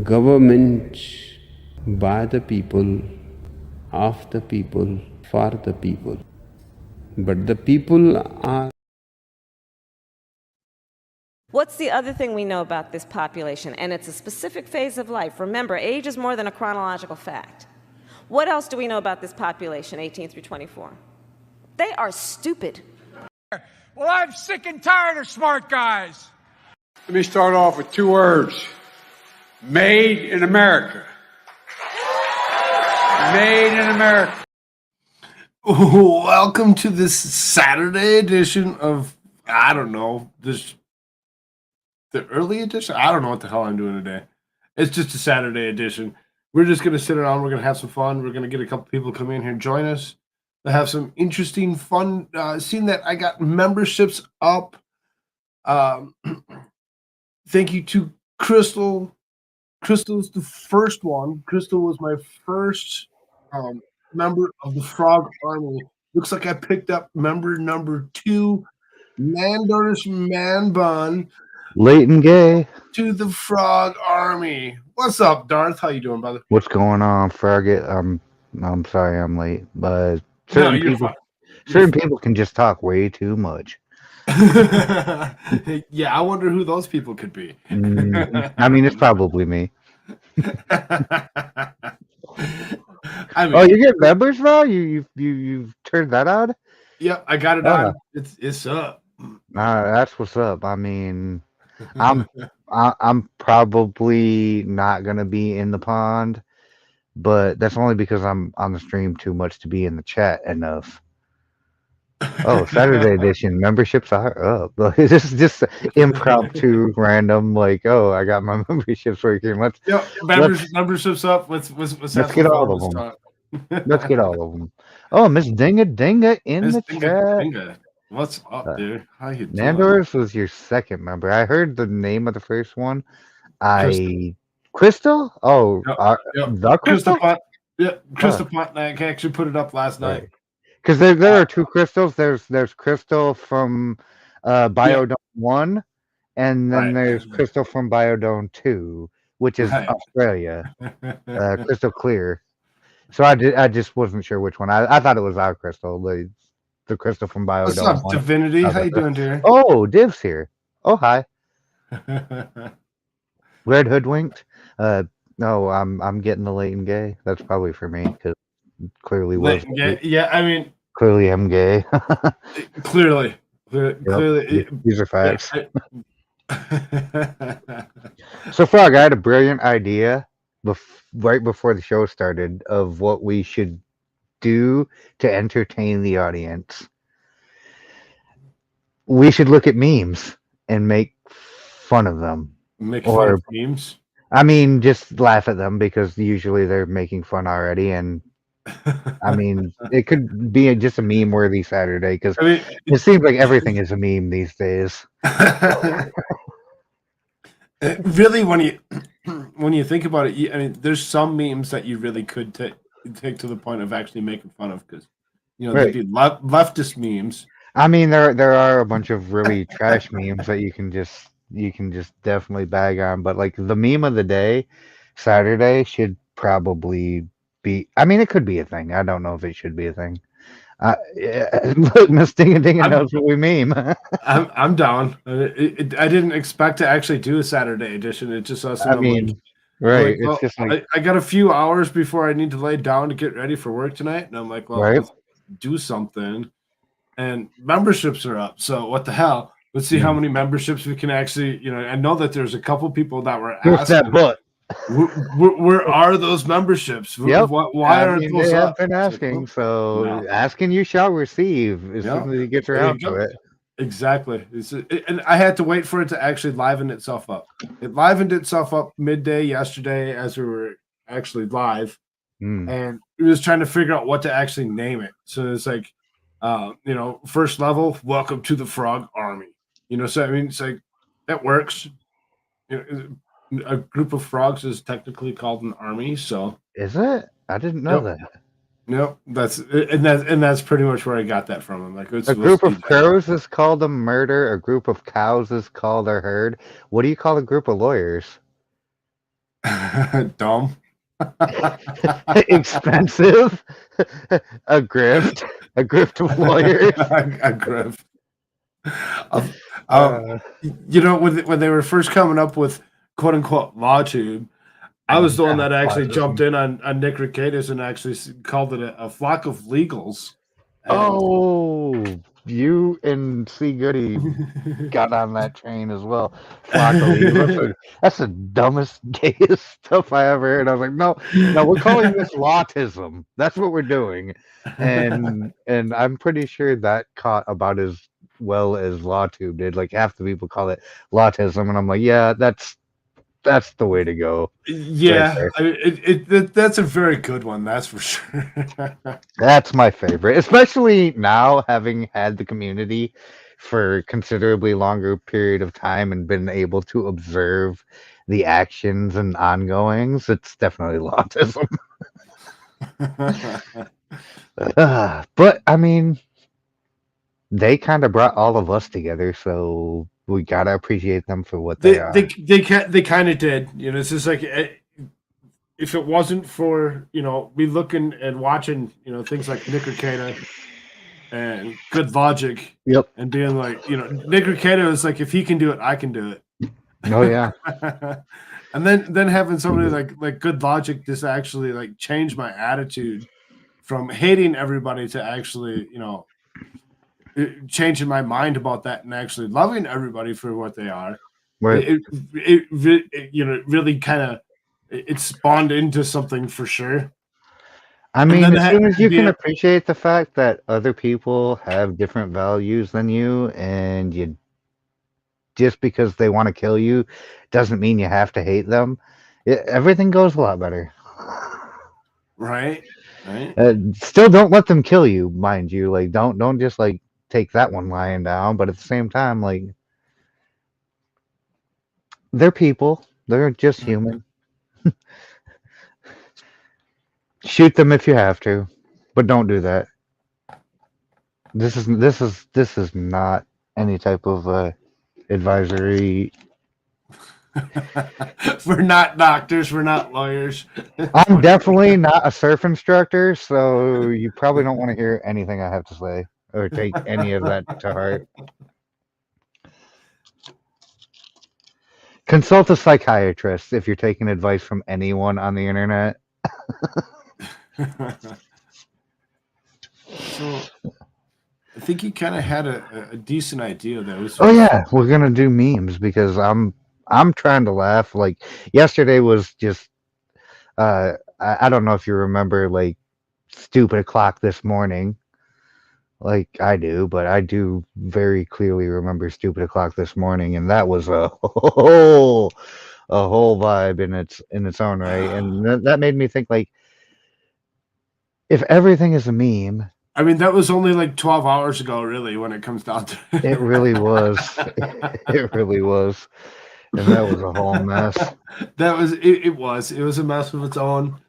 government by the people, of the people, for the people. But the people are. What's the other thing we know about this population? And it's a specific phase of life. Remember, age is more than a chronological fact. What else do we know about this population, 18 through 24? They are stupid. Well, I'm sick and tired of smart guys. Let me start off with 2 words. Made in America. Made in America. Welcome to this Saturday edition of, I don't know, the early edition? I don't know what the hell I'm doing today. It's just a Saturday edition. We're just going to sit around. We're going to have some fun. We're going to get a couple people come in here and join us to have some interesting fun. Seeing that I got memberships up. Thank you to Crystal. Crystal's the first one. Crystal was my first member of the Frog Army. Looks like I picked up member number 2, Mandarsh Man Bun. Leighton Gay. To the Frog Army. What's up, Darth? How you doing, brother? What's going on, Frogget? I'm sorry I'm late, but certain people can just talk way too much. Yeah, I wonder who those people could be. I mean, it's probably me. Oh, you get members now? You've turned that on? Yep, I got it on. It's up. That's what's up. I mean, I'm probably not gonna be in the pond, but that's only because I'm on the stream too much to be in the chat enough. Oh, Saturday edition memberships are up. This is just impromptu, random. Like, oh, I got my memberships working. Memberships up. Let's get all of them. Let's get all of them. Oh, Miss Dinga Dinga in the chat. Dinga. What's up, dude? How you doing? Nandoris was your second member. I heard the name of the first one. Crystal? Oh, the Crystal? Crystal Pontiac actually put it up last night. Because there are 2 crystals. There's Crystal from Biodome 1, and then there's Crystal from Biodome 2, which is Australia. Crystal Clear. So I just wasn't sure which one. I thought it was our crystal, the crystal from Biodome. What's up, Divinity? How you doing, dear? Oh, Div's here. Oh, hi. Red Hoodwinked. No, I'm getting the Leighton Gay. That's probably for me because clearly was. Yeah, I mean, clearly I'm gay. Clearly. These are facts. So, Frog, I had a brilliant idea right before the show started of what we should do to entertain the audience. We should look at memes and make fun of them. Make fun of memes? I mean, just laugh at them because usually they're making fun already. And I mean, it could be just a meme-worthy Saturday because it seems like everything is a meme these days. Really, when you think about it, I mean, there's some memes that you really could take to the point of actually making fun of because, they'd be leftist memes. I mean, there are a bunch of really trash memes that you can just definitely bag on, but like the meme of the day, Saturday should probably be. I mean, it could be a thing. I don't know if it should be a thing. Look, Miss Dinga Dinga knows what we meme. I'm down. I didn't expect to actually do a Saturday edition. It just us. I mean, right? It's just like I got a few hours before I need to lay down to get ready for work tonight, and I'm like, well, let's do something. And memberships are up, so what the hell? Let's see how many memberships we can actually. I know that there's a couple people that were asking. Where are those memberships? Yep. Why aren't those they up? have been asking, so asking you shall receive as soon as you get around to it. Exactly. And I had to wait for it to actually liven itself up. It livened itself up midday yesterday as we were actually live, and we was trying to figure out what to actually name it. So it's like, first level, welcome to the Frog Army. So I mean, it's like that works. A group of frogs is technically called an army. So is it? I didn't know that. Nope, that's pretty much where I got that from. I'm like, a group of crows is called a murder. A group of cows is called a herd. What do you call a group of lawyers? Dumb. Expensive, a grift of lawyers. A grift. Uh, You know, when they were first coming up with quote unquote LawTube, I was the one that actually jumped in on Nick Rekieta and actually called it a flock of legals. And Oh, you and C. Goody got on that train as well. Flock of Legals. That's the dumbest, gayest stuff I ever heard. I was like, no, we're calling this lawtism. That's what we're doing. And I'm pretty sure that caught about as well as LawTube did. Like half the people call it lawtism, and I'm like, yeah, that's the way to go. yeah, there. I mean, that's a very good one. That's for sure. That's my favorite, especially now having had the community for considerably longer period of time and been able to observe the actions and ongoings. It's definitely autism. But I mean, they kind of brought all of us together, so we gotta appreciate them for what they are. They kind of did. You know, it's just like if it wasn't for me looking and watching things like Nick Rekieta and Good Logic, Yep. and being like Nick Rekieta is like, if he can do it, I can do it. Oh yeah. And then having somebody like Good Logic just actually like change my attitude from hating everybody to actually changing my mind about that and actually loving everybody for what they are. Right. It really kind of it spawned into something for sure. I mean, as soon as you can appreciate the fact that other people have different values than you, and you just because they want to kill you doesn't mean you have to hate them, everything goes a lot better. Right. Still, don't let them kill you, mind you. Like, don't just like take that one lying down. But at the same time, like, they're people. They're just human. Shoot them if you have to, but don't do that. This is not any type of advisory. We're not doctors. We're not lawyers. I'm definitely not a surf instructor, so you probably don't want to hear anything I have to say or take any of that to heart. Consult a psychiatrist if you're taking advice from anyone on the internet. So I think he kind of had a decent idea though. Oh yeah, we're gonna do memes because I'm trying to laugh. Like yesterday was just I don't know if you remember like Stupid O'Clock This Morning, like I do, but I do very clearly remember Stupid O'Clock This Morning, and that was a whole vibe in its own right, and that made me think like, if everything is a meme. I mean, that was only like 12 hours ago, really, when it comes down to it. It really was. It really was. And that was a whole mess. It was a mess of its own.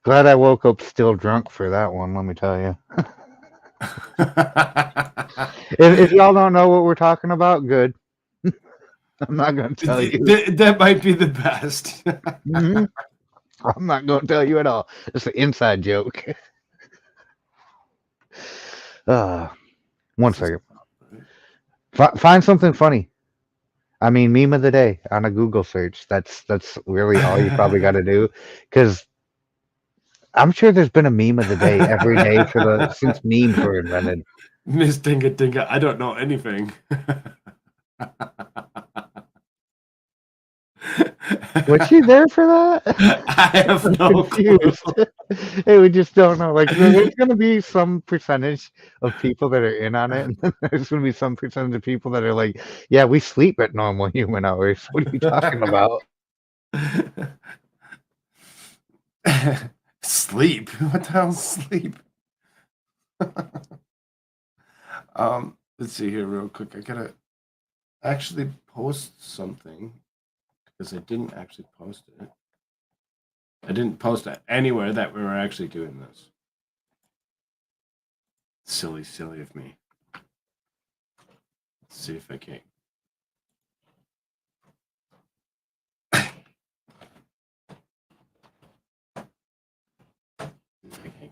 Glad I woke up still drunk for that one, let me tell you. If y'all don't know what we're talking about, good. I'm not going to tell you. That might be the best. Mm-hmm. I'm not going to tell you at all. It's an inside joke. One second. Find something funny. I mean, meme of the day on a Google search. That's really all you probably got to do, because I'm sure there's been a meme of the day every day since memes were invented. Miss Dinga Dinga, I don't know anything. Was she there for that? I have no confused. Hey, we just don't know. Like, there's going to be some percentage of people that are in on it, and then there's going to be some percentage of people that are like, "Yeah, we sleep at normal human hours." What are you talking about? Sleep? What the hell is sleep? Let's see here real quick. I gotta actually post something because I didn't actually post it. I didn't post it anywhere that we were actually doing this. Silly of me. Let's see if I can.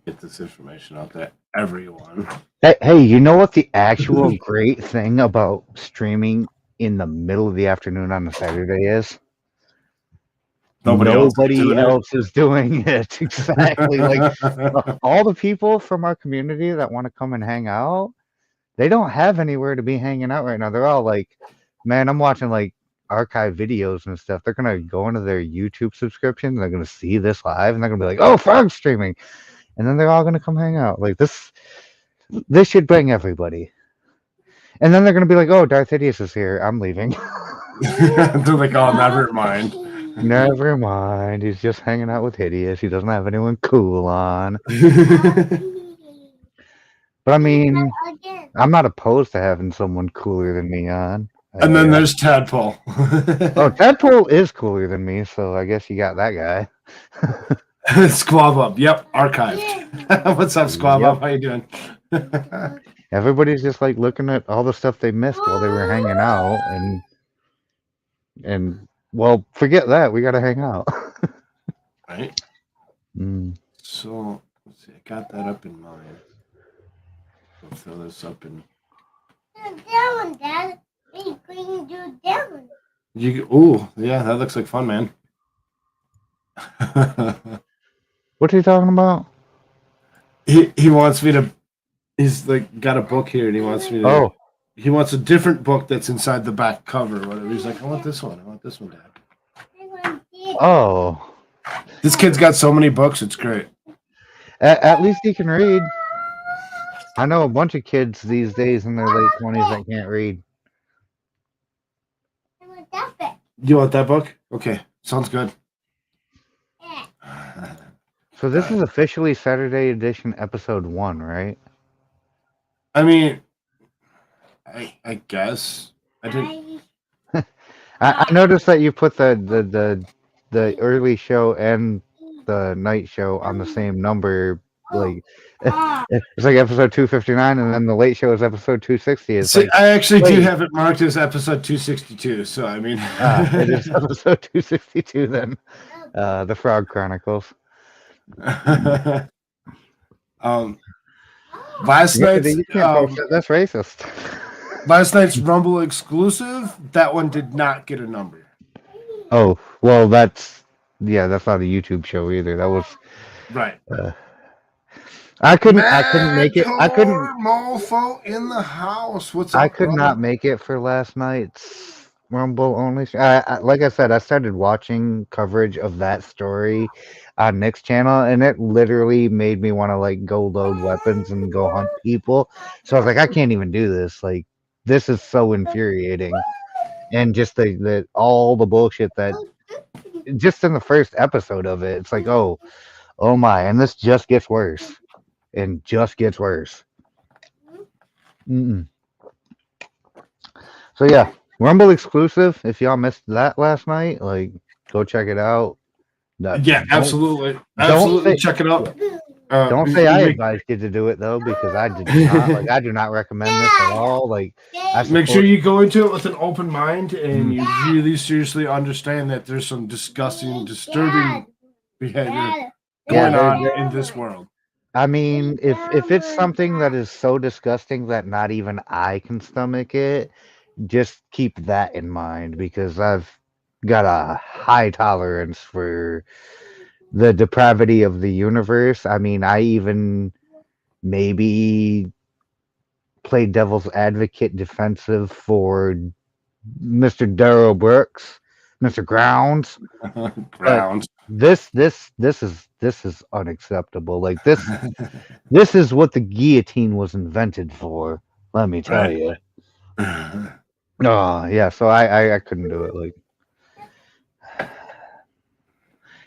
get this information out there, everyone. Hey, you know what the actual great thing about streaming in the middle of the afternoon on a Saturday is? Nobody else is doing it. Exactly. Like all the people from our community that want to come and hang out, they don't have anywhere to be hanging out right now. They're all like, man, I'm watching like archive videos and stuff. They're gonna go into their YouTube subscription, they're gonna see this live, and they're gonna be like, oh, Frog streaming. And then they're all gonna come hang out. Like this should bring everybody. And then they're gonna be like, oh, Darth Hideous is here. I'm leaving. They're like, oh, never mind. Never mind. He's just hanging out with Hideous. He doesn't have anyone cool on. But I mean, I'm not opposed to having someone cooler than me on. And then there's Tadpole. Oh, Tadpole is cooler than me, so I guess you got that guy. Squab Up. Yep, archived. What's up, Squab Up? How you doing? Everybody's just like looking at all the stuff they missed while they were hanging out, and well, forget that. We got to hang out. Right. So let's see. I got that up in mind. I'll fill this up in. Down, Dad. We can do down. Ooh, yeah, that looks like fun, man. What are you talking about? He wants me to. He's like got a book here, and he wants me to. Oh. He wants a different book that's inside the back cover, or whatever. He's like, I want this one. I want this one, Dad. Oh. This kid's got so many books. It's great. At least he can read. I know a bunch of kids these days in their late 20s that can't read. I want that book. You want that book? Okay, sounds good. So this is officially Saturday edition episode 1, right? I mean, I guess I didn't. I noticed that you put the early show and the night show on the same number. Like it's like episode 259, and then the late show is episode 260. It's See, like, I actually do have it marked as episode 262. So I mean, it is episode 262 then. The Frog Chronicles. Last night's You can't post that. That's racist. last night's Rumble exclusive, that one did not get a number. Oh well, that's not a YouTube show either. That was Right. I couldn't make it. I couldn't. Mofo in the house. What's up? I could not make it for last night's Rumble only. Like I said, I started watching coverage of that story on Nick's channel, and it literally made me want to like go load weapons and go hunt people. So I was like, I can't even do this. Like, this is so infuriating, and just the all the bullshit that just in the first episode of it, it's like, oh my, and this just gets worse. And just gets worse. So yeah, Rumble exclusive. If y'all missed that last night, like, go check it out. Yeah, absolutely. Absolutely, check it out. Don't say I advised you to do it though, because I did not. Like, I do not recommend this at all. Like, make sure you go into it with an open mind and you really seriously understand that there's some disgusting, disturbing behavior going on in this world. I mean, if it's something that is so disgusting that not even I can stomach it, just keep that in mind, because I've got a high tolerance for the depravity of the universe. I mean, I even maybe played devil's advocate defensive for Mr. Darrow Brooks, Mr. Grounds. Grounds. This is unacceptable. Like, this is what the guillotine was invented for. Let me tell you. Oh yeah, so I couldn't do it. Like,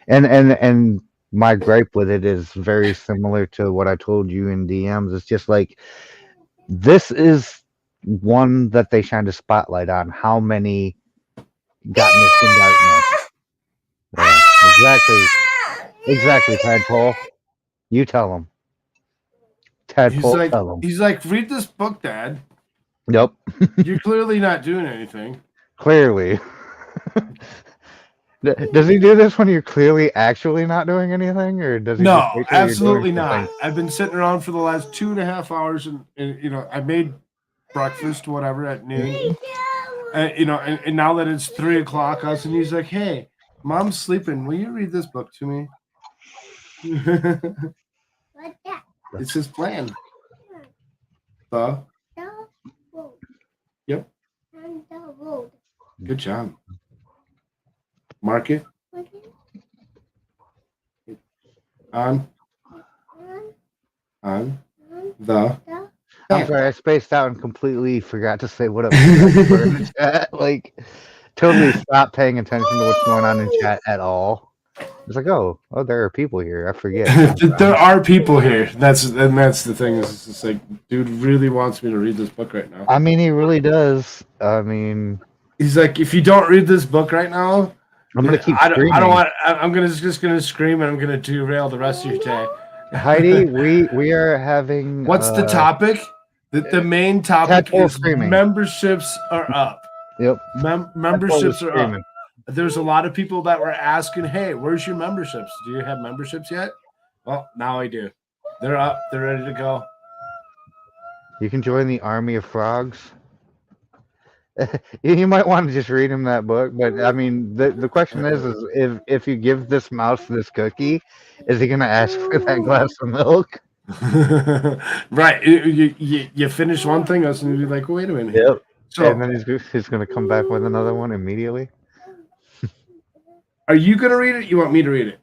and my gripe with it is very similar to what I told you in DMs. It's just like, this is one that they shined a spotlight on. How many got missed in darkness? Yeah, exactly, Tadpole. You tell him. Tadpole, tell him. He's like, read this book, Dad. Yep. You're clearly not doing anything. Clearly. Does he do this when you're clearly actually not doing anything, or does he? No, just wait till you're doing absolutely something? not. I've been sitting around for the last 2.5 hours, and you know, I made breakfast, whatever, at noon. And you know, and now that it's 3 o'clock, us and he's like, "Hey, Mom's sleeping. Will you read this book to me?" What's that? It's his plan. The The road. Yep. And the road. Good job. Mark it What is on on the. the I'm sorry, I spaced out and completely forgot to say what up in the chat. Like, totally stopped paying attention to what's going on in chat at all. It's like, oh, there are people here. I forget. There are people here. That's the thing. Is it's just like, dude really wants me to read this book right now. I mean, he really does. I mean, He's like, if you don't read this book right now, I'm gonna keep I screaming. don't want. I'm just gonna scream, and I'm gonna derail the rest of your day. Heidi, we are having. What's the topic? The main topic Tadpole is screaming. memberships are up. Yep. Memberships are up. Screaming. There's a lot of people that were asking, "Hey, where's your memberships? Do you have memberships yet?" Well, now I do. They're up. They're ready to go. You can join the army of frogs. You might want to just read him that book, but I mean, the question is if you give this mouse this cookie, is he gonna ask for that glass of milk? Right. You finish one thing, I was gonna be like, wait a minute. Yep. So, And then he's gonna come back with another one immediately. are you gonna read it? You want me to read it?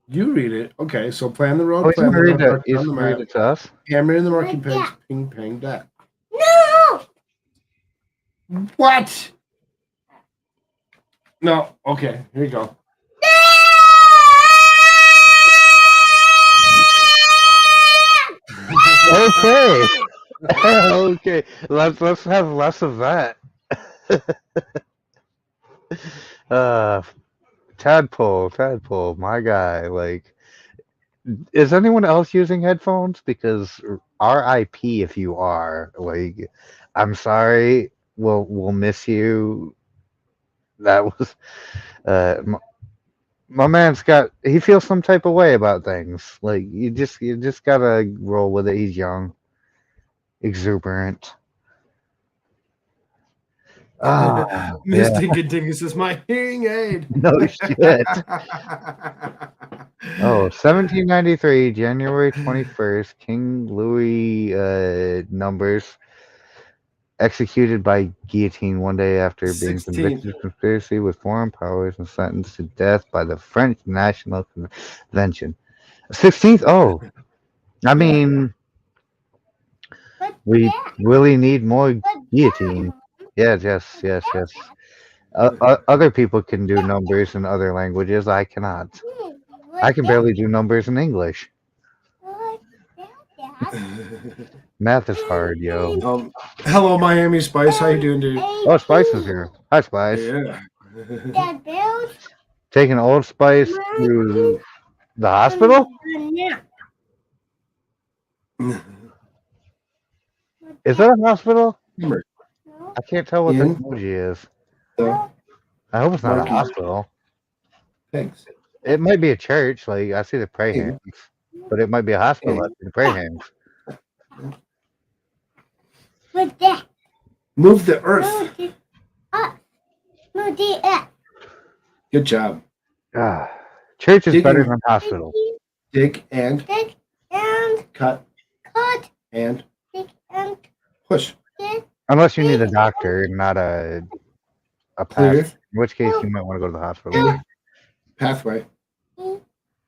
You read it. Okay. So plan the road. Oh, he's Plan gonna the read road. it. He's gonna read it to us. Hammer in the marking pegs. Ping pang that. No! What? No. Okay. Here you go. Okay. Okay. Let's have less of that. Tadpole, my guy. Like, is anyone else using headphones? Because RIP if you are. Like, I'm sorry. We'll miss you. That was my man's got. He feels some type of way about things. Like, you just gotta roll with it. He's young, exuberant. Ah, yeah. Mr. Dingus is my hearing aid. No shit. Oh, 1793, January 21st, King Louis numbers executed by guillotine one day after being 16th. convicted of conspiracy with foreign powers and sentenced to death by the French National Convention. 16th? Oh, I mean, we really need more guillotine. Yes. Other people can do numbers in other languages. I cannot. I can barely do numbers in English. Math is hard, yo. Hello, Miami Spice. How you doing, dude? Oh, Spice is here. Hi, Spice. Yeah. That build? Taking Old Spice to the hospital? Is that a hospital? Remember, I can't tell what the Ian? emoji is. the I hope it's not a Monkey. hospital. Thanks. It might be a church. Like, I see the pray Hey. hands. But it might be a hospital. I see the pray hands. What's that? Move the earth. Move it up. Move it up. Good job. Ah, church is Digging. better than hospital. Dig and Dig and cut cut. and Dig and push. dig. Unless you need a doctor, not a Clear. path. In which case, you might want to go to the hospital. Pathway.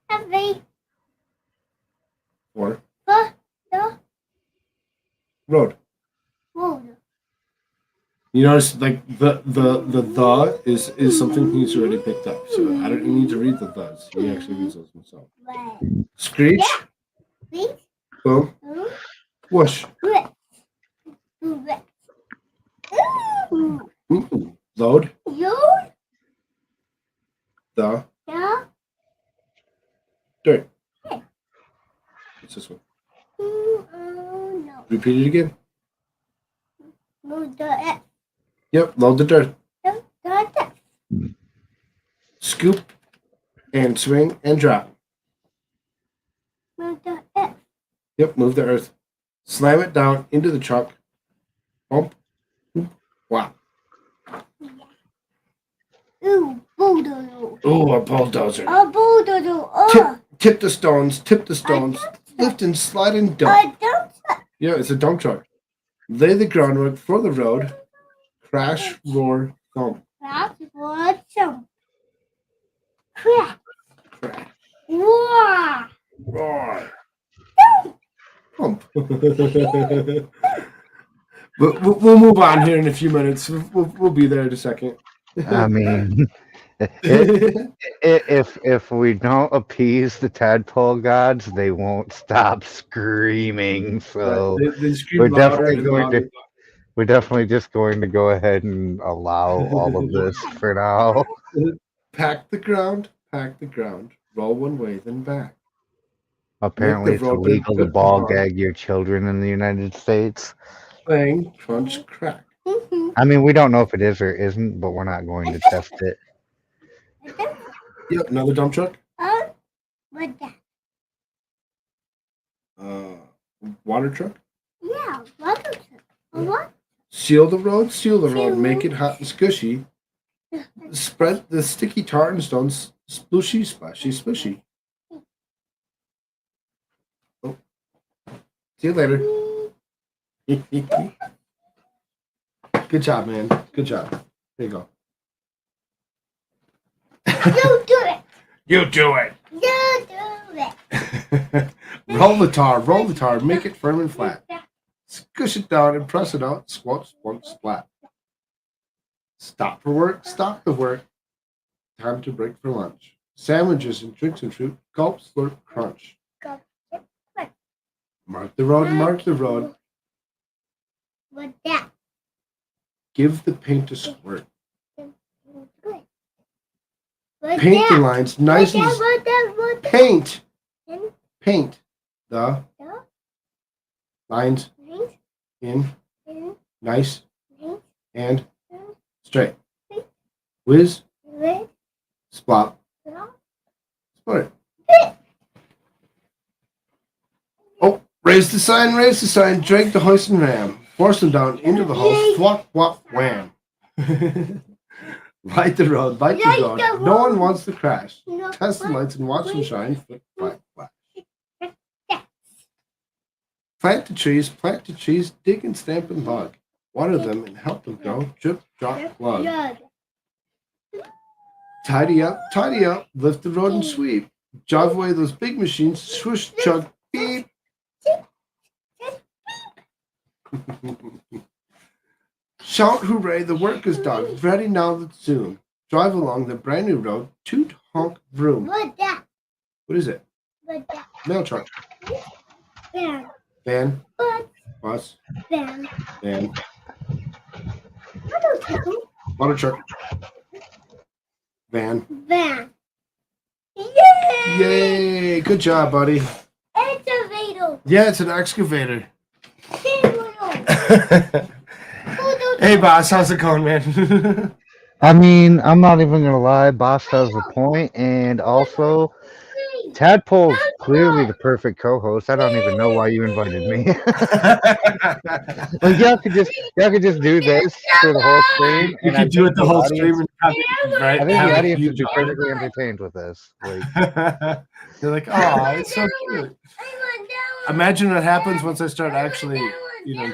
Heavy. Or The road. road. You notice, like the is something he's already picked up. So I don't need to read the thes. He actually reads those himself. Red. Screech. Please. Boom. Whoosh. Red. Red. Ooh. Ooh. Load. You. The Yeah. dirt. What's this one? Oh no. Repeat it again. Move the Yep. Load the dirt. the Scoop and swing and drop. Move the F. Yep, move the earth. Slam it down into the truck. Bump. Wow. Ooh, bulldozer. Oh, a bulldozer. A bulldozer. Oh, Tip the stones. Tip the stones. Lift and slide and a dump. dump truck. Yeah, it's a dump truck. Lay the groundwork for the road. Crash, roar, thump. That's what some. Crack. Crash, Wow. roar, thump. But we'll move on here in a few minutes. We'll be there in a second. I mean, if we don't appease the tadpole gods, they won't stop screaming. So They scream we're louder definitely and going louder. to we're definitely just going to go ahead and allow all of this for now. Pack the ground, roll one way, then back. Apparently, it's road illegal to good ball bar. gag your children in the United States. Bang, crunch, crack. I mean, we don't know if it is or isn't, but we're not going to test it. Yep, another dump truck. What that? Water truck. Yeah, water truck. What? Seal the road, make it hot and squishy. Spread the sticky tartan stones, splooshy, splashy, splishy. Oh. See you later. Good job, man. Good job. There you go. You do it. You do it. You do it. Roll the tar, make it firm and flat. Squish it down and press it out. Squat, squat, splat. Stop for work, stop the work. Time to break for lunch. Sandwiches and drinks and fruit. Gulp, slurp, crunch. Go. Mark the road, mark the road. What that? Give the paint a squirt. Good. What Paint the that? lines nice and What that? paint. And Paint the the lines lines in in nice lines and straight. Whiz, with splop, the split. Oh, raise the sign, drag the hoist and ram. Force them down into the hose, flop, whop, wham. Light the road, light the road. No one wants to crash. Test the lights and watch them shine. Flick, flack, flack. Plant the trees, dig and stamp and log. Water them and help them grow. Drip, drop, plug. Tidy up, lift the road and sweep. Drive away those big machines, swoosh, chug, beep. Shout hooray, the work is done. Ready now that's soon. Drive along the brand new road, toot, honk, vroom. What that? What is it? What that? Mail truck. Van. Van, What? bus, Van. van, Water truck. water truck, van. Van. Yay! Yay! Good job, buddy. Excavator. Yeah, it's an excavator. Bulldozer. Hey, boss, how's it going, man? I mean, I'm not even gonna lie. Boss has a point, and also, Tadpole's clearly the perfect co-host. I don't even know why you invited me. Like y'all could just do this for the whole stream. You and can do it the whole audience- stream and have it, right? I think have the it audience huge would be on it. perfectly entertained with this. Like, They're like, oh, it's so cute. Imagine what happens once I start actually,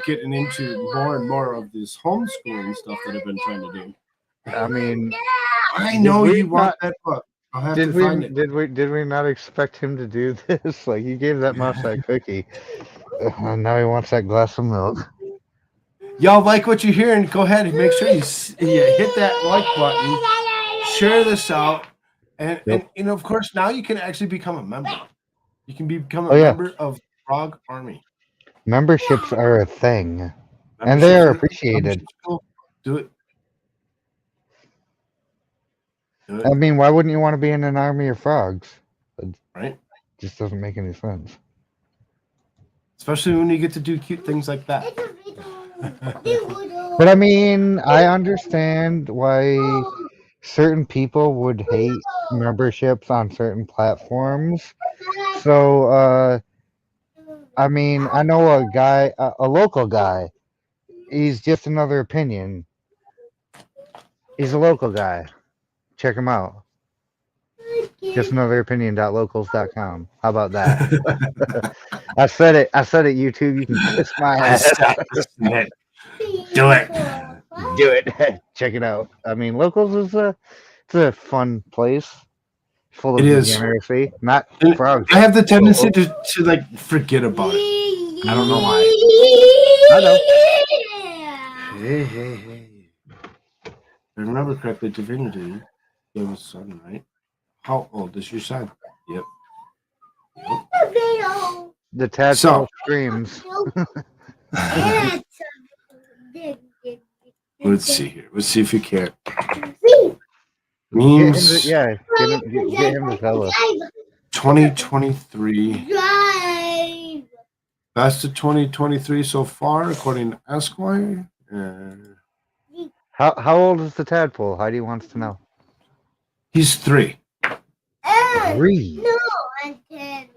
getting into more and more of this homeschooling stuff that I've been trying to do. I mean, I know we you want not- that book. I'll have to did find we it. did we not expect him to do this? Like, you gave that mouse that cookie, and now he wants that glass of milk. Y'all like what you're hearing? Go ahead and make sure you hit that like button, share this out, and of course now you can actually become a member. You can become a member of Frog Army. Memberships are a thing, and they are appreciated. Memberships are cool. Do it. I mean, why wouldn't you want to be in an army of frogs? It Right? just doesn't make any sense. Especially when you get to do cute things like that. But I mean, I understand why certain people would hate memberships on certain platforms. So, I mean, I know a guy, a local guy. He's just another opinion. He's a local guy. Check him out. Just another opinion.locals.com. How about that? I said it. YouTube. You can kiss my I ass. said it. Do it. Do it. Check it out. I mean, Locals is it's a fun place. Full of It is. degeneracy. Not And frogs. I have the tendency to like forget about it. I don't know why. I know. Hey. If I remember correctly, Divinity gave a son, right? How old is your son? Yep. The tadpole So- screams. Let's see here. Let's see if you can. Get Memes him to tell us. 2023. Drive. Best of 2023 so far, according to Esquire. How old is the tadpole? Heidi wants to know. He's 3. 3. No, I'm 10.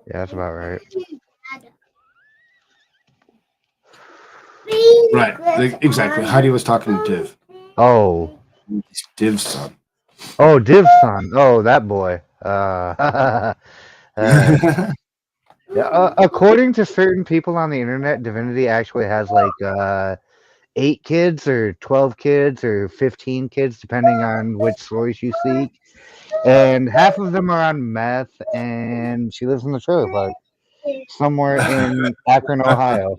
Yeah, that's about right. Right, exactly. Heidi was talking to Div. Oh. He's Div's son. Oh, Div's son. Oh, that boy. Yeah, according to certain people on the internet, Divinity actually has like 8 kids or 12 kids or 15 kids, depending on which source you seek. And half of them are on meth, and she lives in the trailer park somewhere in Akron, Ohio.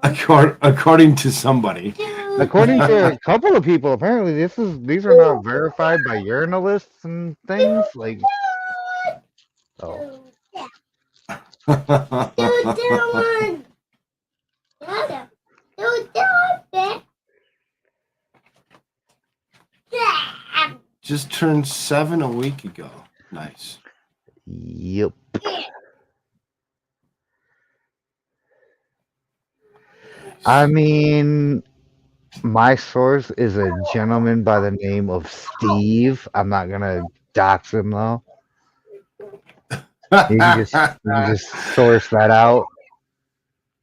According to somebody. According to a couple of people, apparently these are not verified by urinalists and things. Like, oh, Just turned 7 a week ago. Nice. yep. I mean, my source is a gentleman by the name of Steve. I'm not gonna dox him though. You can just source that out.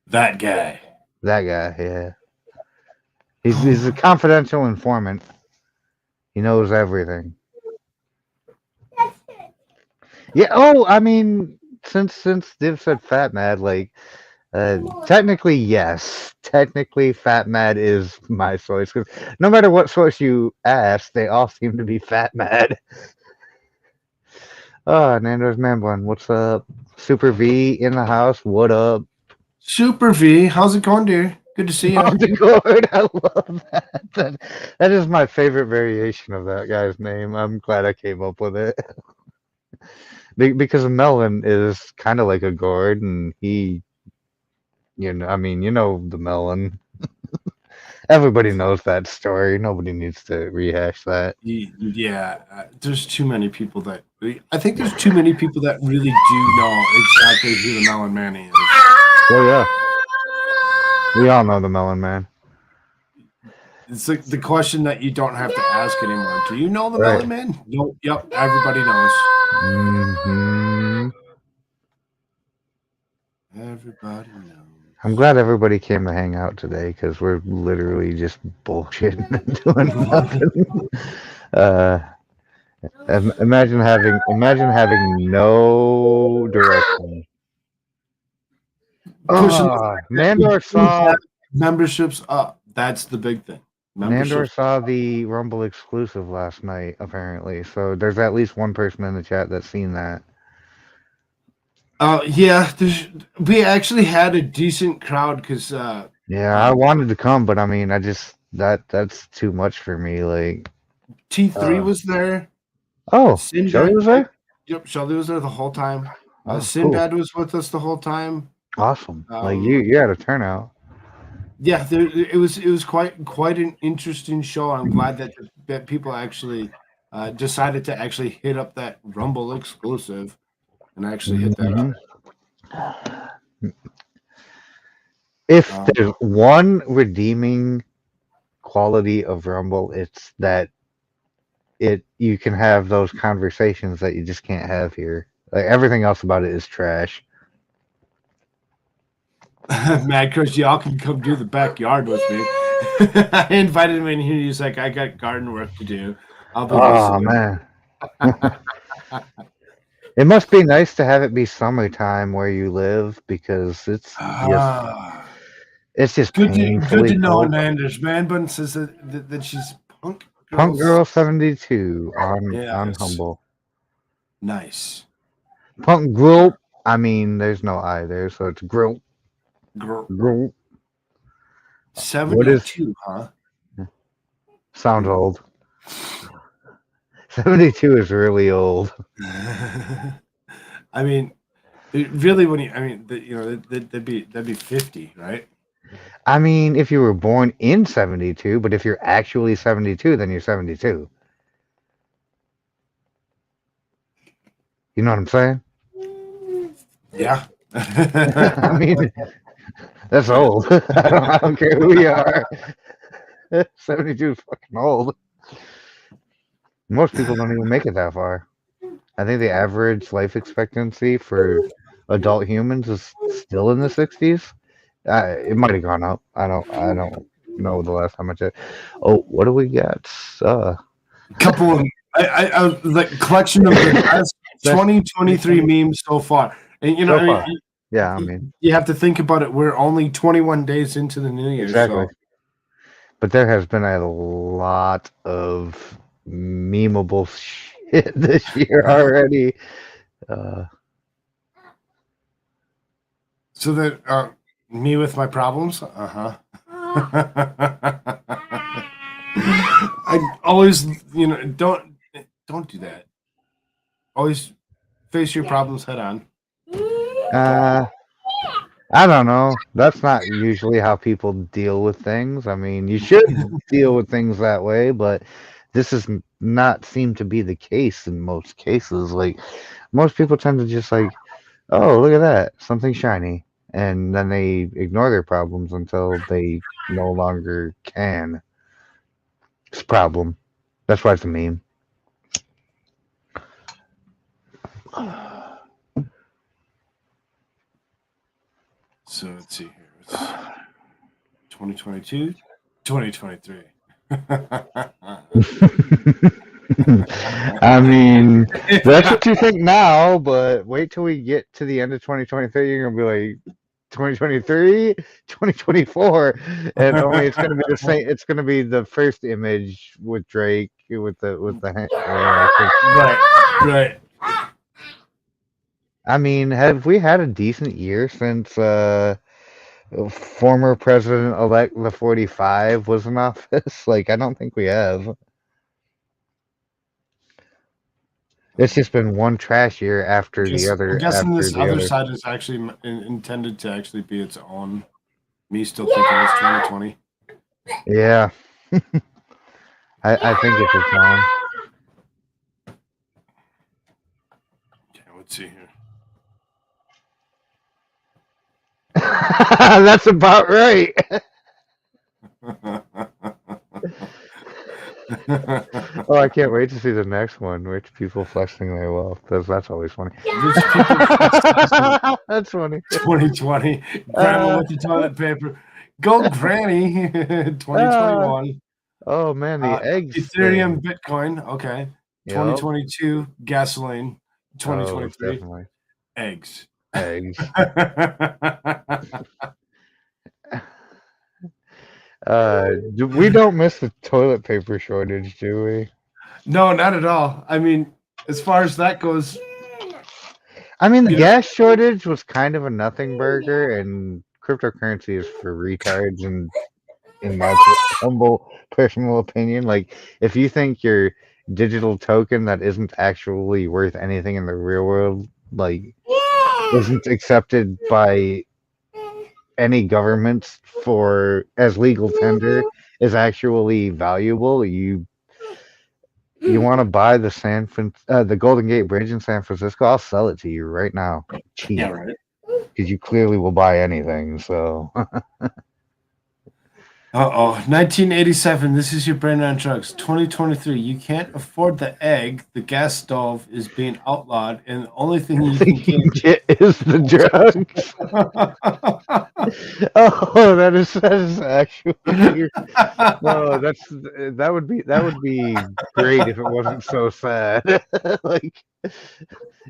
That guy. That guy, yeah. He's a confidential informant. He knows everything. Yeah. Oh, I mean, since Div said Fat Mad, like, technically yes. Technically, Fat Mad is my source. 'Cause no matter what source you ask, they all seem to be Fat Mad. Oh, Nando's Mamblin, what's up? Super V in the house. What up? Super V, how's it going, dear? Good to see you. On the gourd. I love that. That is my favorite variation of that guy's name. I'm glad I came up with it. Because Melon is kind of like a gourd, and he, I mean, the Melon. Everybody knows that story. Nobody needs to rehash that. Yeah, there's too many people that. I think there's too many people that really do know exactly who the Melon Man is. Oh yeah. We all know the Melon Man. It's like the question that you don't have to ask anymore. Do you know the Right. Melon Man? No. Yep. Everybody knows. Hmm. Everybody knows. I'm glad everybody came to hang out today because we're literally just bullshitting and doing nothing. Imagine having no direction. Pushing Nandor saw memberships up. That's the big thing. Nandor Memberships. saw the Rumble exclusive last night, apparently. So there's at least one person in the chat that's seen that. Yeah. We actually had a decent crowd because. Yeah, I wanted to come, but I mean, that's too much for me. Like, T3 was there. oh, Sinbad- Shelly was there. Yep, Shelly was there the whole time. Oh, Sinbad was with us the whole time. Awesome. Like Um, you had a turnout. Yeah, it was quite an interesting show. I'm glad that people actually decided to actually hit up that Rumble exclusive and actually hit that up. If there's one redeeming quality of Rumble. It's that you can have those conversations that you just can't have here. Like everything else about it is trash. Mad Chris, y'all can come do the backyard with me. I invited him in here. He's like, I got garden work to do. I'll be Oh listening. man. It must be nice to have it be summertime where you live because it's just Good painfully to know, cold. man. There's Man Bun says that she's Punk Punk Girl 72 on Yes. Humble. Nice. Punk Girl. I mean, there's no I there, so it's Girl. Girl. 72, huh? Sounds old. 72 is really old. I mean, really, that'd be 50, right? I mean, if you were born in 72, but if you're actually 72, then you're 72. You know what I'm saying? Yeah. I mean, that's old. I don't care who you are. 72 is fucking old. Most people don't even make it that far. I think the average life expectancy for adult humans is still in the 60s. It might have gone up. I don't know the last time I checked. Oh, what do we got? Couple of I like collection of the last 2023 memes so far. And So far. Yeah, I mean, you have to think about it. We're only 21 days into the new year. exactly. So. But there has been a lot of memeable shit this year already. So that me with my problems? Uh-huh. I always, don't do that. Always face your problems head on. I don't know. That's not usually how people deal with things. I mean, you should deal with things that way, but this does not seem to be the case in most cases. Like, most people tend to just like, oh, look at that, something shiny. And then they ignore their problems until they no longer can. It's a problem. That's why it's a meme. So let's see here. It's 2022, 2023. I mean, that's what you think now, but wait till we get to the end of 2023. You're going to be like, 2023, 2024, and only it's going to be the same. It's going to be the first image with Drake with the Right. I mean, have we had a decent year since former President-elect the 45 was in office? Like, I don't think we have. It's just been one trash year after the other. I'm guessing after this the other side is actually intended to actually be its own. Me still thinking it's 2020. Yeah. I think it's its own. Okay, let's see here. That's about right. Oh, I can't wait to see the next one. Rich people flexing their wealth. That's always funny. That's funny. 2020. Grandma with the toilet paper. Go, Granny. 2021. Oh man, the eggs. Ethereum, thing. Bitcoin. Okay. Yep. 2022. Gasoline. 2023. Definitely. Eggs. Eggs. We don't miss the toilet paper shortage, do we? No, not at all. I mean, as far as that goes, I mean, the gas shortage was kind of a nothing burger, and cryptocurrency is for retards. And in my humble personal opinion, like if you think your digital token that isn't actually worth anything in the real world, like isn't accepted by any governments for as legal tender is actually valuable, you want to buy the Golden Gate Bridge in San Francisco, I'll sell it to you right now, cheap. yeah, right. Because you clearly will buy anything. So Uh-oh. 1987. This is your brain on drugs. 2023. You can't afford the egg. The gas stove is being outlawed, and the only thing you can get is the drugs. Oh, that is actually. No, that would be great if it wasn't so sad. Like,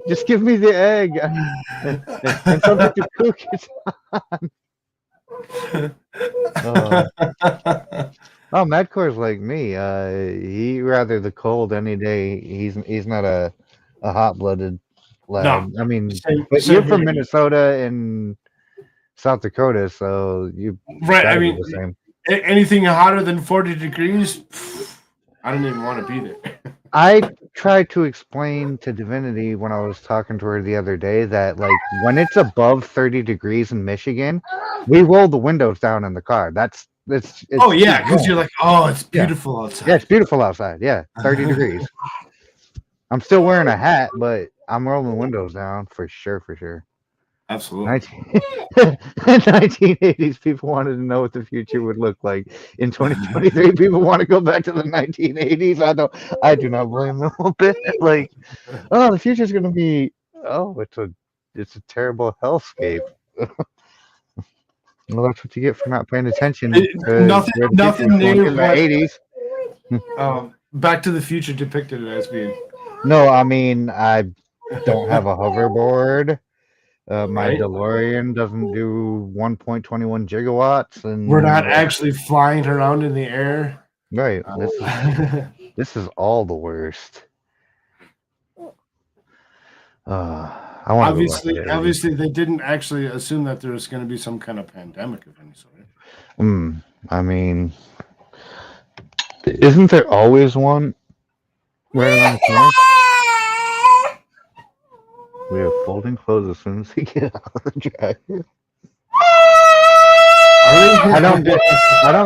just give me the egg and something to cook it on. Oh, Madcore's like me. He rather the cold any day. He's not a hot-blooded lad. No. I mean, Same you're from here. Minnesota and South Dakota, so you Right. I gotta be mean, the same. anything hotter than 40 degrees, I don't even want to be there. I tried to explain to Divinity when I was talking to her the other day that, like, when it's above 30 degrees in Michigan, we roll the windows down in the car. It's Oh yeah, because you're like, oh, it's beautiful outside. yeah, it's beautiful outside. Yeah, 30 degrees. I'm still wearing a hat, but I'm rolling the windows down for sure. Absolutely. 1980s people wanted to know what the future would look like. In 2023, people want to go back to the 1980s. I do not blame them a bit. Like, oh, the future's gonna be, it's a terrible hellscape. Well, that's what you get for not paying attention. Nothing near in the what 80s. Back to the Future depicted it as being. No, I mean, I don't have a hoverboard. My Right. DeLorean doesn't do 1.21 gigawatts, and We're not actually flying around in the air. right. This is all the worst. I want obviously, they didn't actually assume that there was going to be some kind of pandemic of any sort. I mean, isn't there always one right around the corner? We are folding clothes as soon as we get out of the dryer. I don't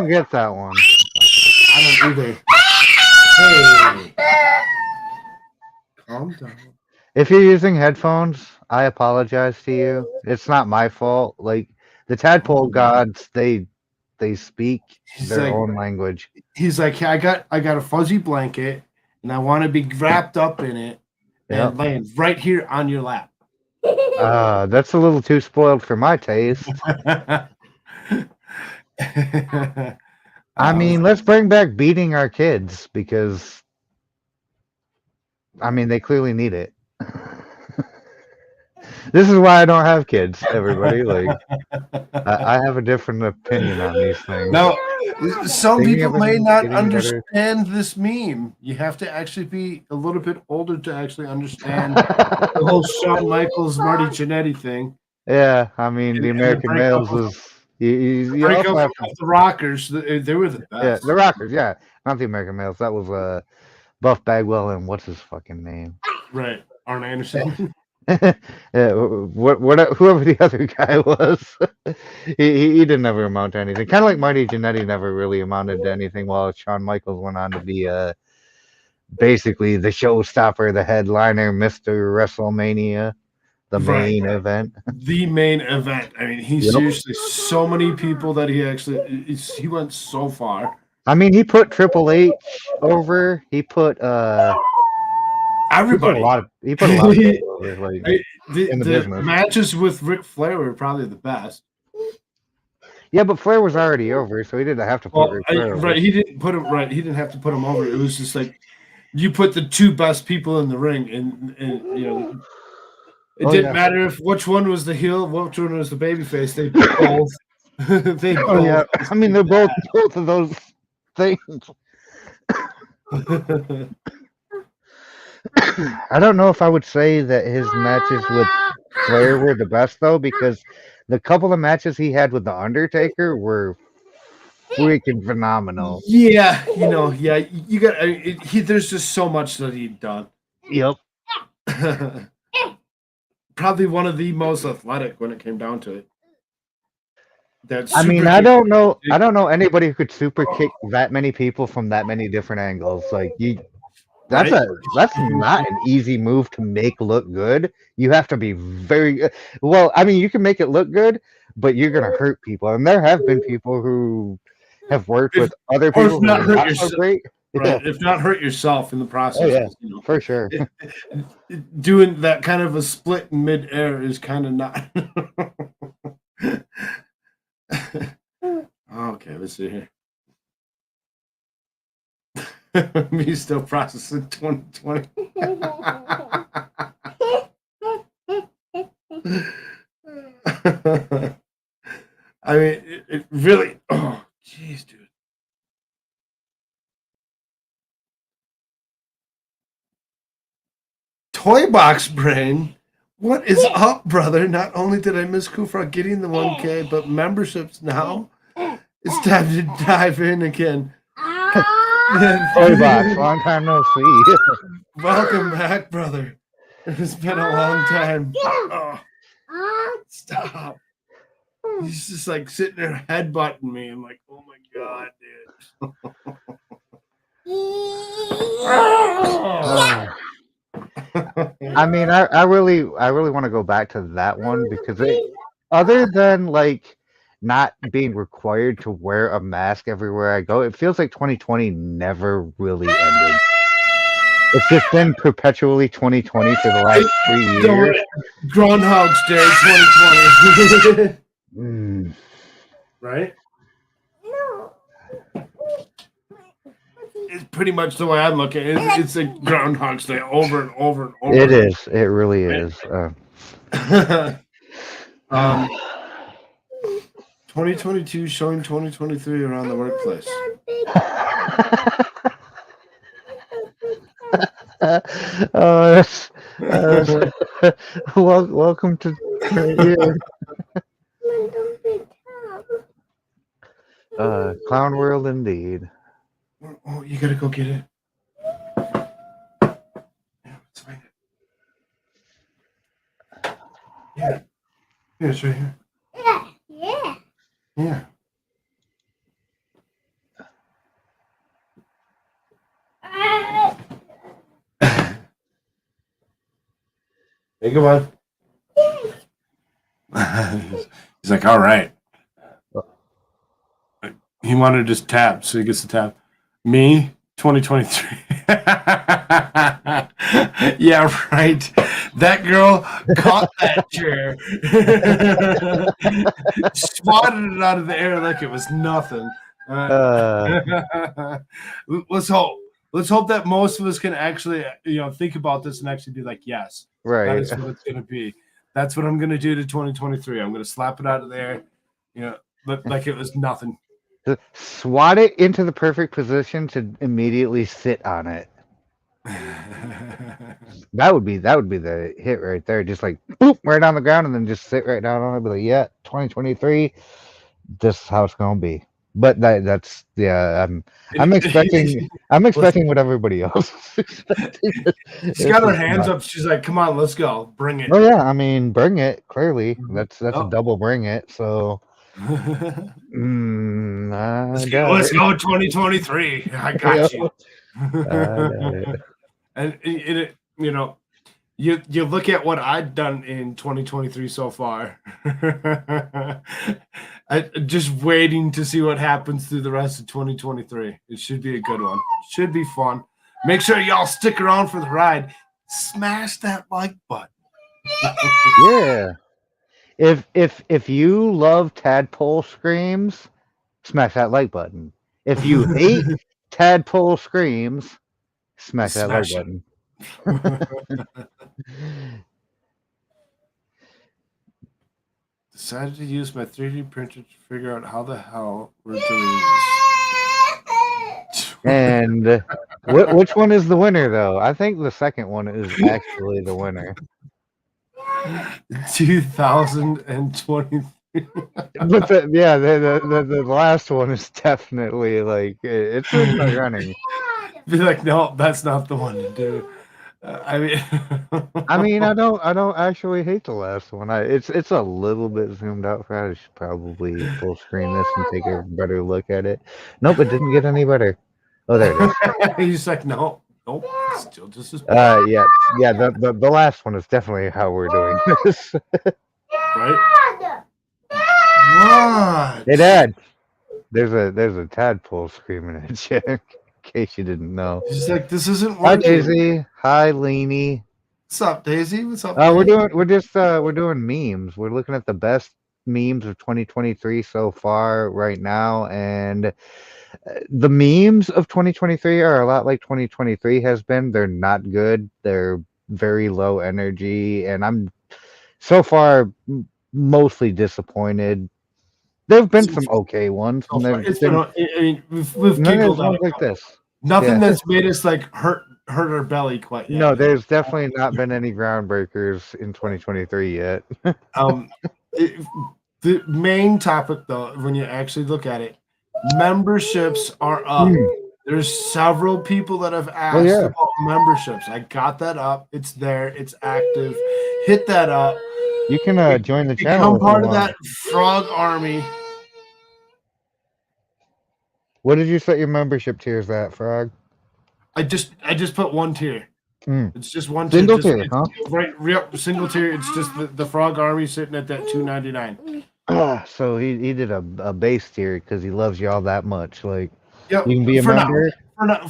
get that one. I don't either. Hey, calm down. If you're using headphones, I apologize to you. It's not my fault. Like, the tadpole gods, they speak their own language. He's like, hey, I got a fuzzy blanket, and I want to be wrapped up in it and laying right here on your lap. That's a little too spoiled for my taste. I mean, let's bring back beating our kids because, I mean, they clearly need it. This is why I don't have kids, everybody. Like, I have a different opinion on these things. Now, some people may not understand this meme. You have to actually be a little bit older to actually understand the whole Shawn Michaels, Marty Jannetty thing. Yeah, I mean, the American Males is... You also have to, the Rockers, they were the best. Yeah, the Rockers, yeah. Not the American Males. That was Buff Bagwell and what's his fucking name? Right, Arn Anderson. Yeah, whoever the other guy was, he didn't ever amount to anything. Kind of like Marty Jannetty never really amounted to anything, while Shawn Michaels went on to be basically the showstopper, the headliner, Mr. WrestleMania, the main event. The main event. I mean, he seriously so many people that he went so far. I mean, he put Triple H over. He put everybody. He put a lot of people over, like, in the business. Matches with Ric Flair were probably the best. Yeah, but Flair was already over, so he didn't have to put Ric Flair over. Right, he didn't put him right. He didn't have to put him over. It was just like you put the two best people in the ring, and you know, it didn't matter if which one was the heel, which one was the babyface. They both. Yeah, I mean, they're both of those things. I don't know if I would say that his matches with Flair were the best, though, because the couple of matches he had with The Undertaker were freaking phenomenal. Yeah, you got. There's just so much that he'd done. Yep. Probably one of the most athletic when it came down to it. I mean, I don't know anybody who could super kick that many people from that many different angles. Like, that's not an easy move to make look good. You have to be very well. I mean, you can make it look good, but you're gonna hurt people. And there have been people who have worked with other or if people who not are hurt not so yourself. great. Right. If not hurt yourself in the process. Oh yeah, 'cause, you know, for sure. doing that kind of a split in midair is kind of not. Okay, let's see here. Me still processing 2020. I mean, it really. Oh, jeez, dude. Toy Box Brain, what is up, brother? Not only did I miss Kufra getting the 1K, but memberships now. It's time to dive in again. Toy Box, long time no see. Welcome back, brother. It's been a long time. Oh, stop. He's just like sitting there headbutting me. I'm like, oh my god, dude. I mean, I really want to go back to that one because other than like not being required to wear a mask everywhere I go, it feels like 2020 never really ended. It's just been perpetually 2020 for the last 3 years. Groundhog's Day 2020. Right? No. It's pretty much the way I look at it. It's a Groundhog's Day over and over and over. It is. It really is. 2022 showing 2023 around the workplace. Welcome to Clown World, indeed. Oh, you gotta go get it. Yeah, let's find it. Yeah. Yeah, it's right here. Yeah. Yeah. Hey, come on. He's like, all right. He wanted to just tap, so he gets to tap. Me, 2023. Yeah, right. That girl caught that chair, swatted it out of the air like it was nothing. Let's hope. Let's hope that most of us can actually, think about this and actually be like, yes, Right. that is what it's going to be. That's what I'm going to do to 2023. I'm going to slap it out of there, like it was nothing. Swat it into the perfect position to immediately sit on it. That would be the hit right there. Just like boop, right on the ground, and then just sit right down on it. Be like, yeah, 2023. This is how it's gonna be. But that's I'm expecting what everybody else is expecting. She's got her hands up. She's like, "Come on, let's go, bring it." Oh yeah, I mean, bring it. Clearly, that's a double bring it. So. Let's go 2023. I got you. And you look at what I've done in 2023 so far. Just waiting to see what happens through the rest of 2023. It should be a good one. Should be fun. Make sure y'all stick around for the ride. Smash that like button. Yeah. If you love tadpole screams, smash that like button. If you hate tadpole screams, smash that like button. Decided to use my 3D printer to figure out how the hell we're doing this. And which one is the winner, though? I think the second one is actually the winner. 2023. But the last one is definitely like it's in the running. Be like, no, that's not the one to do. I mean, I don't actually hate the last one. It's a little bit zoomed out. I should probably full screen this and take a better look at it. Nope, it didn't get any better. Oh, there it is. He's like, nope, still just as yeah. The last one is definitely how we're doing this. Right? What? Hey, Dad. There's a tadpole screaming at you. In case you didn't know. She's like, this isn't Hi working. Daisy. Hi Leanie. What's up, Daisy? What's up? We're man? doing memes. We're looking at the best memes of 2023 so far right now, and the memes of 2023 are a lot like 2023 has been. They're not good. They're very low energy, and I'm so far mostly disappointed. There have been some okay ones. So And far, there's it's been, been, I mean, we've none of giggled ones at like this. nothing Yeah. that's made us like hurt our belly quite yet. No, there's definitely not been any groundbreakers in 2023 yet. The main topic, though, when you actually look at it, memberships are up. There's several people that have asked yeah. about memberships. I got that up. It's there. It's active. Hit that up. You can join the channel. Become if you part of want. that frog army. What did you set your membership tiers at, Frog? I just put one tier. It's just one Single tier. tier, huh? Right, single tier. It's just the frog army sitting at that $2.99. So he did a base tier because he loves y'all that much. Like, Yep. you can be a for member.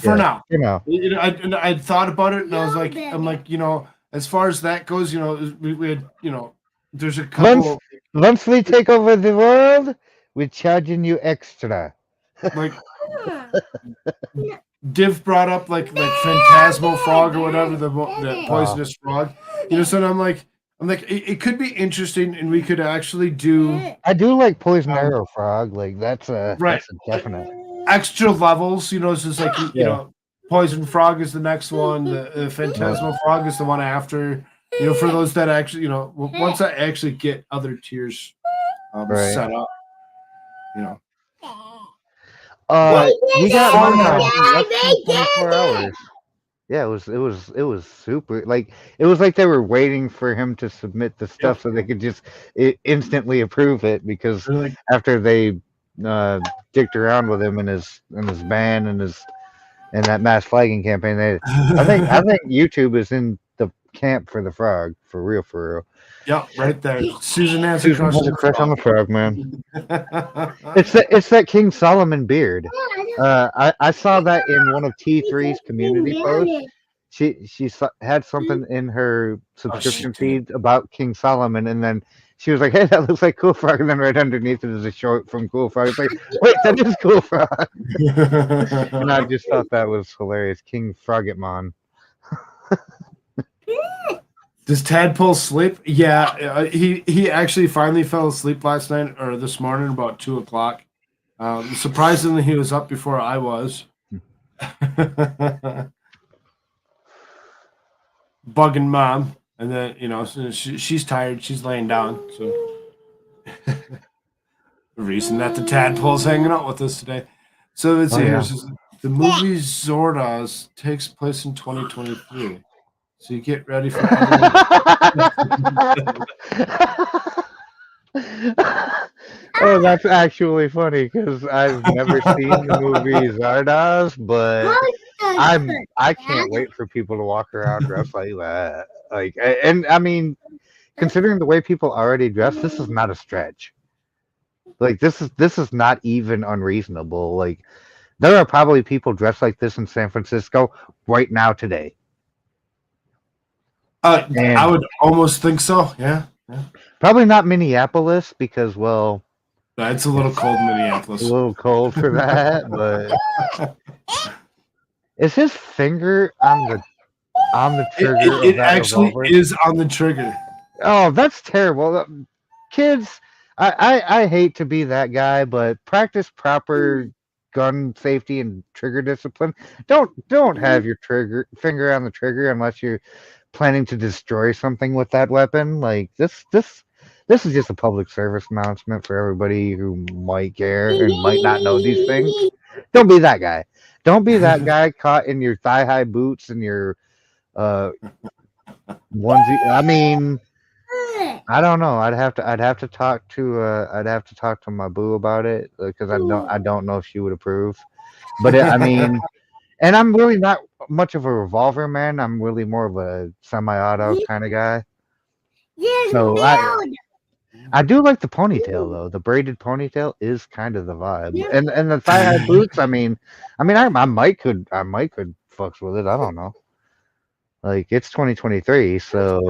For now. You know. I thought about it and I was like, as far as that goes, we had, there's a couple Once we take over the world, we're charging you extra. like Div brought up like Phantasmal Frog or whatever, the poisonous frog. So I'm like it could be interesting and we could actually do I do like Poison Arrow Frog. Like that's a definite. extra levels, it's just like Poison Frog is the next one, the Phantasmal Frog is the one after. For those that actually, once I actually get other tiers set up, we got one less than 24 hours. Yeah, it was super. Like it was like they were waiting for him to submit the stuff so they could just instantly approve it because after they dicked around with him and his ban and that mass flagging campaign, I think YouTube is in the camp for the frog for real. Yep, right there. Susan has a crush on the frog, man. It's that King Solomon beard. I saw that in one of T3's community posts. She had something in her subscription feed about King Solomon, and then she was like, "Hey, that looks like Cool Frog," and then right underneath it is a short from Cool Frog. It's like, wait, that is Cool Frog. And I just thought that was hilarious. King Frogitmon. Does Tadpole sleep? Yeah, he actually finally fell asleep last night or this morning about 2:00. Surprisingly, he was up before I was. Bugging mom, and then so she's tired. She's laying down. So the reason that the Tadpole's hanging out with us today. So let's see here. The movie Zordas takes place in 2023. So you get ready for Oh, that's actually funny because I've never seen the movie Zardoz, but I can't wait for people to walk around dressed like that. Like, and I mean, considering the way people already dress, this is not a stretch. Like, this is not even unreasonable. Like, there are probably people dressed like this in San Francisco right now today. I would almost think so. Yeah. Probably not Minneapolis because, well, it's a little cold in Minneapolis. A little cold for that, but is his finger on the trigger? It actually revolver? Is on the trigger. Oh, that's terrible. Kids, I hate to be that guy, but practice proper gun safety and trigger discipline. Don't have your finger on the trigger unless you're planning to destroy something with that weapon. Like this is just a public service announcement for everybody who might care and might not know these things. Don't be that guy. Don't be that guy caught in your thigh-high boots and your onesie. I mean, I don't know. I'd have to talk to my boo about it because I don't know if she would approve. But I mean, and I'm really not much of a revolver man. I'm really more of a semi-auto kind of guy. So I do like the ponytail though. The braided ponytail is kind of the vibe, and the thigh high boots. I might could fucks with it. I don't know. Like it's 2023, so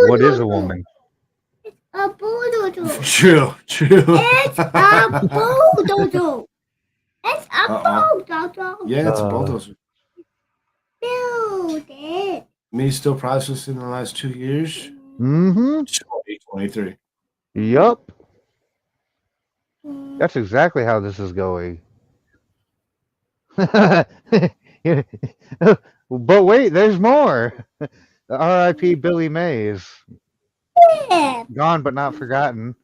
what is a woman? A poodle. True. It's a poodle. It's a poodle. Yeah, it's a bulldozer. Build it. Me still processing the last 2 years. Mm-hmm. 2023. Yup. That's exactly how this is going. But wait, there's more. R.I.P. Billy Mays. Yeah. Gone but not forgotten.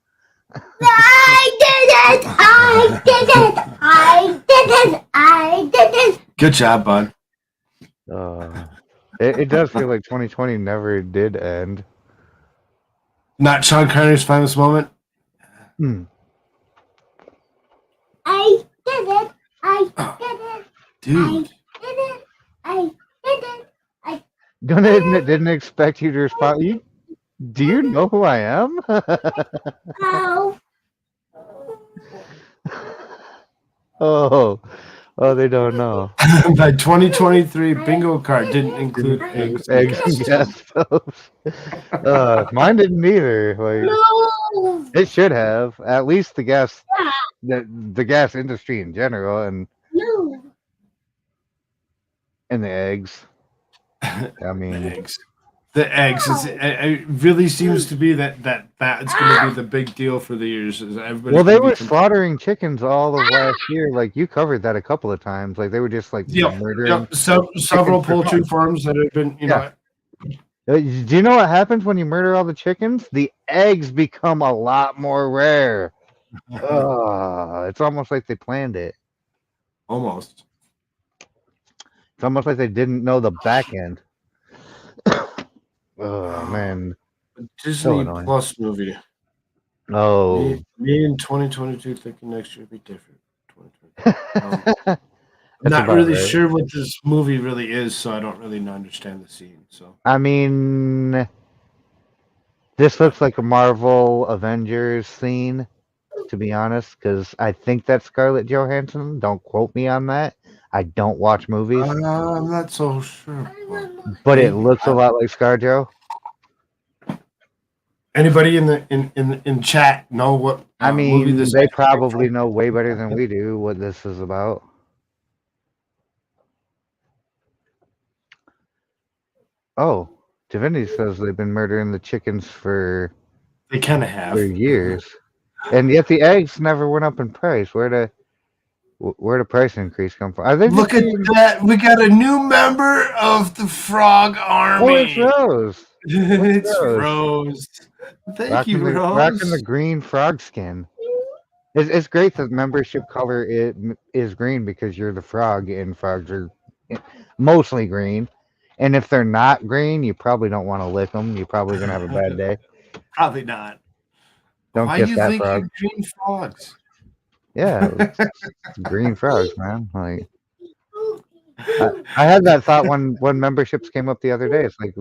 I did it. I did it. I did it. I did it. Good job, bud. It does feel like 2020 never did end. Not Sean Connery's famous moment. Hmm. I did it. I did it. Dude. I did it. I did it. Gonna admit, didn't expect you to respond. Do you know who I am? Oh. Oh, they don't know. My 2023 bingo card didn't include eggs. Eggs and gas stoves. Mine didn't either. Like, No. it should have. At least the gas, the gas industry in general, and No. the eggs. I mean, Eggs. The eggs. It really seems to be that's going to be the big deal for the years. Is everybody? well, they were slaughtering chickens all of last year. Like you covered that a couple of times. Like they were just like murdering. Several poultry farms that have been, you know. Do you know what happens when you murder all the chickens? The eggs become a lot more rare. It's almost like they planned it. Almost. It's almost like they didn't know the back end. Oh man. Disney annoying. Plus movie. Oh. Me in 2022 thinking next year will be different. 2022. That's Not about really right. sure what this movie really is, so I don't really understand the scene. So I mean, this looks like a Marvel Avengers scene, to be honest, because I think that's Scarlett Johansson. Don't quote me on that. I don't watch movies, I'm not so sure. but it looks a lot like ScarJo. Anybody in the in chat know what? I movie mean, this they is? probably know way better than we do what this is about. Oh, Divinity says they've been murdering the chickens for They kind of have. years, and yet the eggs never went up in price. Where the price increase come from? I think. Look at that! We got a new member of the Frog Army. Oh, it's Rose. It's Rose. Rose. Thank you, Rose. Rocking the green frog skin. It's great that membership color is green because you're the frog, and frogs are mostly green. And if they're not green, you probably don't want to lick them. You're probably gonna have a bad day. Probably not. Don't Why kiss you that think frog. green frogs? Yeah, it's green frogs, man. Like, I had that thought when memberships came up the other day. It's like,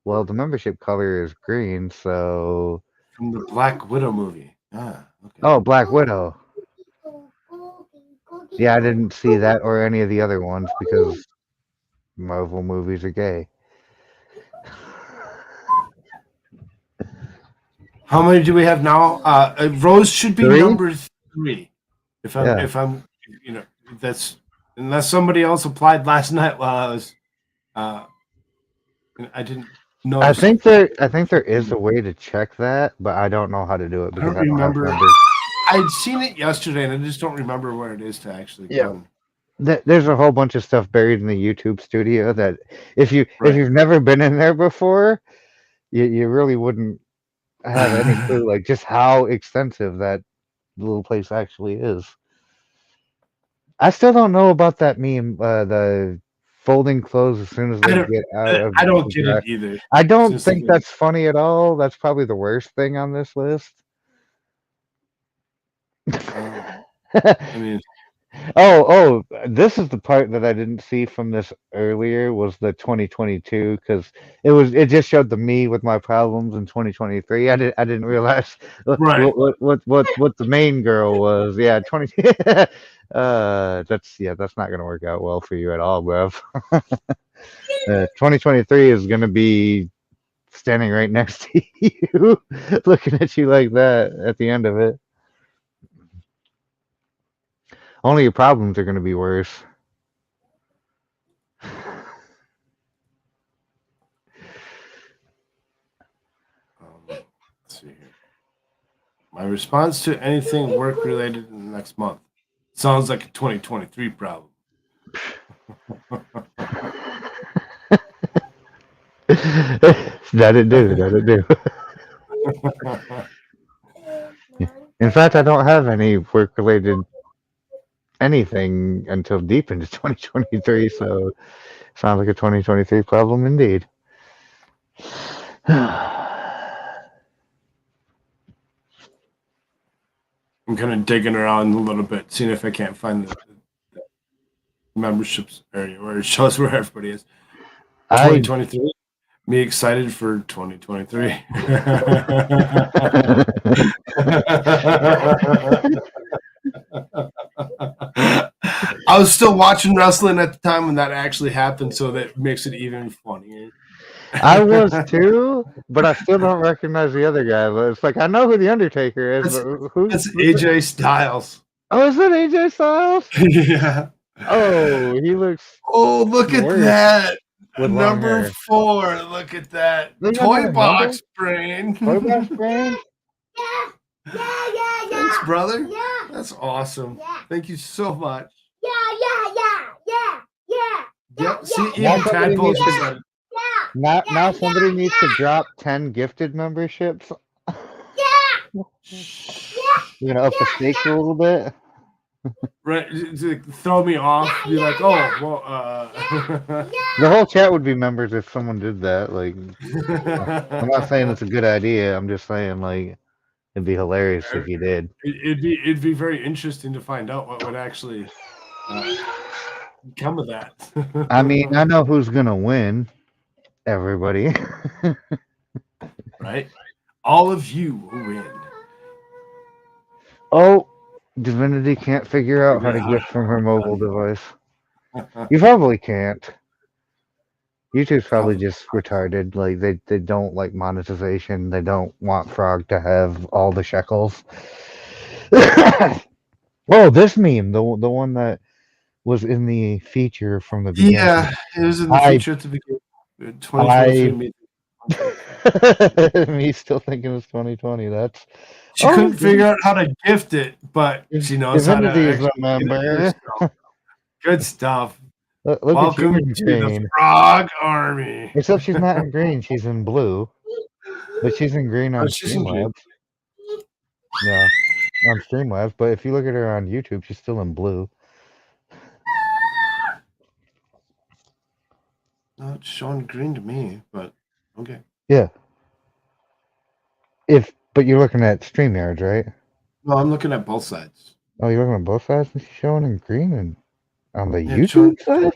well, the membership color is green, so. From the Black Widow movie. Ah, okay. Oh, Black Widow. Yeah, I didn't see that or any of the other ones because Marvel movies are gay. How many do we have now? Rose should be 3? number 3. If I'm, you know, that's unless somebody else applied last night while I was, I didn't know. I think there is a way to check that, but I don't know how to do it because I don't remember. have numbers. I'd seen it yesterday, and I just don't remember where it is to actually. Yeah. There's a whole bunch of stuff buried in the YouTube studio that if you've never been in there before, you really wouldn't have any clue like just how extensive that little place actually is. I still don't know about that meme, the folding clothes as soon as they get out of. I don't get it either. I don't think that's funny at all. That's probably the worst thing on this list. I mean, Oh, this is the part that I didn't see from this earlier was the 2022 because it just showed the me with my problems in 2023. I didn't realize Right. what the main girl was. Yeah, 20. That's not gonna work out well for you at all, bro. 2023 is gonna be standing right next to you, looking at you like that at the end of it. Only your problems are gonna be worse. Let's see here. My response to anything work related in the next month sounds like a 2023 problem. That'd do. In fact, I don't have any work related anything until deep into 2023, so sounds like a 2023 problem indeed. I'm kind of digging around a little bit, seeing if I can't find the memberships area where it shows where everybody is. 2023. Me excited for 2023. I was still watching wrestling at the time when that actually happened, so that makes it even funnier. I was too, but I still don't recognize the other guy. But it's like I know who the Undertaker is, but who's That's AJ Styles. Oh, is it AJ Styles? Yeah. Oh, he looks. Oh, look at worse that. with long Number hair. 4. Look at that. They got Toy that box brain. Toy box brain? Thanks, brother. Yeah. That's awesome. Yeah. Thank you so much. Yeah. Yep. See, Now even somebody Tadpole's needs to- said it. Now somebody needs to drop 10 gifted memberships. You're gonna up the stakes a little bit. Right, to throw me off. Be like, oh, well, The whole chat would be members if someone did that. Like, I'm not saying it's a good idea. I'm just saying like it'd be hilarious if you did. it'd be very interesting to find out what would actually come of that. I mean, I know who's gonna win. Everybody. Right? All of you will win. Oh, Divinity can't figure out how to gift from her mobile device. You probably can't. YouTube's probably just retarded. Like they don't like monetization. They don't want Frog to have all the shekels. Oh, this meme, the one that was in the feature from the beginning. Yeah, it was in the feature at the beginning. 2023 Me still thinking it's 2020. That's she couldn't figure out how to gift it, but she knows how to. Divinity is a actually get it member. herself. Good stuff. Look Welcome at you in to the green. Frog Army. Except she's not in green. She's in blue. But she's in green on she's in green. Streamlabs. Yeah, on Streamlabs. But if you look at her on YouTube, she's still in blue. No, it's showing green to me, but okay. Yeah. But you're looking at StreamYards, right? No, I'm looking at both sides. Oh, you're looking at both sides? She's showing in green and on the Yeah, it's showing- YouTube side? Yep,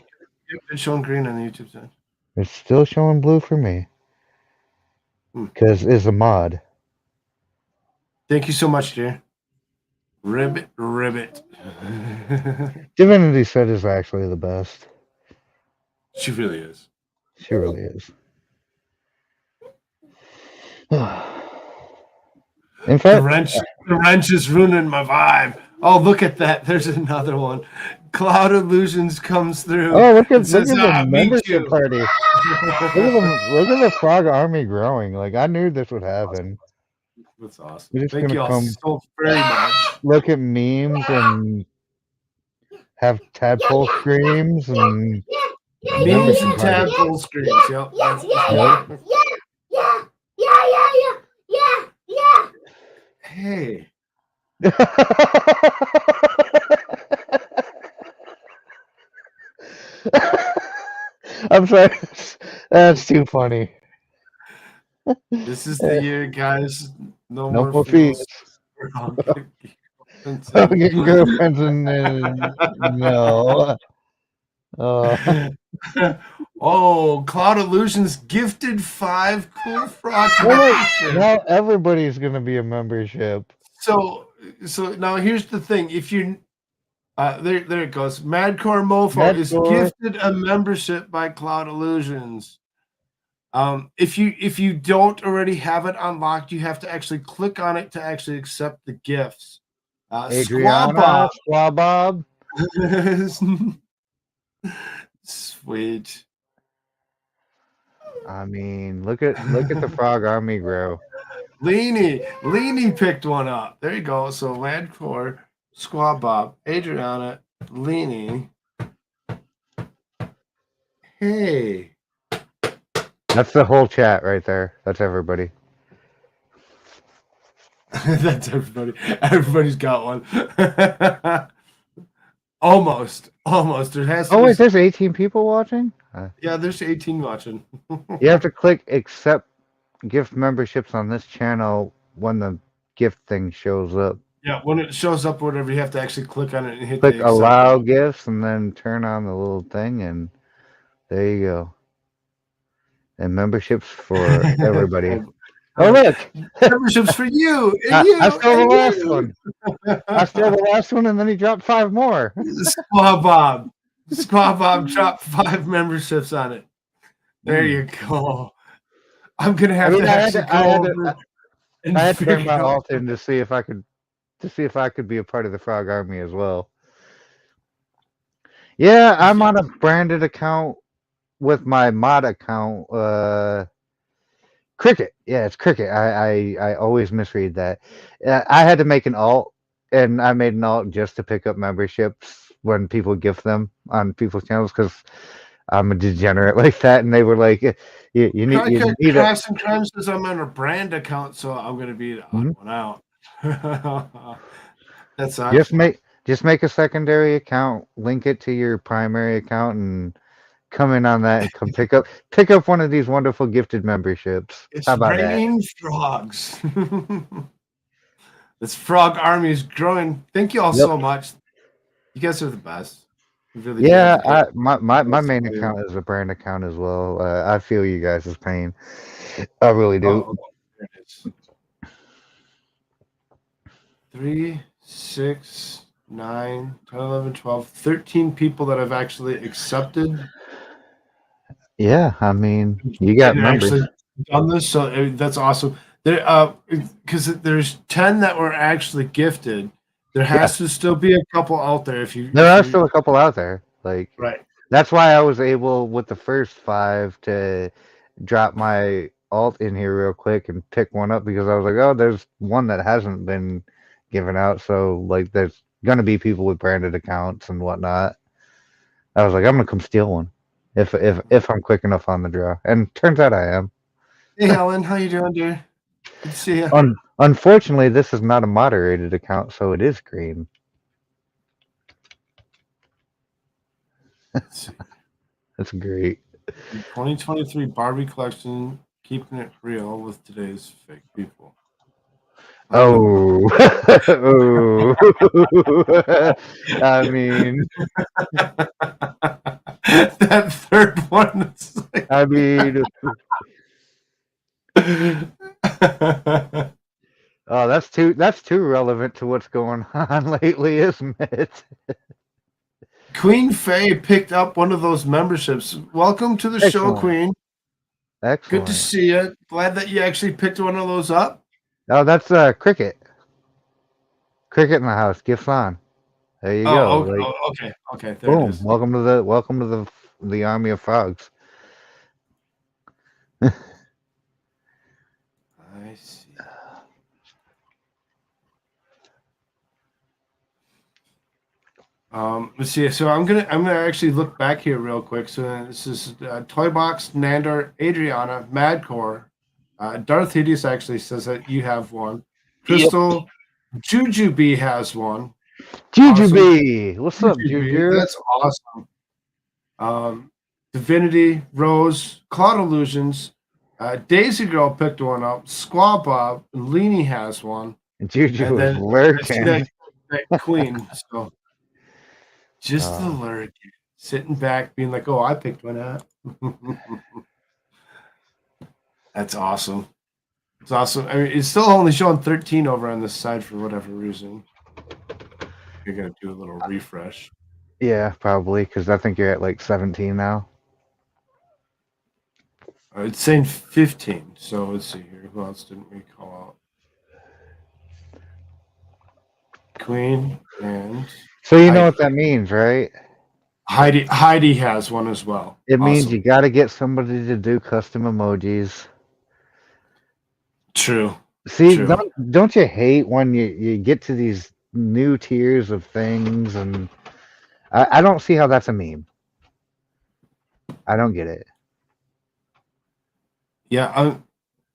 it's showing green on the YouTube side. It's still showing blue for me. Because it's a mod. Thank you so much, dear. Ribbit. Divinity Set is actually the best. She really is. She really is. In The fact, wrench is ruining my vibe. Oh, look at that. There's another one. Cloud Illusions comes through. oh, look at says, the me membership too." party. Look at the Frog Army growing. Like, I knew this would happen. That's awesome. We're just Thank you gonna all come so very much. look at memes and have tadpole screams and Memes and tadpole screams. Yep. Hey. I'm sorry. That's too funny. This is the year, guys. No No more more fees. fees. Getting girlfriends and no. Oh, Cloud Illusions gifted 5 cool frog Well, memberships. now everybody's gonna be a membership. So now here's the thing. If you there it goes. Madcore Mofo is Madcore. gifted a membership by Cloud Illusions. If you don't already have it unlocked, you have to actually click on it to actually accept the gifts. Adriana, Squabob. Sweet. I mean, look at the frog army grow. Leany picked one up. There you go. So Madcore, Squabob, Adriana, Leany. Hey. That's the whole chat right there. That's everybody. That's everybody. Everybody's got one. Almost. There has to Oh be wait, there's 18 people watching. yeah, there's 18 watching. You have to click accept gift memberships on this channel when the gift thing shows up. Yeah, when it shows up or whatever, you have to actually click on it and hit Click the accept allow button. gifts and then turn on the little thing, and there you go. And memberships for everybody. Oh look, Memberships for you. And I you stole the and last you. one. I stole the last one, and then he dropped 5 more. Squabob dropped 5 memberships on it. There you go. I'm gonna have to actually go over and I had to bring figure my out. alt in to see if I could be a part of the frog army as well. Yeah, I'm on a branded account with my mod account. Cricket. Yeah, it's Cricket. I always misread that. I had to make an alt, and I made an alt just to pick up memberships when people gift them on people's channels because I'm a degenerate like that, and they were like, "You need Crafts and Crime says I'm on a brand account, so I'm gonna be the odd one out." That's awesome. just make a secondary account, link it to your primary account, and come in on that and come pick up one of these wonderful gifted memberships. It's How about that? raining frogs. This frog army is growing. Thank you all so much. You guys are the best. You really do. Yeah, my main account is a brand account as well. I feel you guys' pain. I really do. Oh, there it is. 3, 6, 9, 10, 11, 12, 13 people that I've actually accepted. Yeah, I mean, you got and members. actually done this, so that's awesome. There, because there's 10 that were actually gifted. There has to still be a couple out there. There are still a couple out there. Like, right. That's why I was able with the first 5 to drop my alt in here real quick and pick one up because I was like, oh, there's one that hasn't been given out, so like there's gonna be people with branded accounts and whatnot. I was like, I'm gonna come steal one if I'm quick enough on the draw, and turns out I am. Hey, Helen, how you doing, dear? Good to see you. Unfortunately, this is not a moderated account, so it is green. That's great. 2023 Barbie collection, keeping it real with today's fake people. Oh, oh. I mean, that third one is like... I mean, oh, that's too relevant to what's going on lately, isn't it? Queen Faye picked up one of those memberships. Welcome to the show, Queen. Excellent. Good to see you. Glad that you actually picked one of those up. Oh, that's Cricket. Cricket in the house. Gifts on. There you go. Okay. There Boom. it is. Welcome to the army of frogs. I see. Let's see. So I'm gonna actually look back here real quick. So this is Toybox, Nandor, Adriana, Madcore, Darth Hideous actually says that you have one. Crystal, Jujubee has one. Jujubee, awesome. What's up, Juju? That's awesome. Divinity, Rose, Cloud Illusions, Daisy Girl picked one up. Squaw Bob, and Leany has one. Juju is lurking. that queen. So just the lurk, sitting back, being like, "Oh, I picked one up." That's awesome. It's awesome. I mean, it's still only showing 13 over on this side for whatever reason. You're gonna do a little refresh. Yeah, probably because I think you're at like 17 now. It's saying 15. So let's see here. Who else didn't we call out? Queen and So you know what that means, right? Heidi has one as well. It means Awesome. you got to get somebody to do custom emojis. True. See, True. don't you hate when you get to these new tiers of things, and I don't see how that's a meme. I don't get it. Yeah, I'm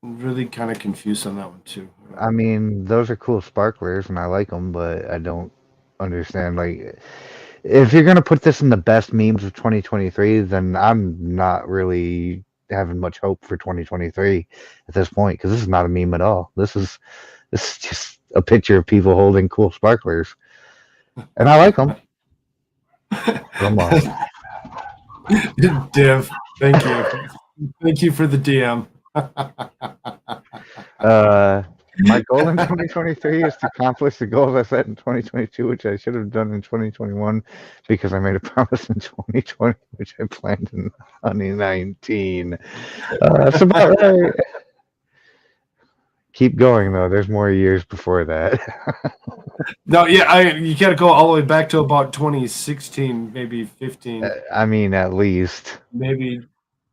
really kind of confused on that one too. I mean, those are cool sparklers, and I like them, but I don't understand. Like, if you're gonna put this in the best memes of 2023, then I'm not really having much hope for 2023 at this point because this is not a meme at all. This is just a picture of people holding cool sparklers, and I like them. Come on, Div, thank you. Thank you for the DM. My goal in 2023 is to accomplish the goals I set in 2022, which I should have done in 2021 because I made a promise in 2020, which I planned in 2019. That's about right. Keep going though. There's more years before that. No, yeah, you got to go all the way back to about 2016, maybe 15, I mean, at least. maybe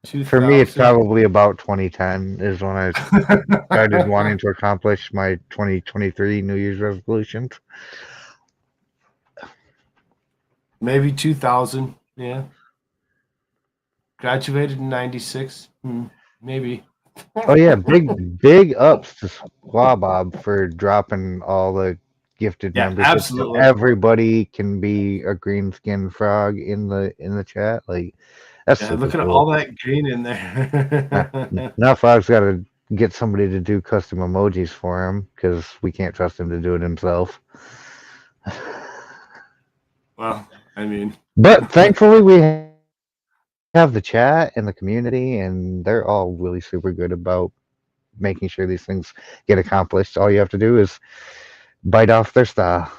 2000. For me, it's probably about 2010 is when I started wanting to accomplish my 2023 New Year's resolutions. Maybe 2000. Yeah. Graduated in 96. Maybe. Oh yeah, big ups to Squabob for dropping all the gifted members. Absolutely. Everybody can be a green skinned frog in the chat. Like that's super look at cool. all that green in there. Now Frog's got to get somebody to do custom emojis for him because we can't trust him to do it himself. Well, I mean, but thankfully we have the chat and the community, and they're all really super good about making sure these things get accomplished. All you have to do is bite off their style.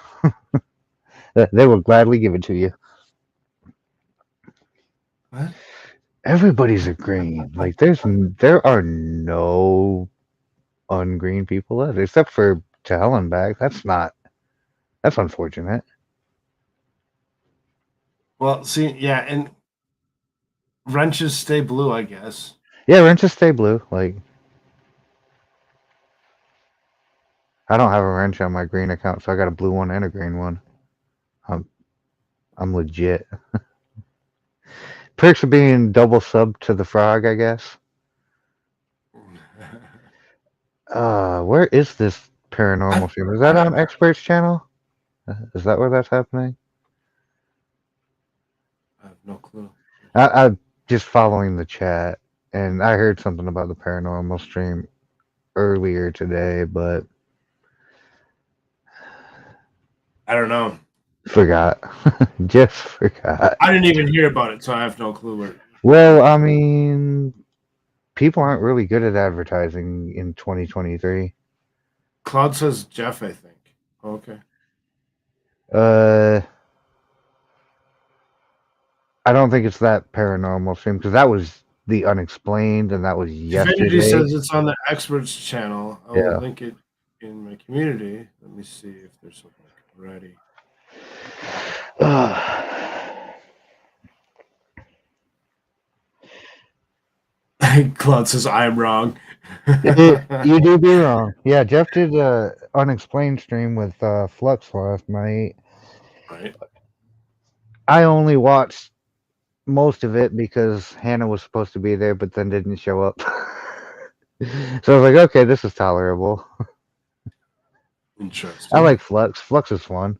They will gladly give it to you. What? Everybody's a green. Like there are no ungreen people left except for to hell and back. That's unfortunate. Well, see, yeah, and wrenches stay blue, I guess. Yeah, wrenches stay blue. Like I don't have a wrench on my green account, so I got a blue one and a green one. I'm legit. Perks of being double subbed to the frog, I guess. Where is this paranormal stream? Is that on Expert's channel? Is that where that's happening? I have no clue. I'm just following the chat, and I heard something about the paranormal stream earlier today, but I don't know. forgot. Just forgot. I didn't even hear about it, so I have no clue where. Well, I mean, people aren't really good at advertising in 2023. Cloud says Jeff, I think. Okay. I don't think it's that paranormal stream because that was the unexplained, and that was yesterday. Divinity says it's on the Experts channel. I will Yeah. link it in my community. Let me see if there's something already. Cloud says I'm wrong. You do be wrong. Yeah, Jeff did a unexplained stream with Flux last night. Right. I only watched most of it because Hannah was supposed to be there, but then didn't show up. So I was like, okay, this is tolerable. Interesting. I like Flux. Flux is fun.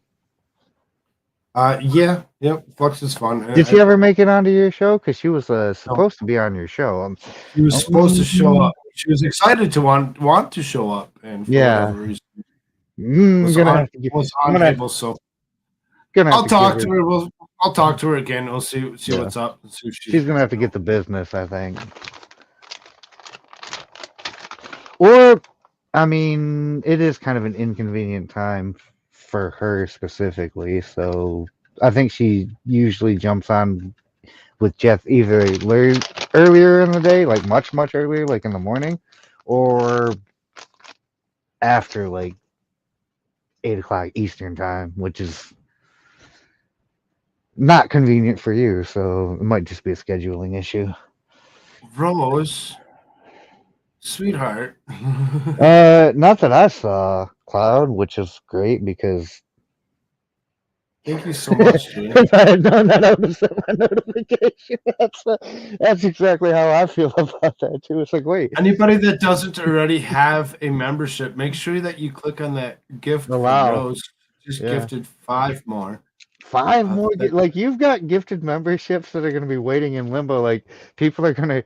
Yeah. Yep. Flux is fun. Did she ever make it onto your show? Because she was supposed to be on your show. She was supposed to show up. She was excited to want to show up, and for whatever reason. was gonna have to get, I'm gonna, unable. So gonna have I'll to talk give to her. I'll talk to her again. We'll see Yeah. what's up. See if She's gonna have to get the business, I think. Or, I mean, it is kind of an inconvenient time for her specifically. So I think she usually jumps on with Jeff either earlier in the day, like much earlier, like in the morning, or after like 8 o'clock Eastern time, which is not convenient for you. So it might just be a scheduling issue. Rose, sweetheart. Not that I saw, Cloud, which is great because Thank you so much, dude. if I had known that I would have sent my notification. That's exactly how I feel about that too. It's like, wait, Anybody that doesn't already have a membership, make sure that you click on that gift for Allow. Rose. Just Yeah. gifted 5 more. 5 more. that- Like you've got gifted memberships that are going to be waiting in limbo. Like people are going to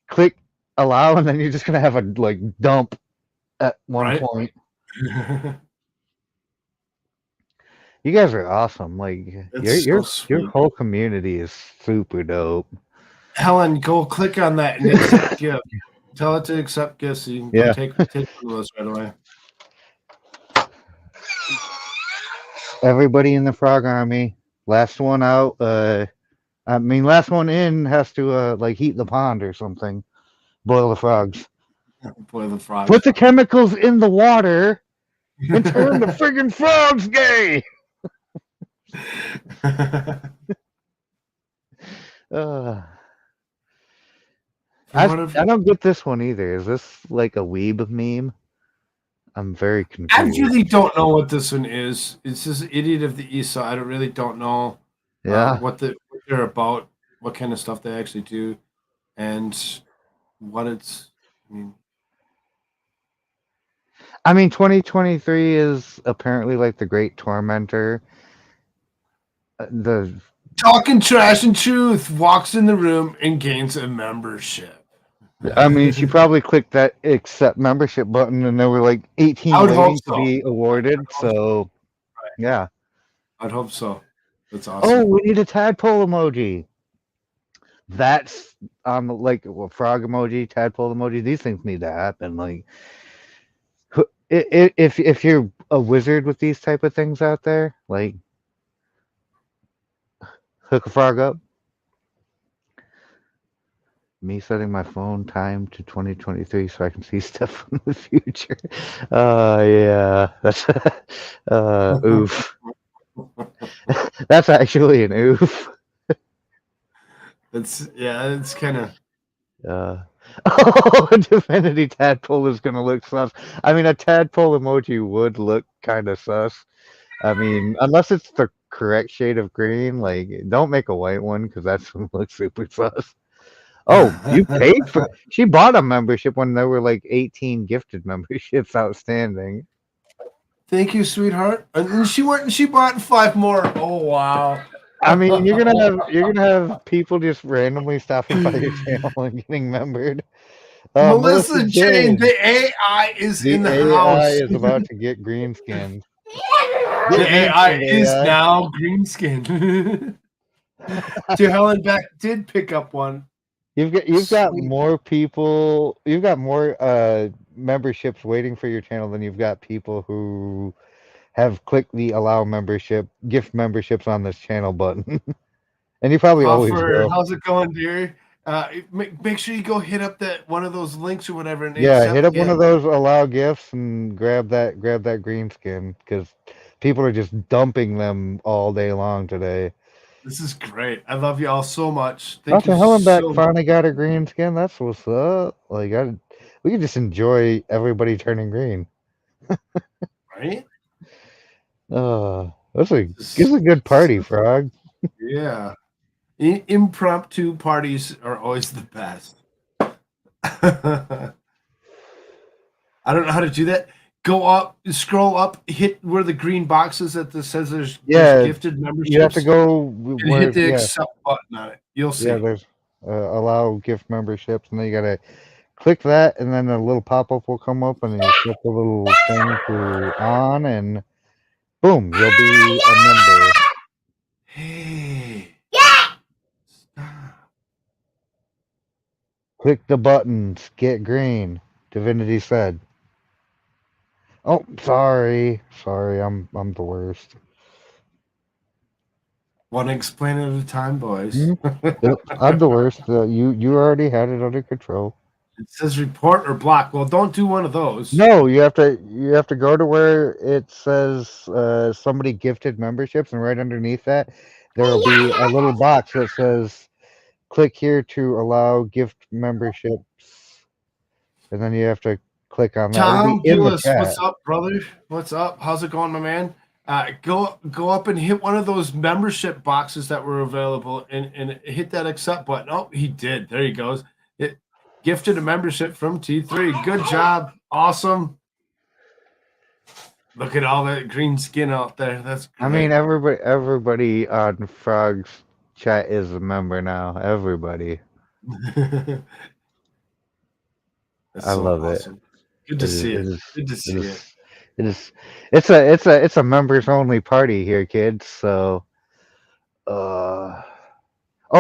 click allow, and then you're just going to have a like dump at one Right. point. You guys are awesome. Like It's your so your sweet. whole community is super dope. Helen, go click on that and accept gift. Tell it to accept gifts. So you can go Yeah. take one of those right away. Everybody in the frog army. Last one out. I mean, last one in has to like heat the pond or something. Boil the frogs. Boy, the frog. Put the chemicals in the water and turn the friggin' frogs gay. I don't get this one either. Is this like a weeb meme? I'm very confused. I really don't know what this one is. It's just Idiot of the East, so I really don't know Yeah. what they're about, what kind of stuff they actually do, and what it's. I mean, 2023 is apparently like the great tormentor. The Talking trash and truth, walks in the room and gains a membership. I mean, she probably clicked that accept membership button, and there were like 18 I would hope waiting so. to be awarded. So, Right. yeah. I'd hope so. That's awesome. Oh, we need a tadpole emoji. That's like a frog emoji, tadpole emoji. These things need to happen. Like, if you're a wizard with these type of things out there, like, hook a frog up. Me setting my phone time to 2023 so I can see stuff from the future. Yeah, that's oof. That's actually an oof. It's kind of. Oh, a Divinity tadpole is gonna look sus. I mean, a tadpole emoji would look kind of sus. I mean, unless it's the correct shade of green. Like, don't make a white one because that's gonna look super sus. Oh, you paid for? She bought a membership when there were like 18 gifted memberships outstanding. Thank you, sweetheart. And then she bought 5 more. Oh wow. I mean, you're gonna have people just randomly stopping by your channel and getting membered. Melissa Jane, the AI is in the AI house. is about to get green skinned. The AI is now green skinned. To Helen Beck did pick up one. You've got more people. You've got more memberships waiting for your channel than you've got people who have clicked the allow membership, gift memberships on this channel button. And you probably always will. How's it going, dear? Make sure you go hit up one of those links or whatever. And Yeah, hit up one of those allow gifts and grab that green skin because people are just dumping them all day long today. This is great. I love you all so much. Thank you Helen Beck so finally got her green skin. That's what's up. Like, we can just enjoy everybody turning green. Right? It's a good party, Frog. Yeah. Impromptu parties are always the best. I don't know how to do that. Go up, scroll up, hit where the green box is that says there's gifted memberships. You have to go and hit the accept button on it. You'll see. Yeah, there's allow gift memberships, and then you gotta click that, and then a little pop-up will come up, and you click the little thing to on, and boom, you'll be a member. Hey. Yeah. Stop. Click the buttons. Get green. Divinity said. Oh, sorry. Sorry, I'm the worst. One explain at a time, boys. Yep, I'm the worst. You already had it under control. It says report or block. Well, don't do one of those. No, you have to go to where it says somebody gifted memberships, and right underneath that there will be a little box that says click here to allow gift memberships, and then you have to click on that. It'll Tom be in the Gillis, chat. what's up, brother? What's up? How's it going, my man? Go up and hit one of those membership boxes that were available, and hit that accept button. Oh, he did. There he goes. It gifted a membership from T3. Good job. Awesome. Look at all that green skin out there. That's great. I mean, everybody on Frog's chat is a member now. Everybody. That's I so love awesome. Good to see it. Good to see it. It's a members only party here, kids. So, oh,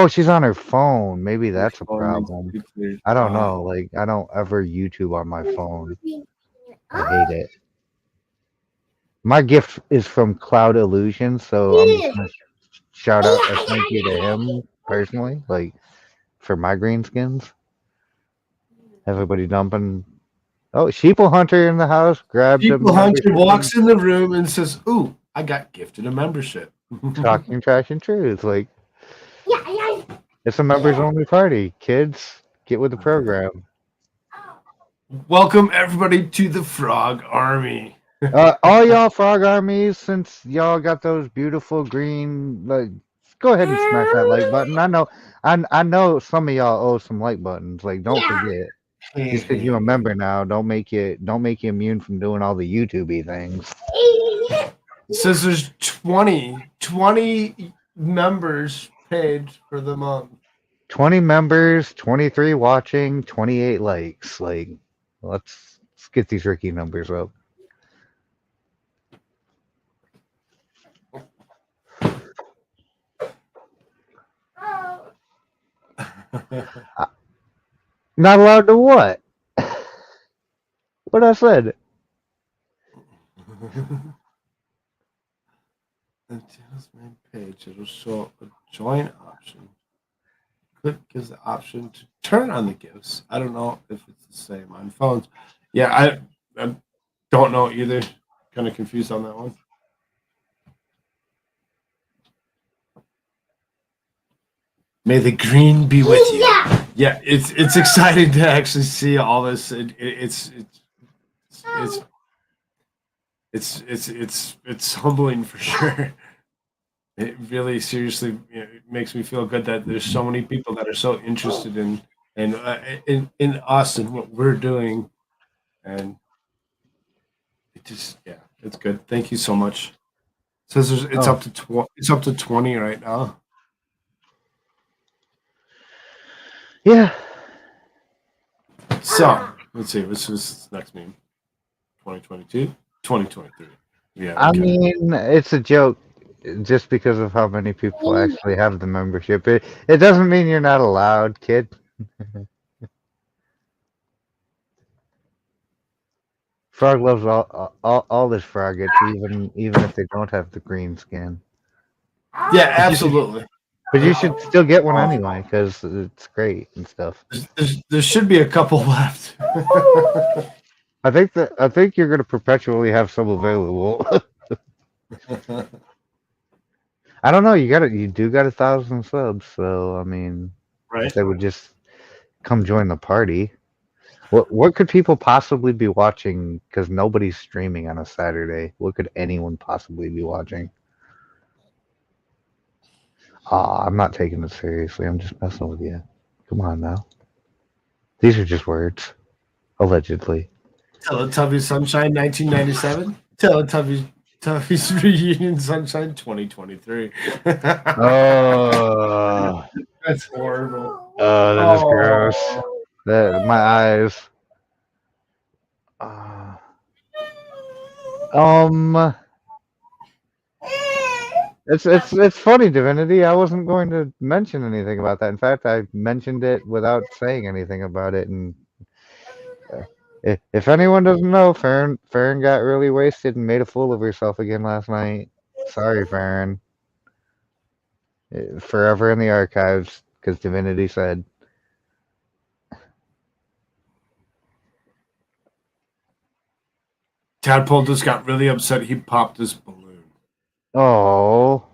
she's on her phone. Maybe that's a problem. I don't know. Like, I don't ever YouTube on my phone. I hate it. My gift is from Cloud Illusion, so I'm just gonna shout out a thank you to him personally, like for my green skins. Everybody dumping. Oh, Sheeple Hunter in the house. Grabs a Sheeple Hunter membership. walks in the room and says, "Ooh, I got gifted a membership." Talking trash and truth. Like, Yeah. it's a members only party. Kids, get with the program. Welcome everybody to the Frog Army. All y'all Frog Armies, since y'all got those beautiful green, like, go ahead and smash that like button. I know some of y'all owe some like buttons. Like, don't forget. Just because you're a member now, don't make you immune from doing all the YouTubey things. It says there's 20 members paid for the month. 20 members, 23 watching, 28 likes. Like, let's get these Ricky numbers up. Not allowed to what? What I said? Until main page, it'll show a join option. Click gives the option to turn on the gifts. I don't know if it's the same on phones. Yeah, I don't know either. Kind of confused on that one. May the green be with you. Yeah, it's exciting to actually see all this. It's humbling for sure. It really seriously it makes me feel good that there's so many people that are so interested in us and what we're doing, and it just it's good. Thank you so much. It says it's up to 20 right now. Yeah. So let's see. What's this next meme? 2022, 2023. Yeah. I mean, it's a joke just because of how many people actually have the membership. It doesn't mean you're not allowed, kid. Frog loves all his froggets, even if they don't have the green skin. Yeah, absolutely. But you should still get one anyway because it's great and stuff. There should be a couple left. I think you're gonna perpetually have some available. I don't know. You do got 1,000 subs, so I mean, Right. they would just come join the party. What could people possibly be watching? Because nobody's streaming on a Saturday. What could anyone possibly be watching? I'm not taking it seriously. I'm just messing with you. Come on now. These are just words, allegedly. Teletubbies Sunshine 1997. Teletubbies Reunion Sunshine 2023. Oh, That's horrible. that is gross. My eyes. Um, it's funny, Divinity. I wasn't going to mention anything about that. In fact, I mentioned it without saying anything about it. And if anyone doesn't know, Farron got really wasted and made a fool of herself again last night. Sorry, Farron. Forever in the archives, because Divinity said. Tadpole just got really upset. He popped his balloon. Oh.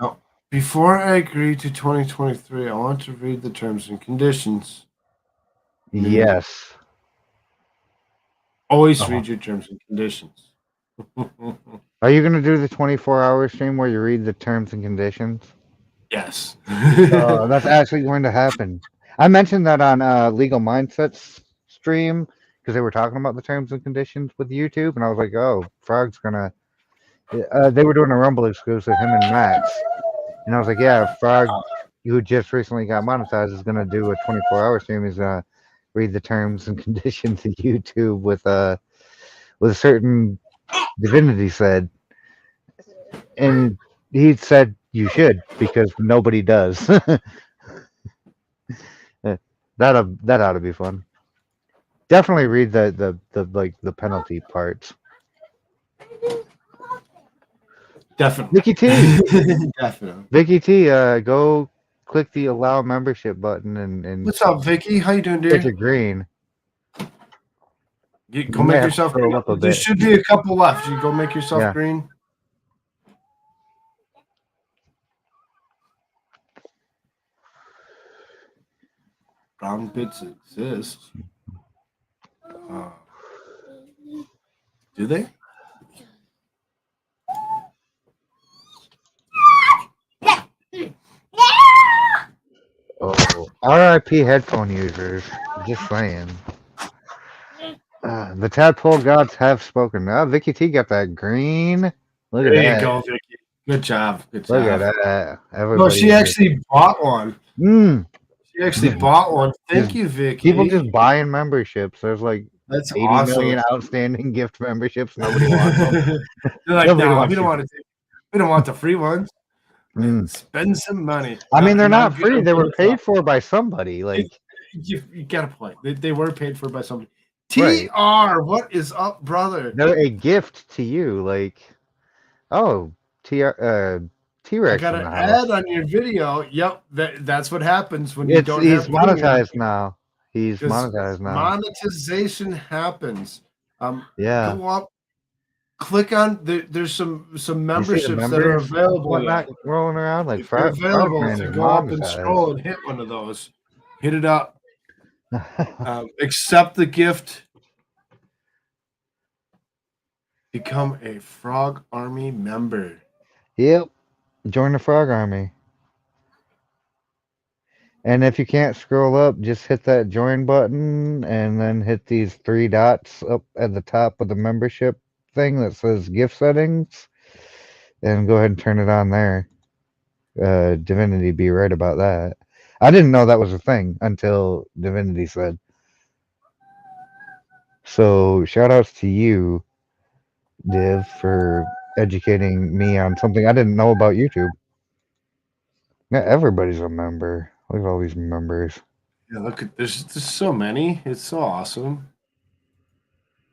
Now, before I agree to 2023, I want to read the terms and conditions. Yes. Always read your terms and conditions. Are you going to do the 24-hour stream where you read the terms and conditions? Yes. That's actually going to happen. I mentioned that on Legal Mindsets stream because they were talking about the terms and conditions with YouTube, and I was like, "Oh, Frog's gonna." They were doing a Rumble exclusive, him and Max, and I was like, "Yeah, Frog, who just recently got monetized, is gonna do a 24-hour stream. He's gonna read the terms and conditions of YouTube with a certain Divinity said," and he said you should because nobody does. That ought to be fun. Definitely read the penalty parts. Definitely. Vicky T. Definitely. Vicky T. Go click the allow membership button and What's up, Vicky? How you doing, get dear? your green. You go make yourself scroll green. up a There bit. should be a couple left. You go make yourself Yeah. green. Brown bits exist. Do they? Oh, RIP headphone users. Just saying. The tadpole gods have spoken. Vicky T got that green. Look There at you that. go, Vicky. Good job. Good Look job. at that. No, Everybody. she actually bought one. She actually Just- bought one. Thank just- you, Vicky. People just buying memberships. There's like That's 80 awesome. million outstanding gift memberships. Nobody wants them. They're like, Nobody no, wants we don't you. want to take. We don't want the free ones. Mm. Spend some money. I mean, they're not good free. They were for paid for by somebody. Like, You gotta play. They were paid for by somebody. Right. TR, what is up, brother? they're a gift to you. Like, oh, T-Rex. I got in an the house. ad on your video. Yep, that's what happens when you don't He's have premium. monetized now. He's 'Cause monetized now. Monetization happens. Yeah. Go up, click on. There's some You see the memberships that are members, available. whatnot rolling around like If they're available, Frogman to is go up and monetized. scroll and hit one of those. Hit it up. Accept the gift. Become a Frog Army member. Yep. Join the Frog Army. And if you can't scroll up, just hit that join button and then hit these 3 dots up at the top of the membership thing that says gift settings and go ahead and turn it on there. Divinity be right about that. I didn't know that was a thing until Divinity said. So shout outs to you, Div, for educating me on something I didn't know about YouTube. Not everybody's a member. Look at all these members. Yeah, look at there's so many. It's so awesome.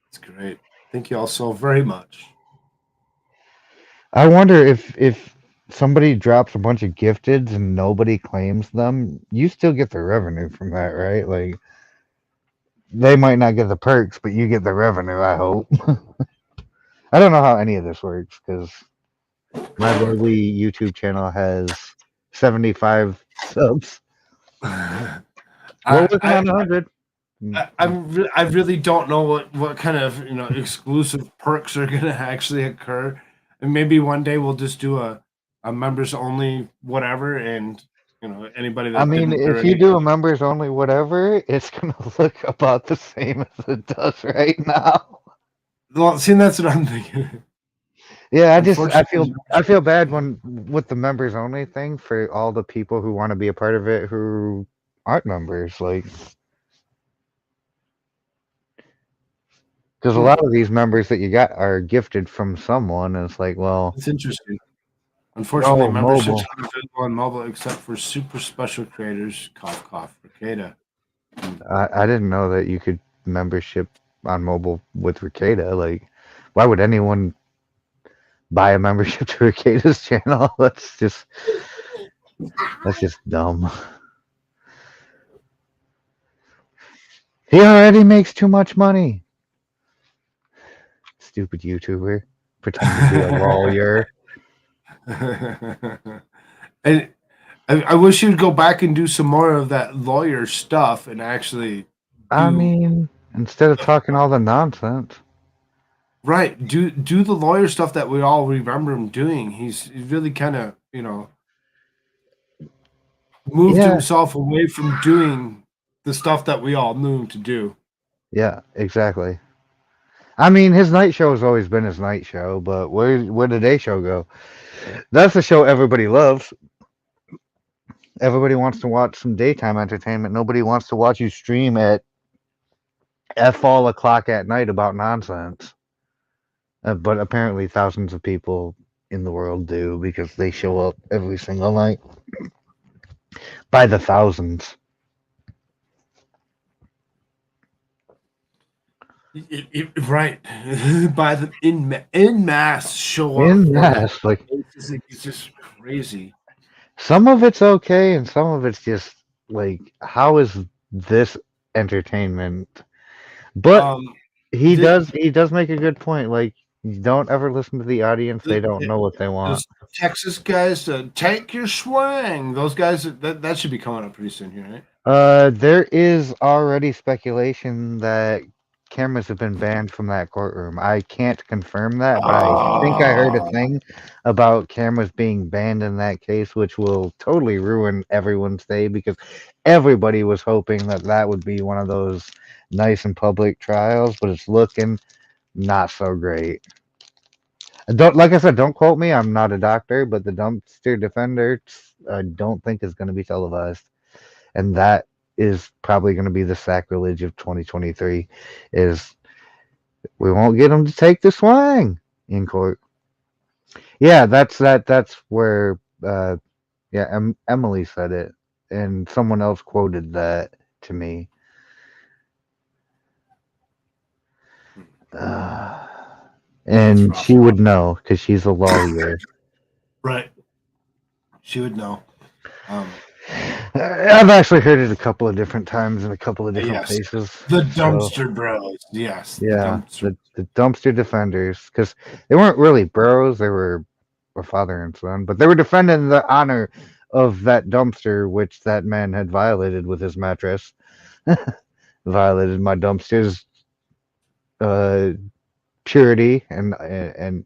It's great. Thank you all so very much. I wonder if somebody drops a bunch of gifteds and nobody claims them, you still get the revenue from that, right? Like they might not get the perks, but you get the revenue, I hope. I don't know how any of this works because my lowly YouTube channel has 75 subs. We're working on 100. I really don't know what kind of exclusive perks are going to actually occur, and maybe one day we'll just do a members only whatever, and anybody that I mean, didn't if already- you do a members only whatever, it's gonna look about the same as it does right now. Well, see, that's what I'm thinking. Yeah, I Unfortunately- feel bad with the members only thing for all the people who want to be a part of it who aren't members. Like, Because a lot of these members that you got are gifted from someone, and it's like, well, It's interesting. Unfortunately, Oh, memberships mobile. are available on mobile except for super special creators. Cough, cough, Ricada. I didn't know that you could membership on mobile with Ricada. Like, why would anyone buy a membership to Ricada's channel? That's just dumb. He already makes too much money. Stupid YouTuber pretending to be a lawyer. And I wish you'd go back and do some more of that lawyer stuff and actually I do- mean, instead of talking all the nonsense. right do the lawyer stuff that we all remember him doing. He's really kind of moved Yeah. himself away from doing the stuff that we all knew him to do. Yeah, exactly. I mean, his night show has always been his night show, but where did the day show go? That's the show everybody loves. Everybody wants to watch some daytime entertainment. Nobody wants to watch you stream at all o'clock at night about nonsense. But apparently thousands of people in the world do because they show up every single night by the thousands. Right. By the in mass show up. In mass, like It's just crazy. some of it's okay and some of it's just like, how is this entertainment? But he does make a good point. Like, you don't ever listen to the audience. They don't know what they want. Those Texas guys, take your swing. Those guys, that should be coming up pretty soon here, right? There is already speculation that cameras have been banned from that courtroom. I can't confirm that, but I think I heard a thing about cameras being banned in that case, which will totally ruin everyone's day because everybody was hoping that that would be one of those nice and public trials, but it's looking not so great. Like I said, don't quote me. I'm not a doctor, but the dumpster defender, I don't think is going to be televised, and that is probably going to be the sacrilege of 2023. Is we won't get them to take the swing in court. Yeah, that's where Emily said it, and someone else quoted that to me. And she would know because she's a lawyer. Right. She would know. I've actually heard it a couple of different times in a couple of different places. The dumpster bros. Yes. Yeah, the dumpster defenders, because they weren't really bros. They were a father and son, but they were defending the honor of that dumpster, which that man had violated with his mattress. Violated my dumpster's purity, and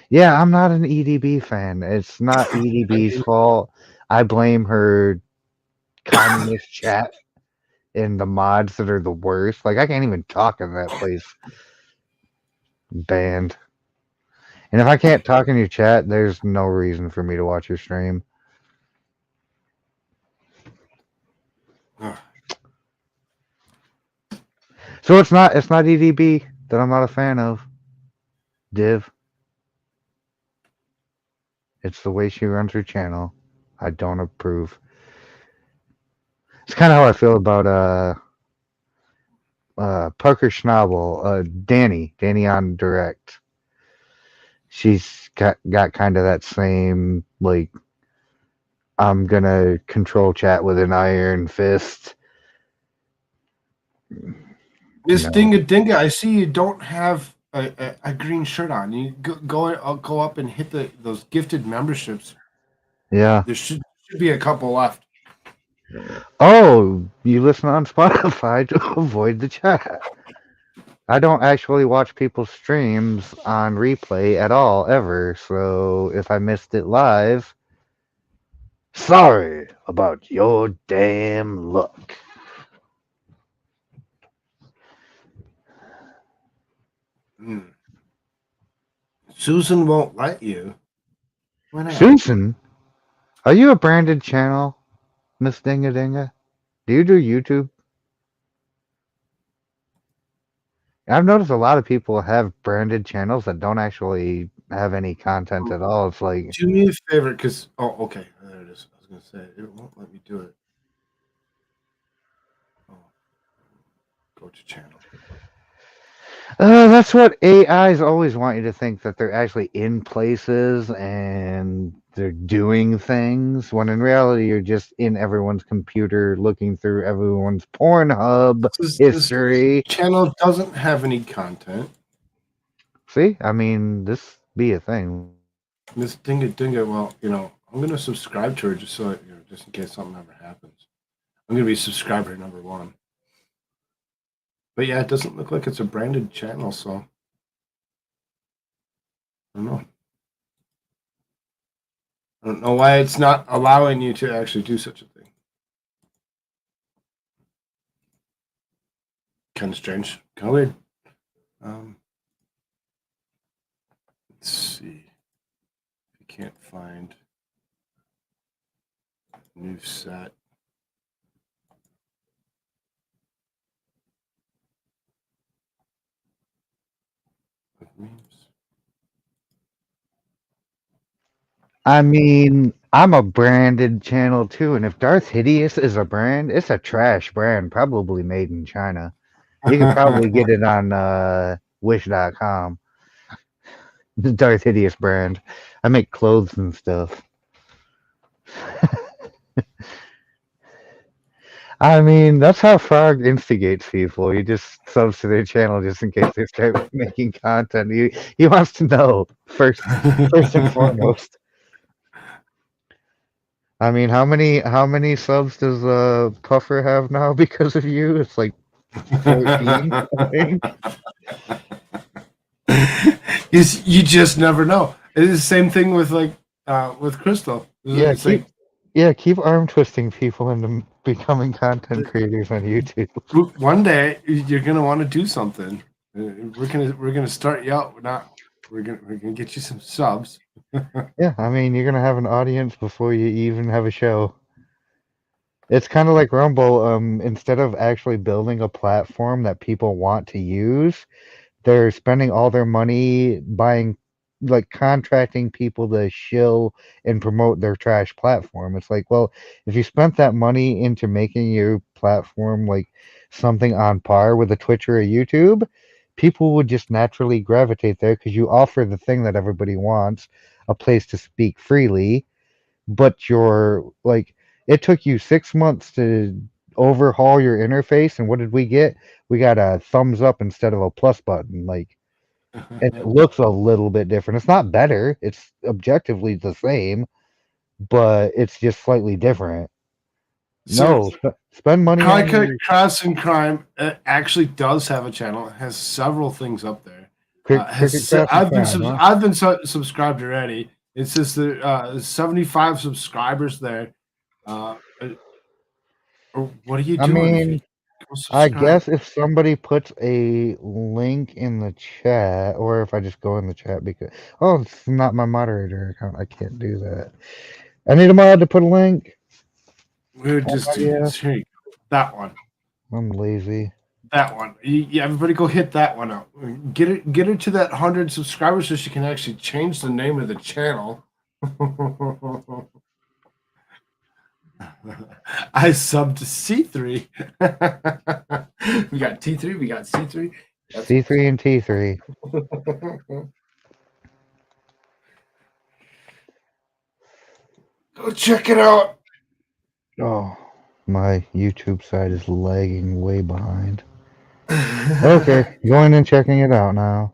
yeah, I'm not an EDB fan. It's not EDB's fault. I blame her communist chat and the mods that are the worst. Like, I can't even talk in that place. Banned. And if I can't talk in your chat, there's no reason for me to watch your stream. So it's not EDB that I'm not a fan of. Div. It's the way she runs her channel. I don't approve. It's kind of how I feel about Parker Schnabel, Danny on Direct. She's got kind of that same, like, I'm gonna control chat with an iron fist. Miss Dinga Dinga, I see you don't have a green shirt on. You go up and hit those gifted memberships. Yeah. There should be a couple left. Oh, you listen on Spotify to avoid the chat. I don't actually watch people's streams on replay at all, ever. So if I missed it live, sorry about your damn luck. Susan won't let you. Why not? Susan, are you a branded channel, Miss Dinga Dinga? Do you do YouTube? I've noticed a lot of people have branded channels that don't actually have any content at all. It's like, Do me a favor, because okay, there it is. I was gonna say it won't let me do it. Oh, go to channel. that's what AIs always want you to think, that they're actually in places and they're doing things, when in reality you're just in everyone's computer looking through everyone's Pornhub This history. channel doesn't have any content. See, I mean, this be a thing. Miss Dinga Dinga, well, I'm gonna subscribe to her just so just in case something ever happens. I'm gonna be subscriber number 1. But yeah, it doesn't look like it's a branded channel, so I don't know. I don't know why it's not allowing you to actually do such a thing. Kind of strange, kind of weird. Let's see. If you can't find new set. Memes. I mean, I'm a branded channel too, and if Darth Hideous is a brand, it's a trash brand, probably made in China. You can probably get it on Wish.com. The Darth Hideous brand. I make clothes and stuff. I mean, that's how Frog instigates people. He just subs to their channel just in case they start making content. He wants to know first and foremost. I mean, how many subs does Puffer have now because of you? It's like 14, I think. You just never know. It is the same thing with with Crystal. Keep arm twisting people into becoming content creators on YouTube. One day you're gonna want to do something. We're gonna start you out. We're gonna get you some subs. Yeah, I mean, you're gonna have an audience before you even have a show. It's kind of like Rumble. Instead of actually building a platform that people want to use, they're spending all their money buying, like, contracting people to shill and promote their trash platform. It's like, well, if you spent that money into making your platform like something on par with a Twitch or a YouTube, people would just naturally gravitate there because you offer the thing that everybody wants, a place to speak freely. But you're like, it took you 6 months to overhaul your interface, and what did we get? We got a thumbs up instead of a plus button. Like, and it looks a little bit different. It's not better. It's objectively the same, but it's just slightly different. So, Spend money on your Cross and Crime actually does have a channel. It has several things up there. I've been subscribed already. It says that 75 subscribers there. Or what are you doing? I mean, I guess if somebody puts a link in the chat, or if I just go in the chat because it's not my moderator account, I can't do that. I need a mod to put a link. We're just that one. I'm lazy. That one. Yeah, everybody go hit that one up. Get her to that 100 subscribers so she can actually change the name of the channel. I subbed to C3. We got T3, we got C3. C3 and T3. Go check it out. Oh, my YouTube side is lagging way behind. Okay, going and checking it out now.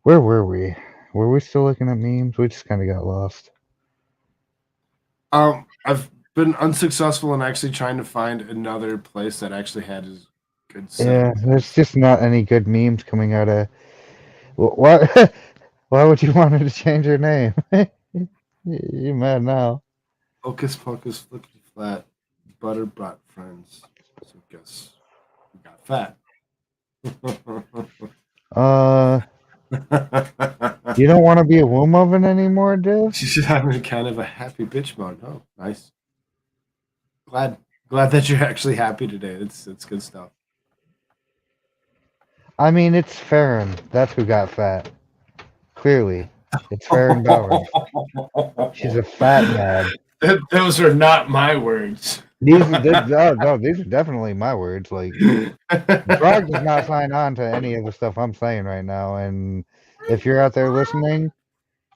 Where were we? Were we still looking at memes? We just kind of got lost. I've been unsuccessful in actually trying to find another place that actually had as good stuff. Yeah, there's just not any good memes coming out of. Why? Why would you want her to change her name? You mad now? Hocus Pocus, Flippity Flat, Butter brought friends. So guess we got fat. You don't want to be a womb oven anymore, dude? She's having kind of a happy bitch mode. Oh, nice. Glad that you're actually happy today. It's good stuff. I mean, it's Farron. That's who got fat. Clearly, it's Farron Bowers. She's a fat nag. Those are not my words. These are definitely my words. Like, Frog does not sign on to any of the stuff I'm saying right now, and if you're out there listening,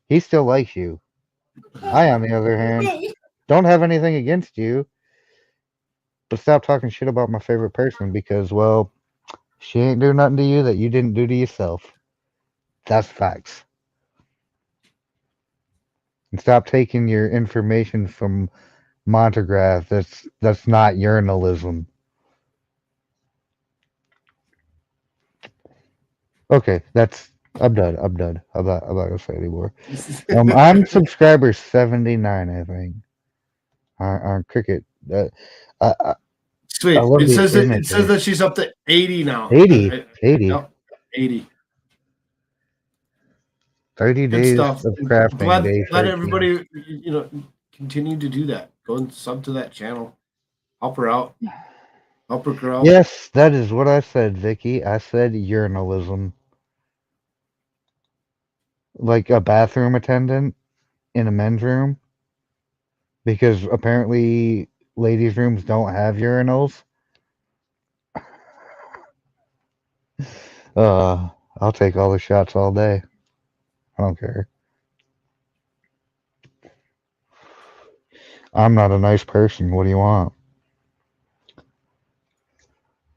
he still likes you. I, on the other hand, don't have anything against you, but stop talking shit about my favorite person because, well, she ain't do nothing to you that you didn't do to yourself. That's facts. And stop taking your information from Montegraph. That's not urinalism. Okay, I'm done. I'm not gonna say anymore. I'm subscriber 79, I think, on Cricket. Sweet. I love It the says imagery. that she's up to 80 now. 80. Yep, 80. 30 Good days stuff. of crafting. Glad day 13. everybody, continue to do that. Go and sub to that channel. Help her out. Help her grow. Yes, that is what I said, Vicky. I said urinalism. Like a bathroom attendant in a men's room. Because apparently ladies' rooms don't have urinals. I'll take all the shots all day. I don't care. I'm not a nice person. What do you want?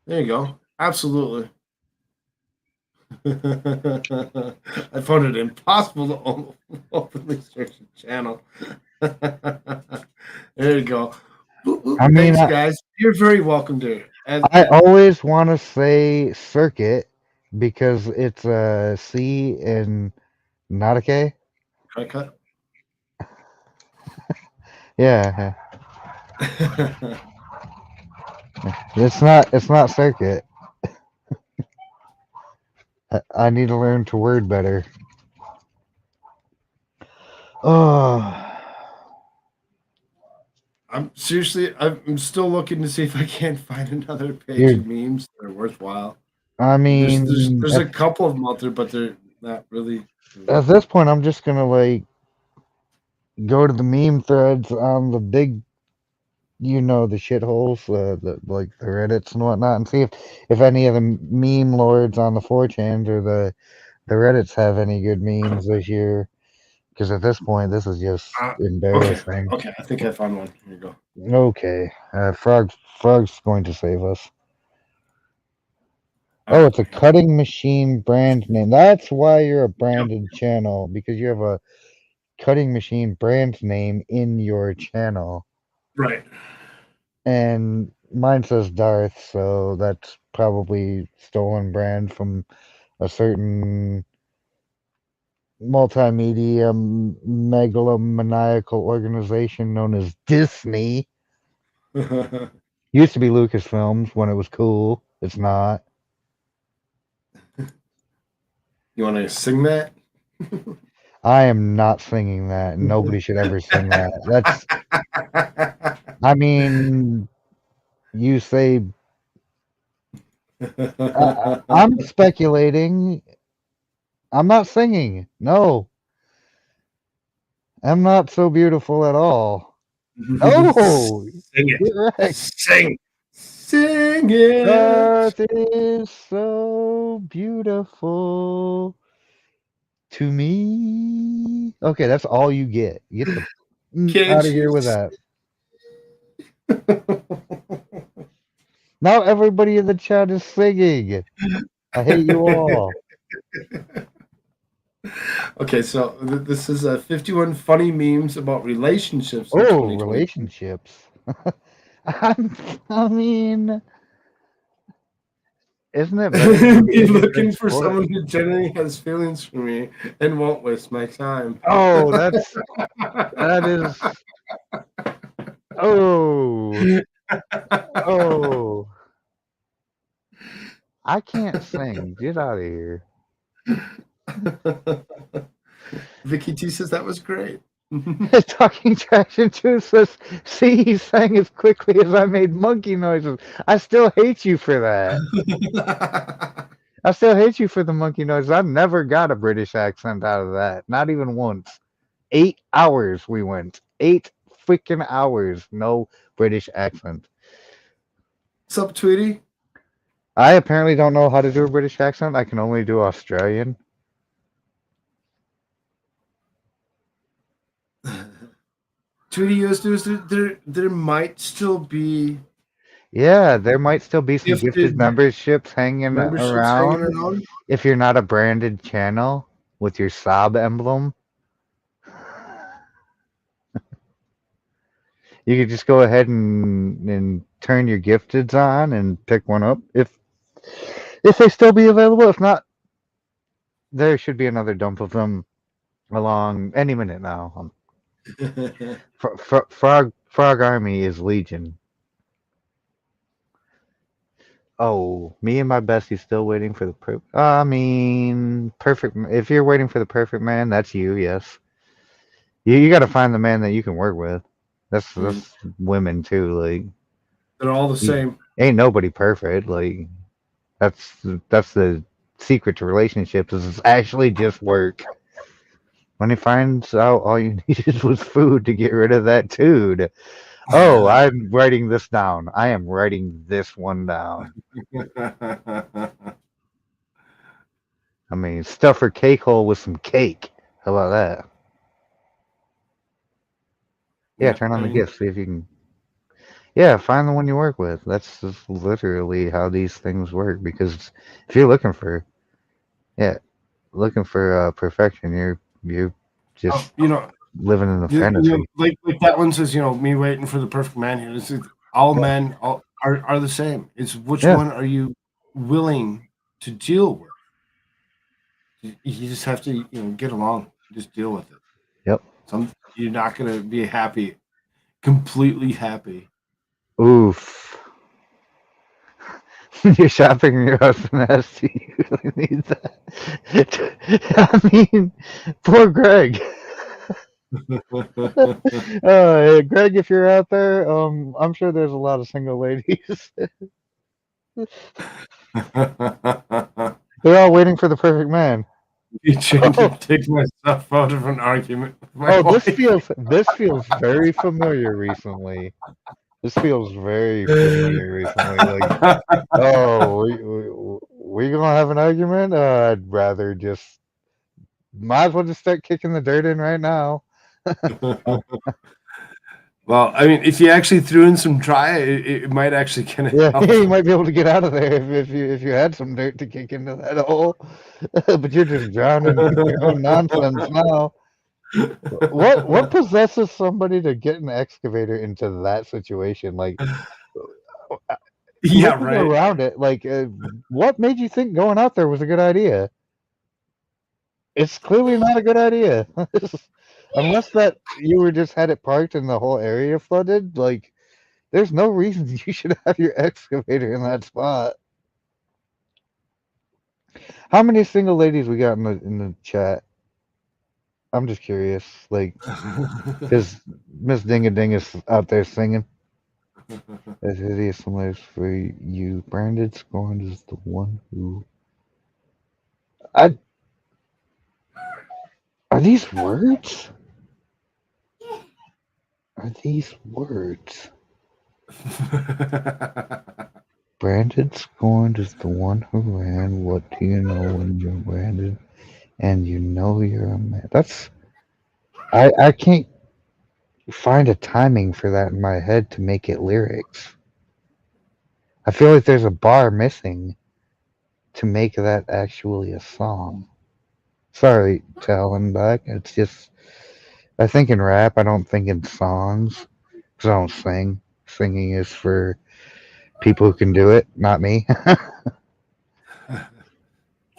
There you go. Absolutely. I found it impossible to openly search the channel. There you go. I mean, thanks, guys. You're very welcome to. I always want to say circuit because it's a C and not a K. Can I cut? Yeah. It's not circuit. I need to learn to word better. Oh. I'm still looking to see if I can't find another page of memes that are worthwhile. I mean, there's a couple of them out there, but they're not really. At this point, I'm just gonna like go to the meme threads on the big, the shitholes, the Reddits and whatnot, and see if any of the meme lords on the 4chans or the Reddits have any good memes this year. Because at this point, this is just embarrassing. Okay, I think I found one. Here you go. Okay, Frog's going to save us. Oh, it's a cutting machine brand name. That's why you're a branded channel, because you have a cutting machine brand name in your channel. Right. And mine says Darth, so that's probably stolen brand from a certain multimedia megalomaniacal organization known as Disney. Used to be Lucasfilms when it was cool. It's not. You want to sing that? I am not singing that. Nobody should ever sing that. That's. I mean, you say. I'm speculating. I'm not singing. No. I'm not so beautiful at all. Oh! Sing it. You're right. Sing it. That is so beautiful to me. Okay, that's all you get. Get the out of here with that. Now everybody in the chat is singing. I hate you all. Okay, so this is 51 funny memes about relationships. Oh, relationships. I mean, isn't it better? You're looking for someone who genuinely has feelings for me and won't waste my time. Oh, that is. Oh. I can't sing. Get out of here. Vicky T says that was great. Talking trash into says, see, he sang as quickly as I made monkey noises. I still hate you for that. I still hate you for the monkey noise. I never got a British accent out of that. Not even once. 8 hours we went. 8 freaking hours. No British accent. What's up, Tweety? I apparently don't know how to do a British accent. I can only do Australian. Tweety users, there might still be Yeah, there might still be some Gifted gifted memberships hanging memberships around. hanging around. If you're not a branded channel with your Sob emblem, you could just go ahead and turn your gifteds on and pick one up if they still be available. If not, there should be another dump of them along any minute now. Frog Army is Legion. Oh, me and my bestie still waiting for the perfect. If you're waiting for the perfect man, that's you. Yes, you got to find the man that you can work with. That's women too. Like They're all the same. ain't nobody perfect. Like that's the secret to relationships is it's actually just work. When he finds out all you needed was food to get rid of that dude. Oh, I'm writing this down. I am writing this one down. I mean, stuff her cake hole with some cake. How about that? Yeah, turn on the gifts. See if you can. Yeah, find the one you work with. That's just literally how these things work. Because if you're looking for perfection, you're just living in the fantasy. Like that one says, me waiting for the perfect man here. It's all men are the same. It's which one are you willing to deal with? You just have to, get along. Just deal with it. Yep. You're not gonna be happy, completely happy. Oof. You're shopping and your husband asks, do you really need that? I mean, poor Greg. Hey, Greg, if you're out there, I'm sure there's a lot of single ladies. They're all waiting for the perfect man. You take myself out of an argument. This feels very familiar recently. This feels very familiar recently. Like, we gonna have an argument? I'd rather just might as well just start kicking the dirt in right now. Well, I mean, if you actually threw in some dry, it might actually kind of help. You might be able to get out of there if you had some dirt to kick into that hole. But you're just drowning in your own nonsense now. What possesses somebody to get an excavator into that situation? Like, yeah, right. Around it, like, what made you think going out there was a good idea? It's clearly not a good idea. Unless that you were just had it parked and the whole area flooded, like there's no reason you should have your excavator in that spot. How many single ladies we got in the chat? I'm just curious, like, because Miss Ding-a-Ding is out there singing. As hideous somebody's for you. Branded Scorn is the one who. Are these words? Are these words? Branded Scorned is the one who ran. What do you know when you're branded? And you know you're a man. That's. I can't find a timing for that in my head to make it lyrics. I feel like there's a bar missing to make that actually a song. Sorry, Talonback. It's just. I think in rap, I don't think in songs. Because I don't sing. Singing is for people who can do it, not me.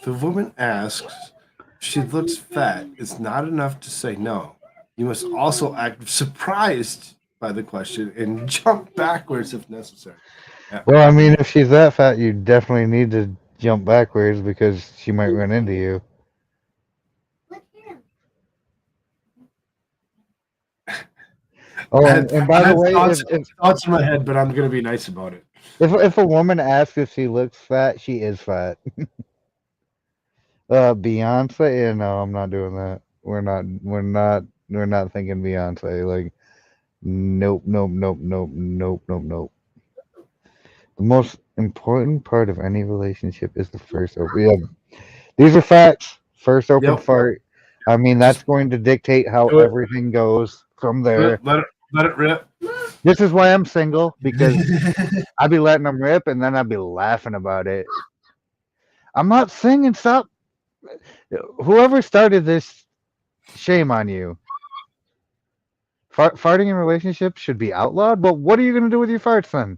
The woman asks, she looks fat. It's not enough to say no. You must also act surprised by the question and jump backwards if necessary. Yeah. Well, I mean, if she's that fat, you definitely need to jump backwards because she might run into you. Oh, and by the way, thoughts in my head, but I'm gonna be nice about it. If a woman asks if she looks fat, she is fat. Beyonce? Yeah, no, I'm not doing that. We're not thinking Beyonce. Like, nope, nope, nope, nope, nope, nope, nope. The most important part of any relationship is the first open. Yeah, these are facts. First open Yep. fart. I mean, that's Just going to dictate how do it. everything goes from there. Let it rip. This is why I'm single, because I'd be letting them rip and then I'd be laughing about it. I'm not singing. Stop. Whoever started this, shame on you. Farting in relationships should be outlawed. But what are you going to do with your farts then?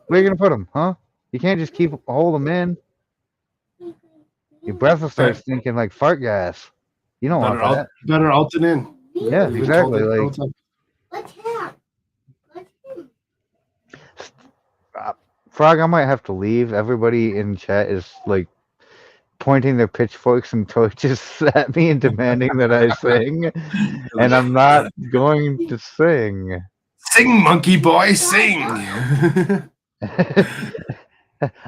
Where are you going to put them, huh? You can't just keep hold them in. Your breath will start stinking like fart gas. You don't want that. Better out than in. Yeah, We've been told exactly. that all Like, the time. What's him? What's him? Frog, I might have to leave. Everybody in chat is like pointing their pitchforks and torches at me and demanding that I sing, and I'm not going to sing. Sing, monkey boy, sing.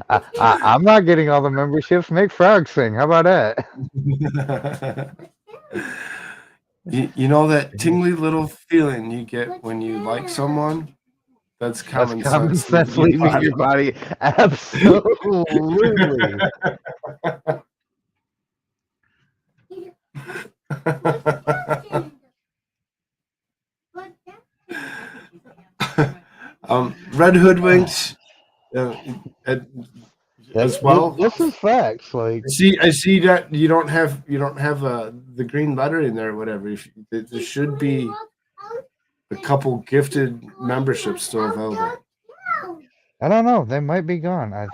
I'm not getting all the memberships. Make Frog sing. How about that? You know that tingly little feeling you get when you like someone? That's common That's common sense. sense leaving your body. Absolutely. Red hoodwinked as well. This is facts. Like, I see that you don't have the green letter in there or whatever. There should be a couple gifted memberships still available. I don't know. They might be gone. I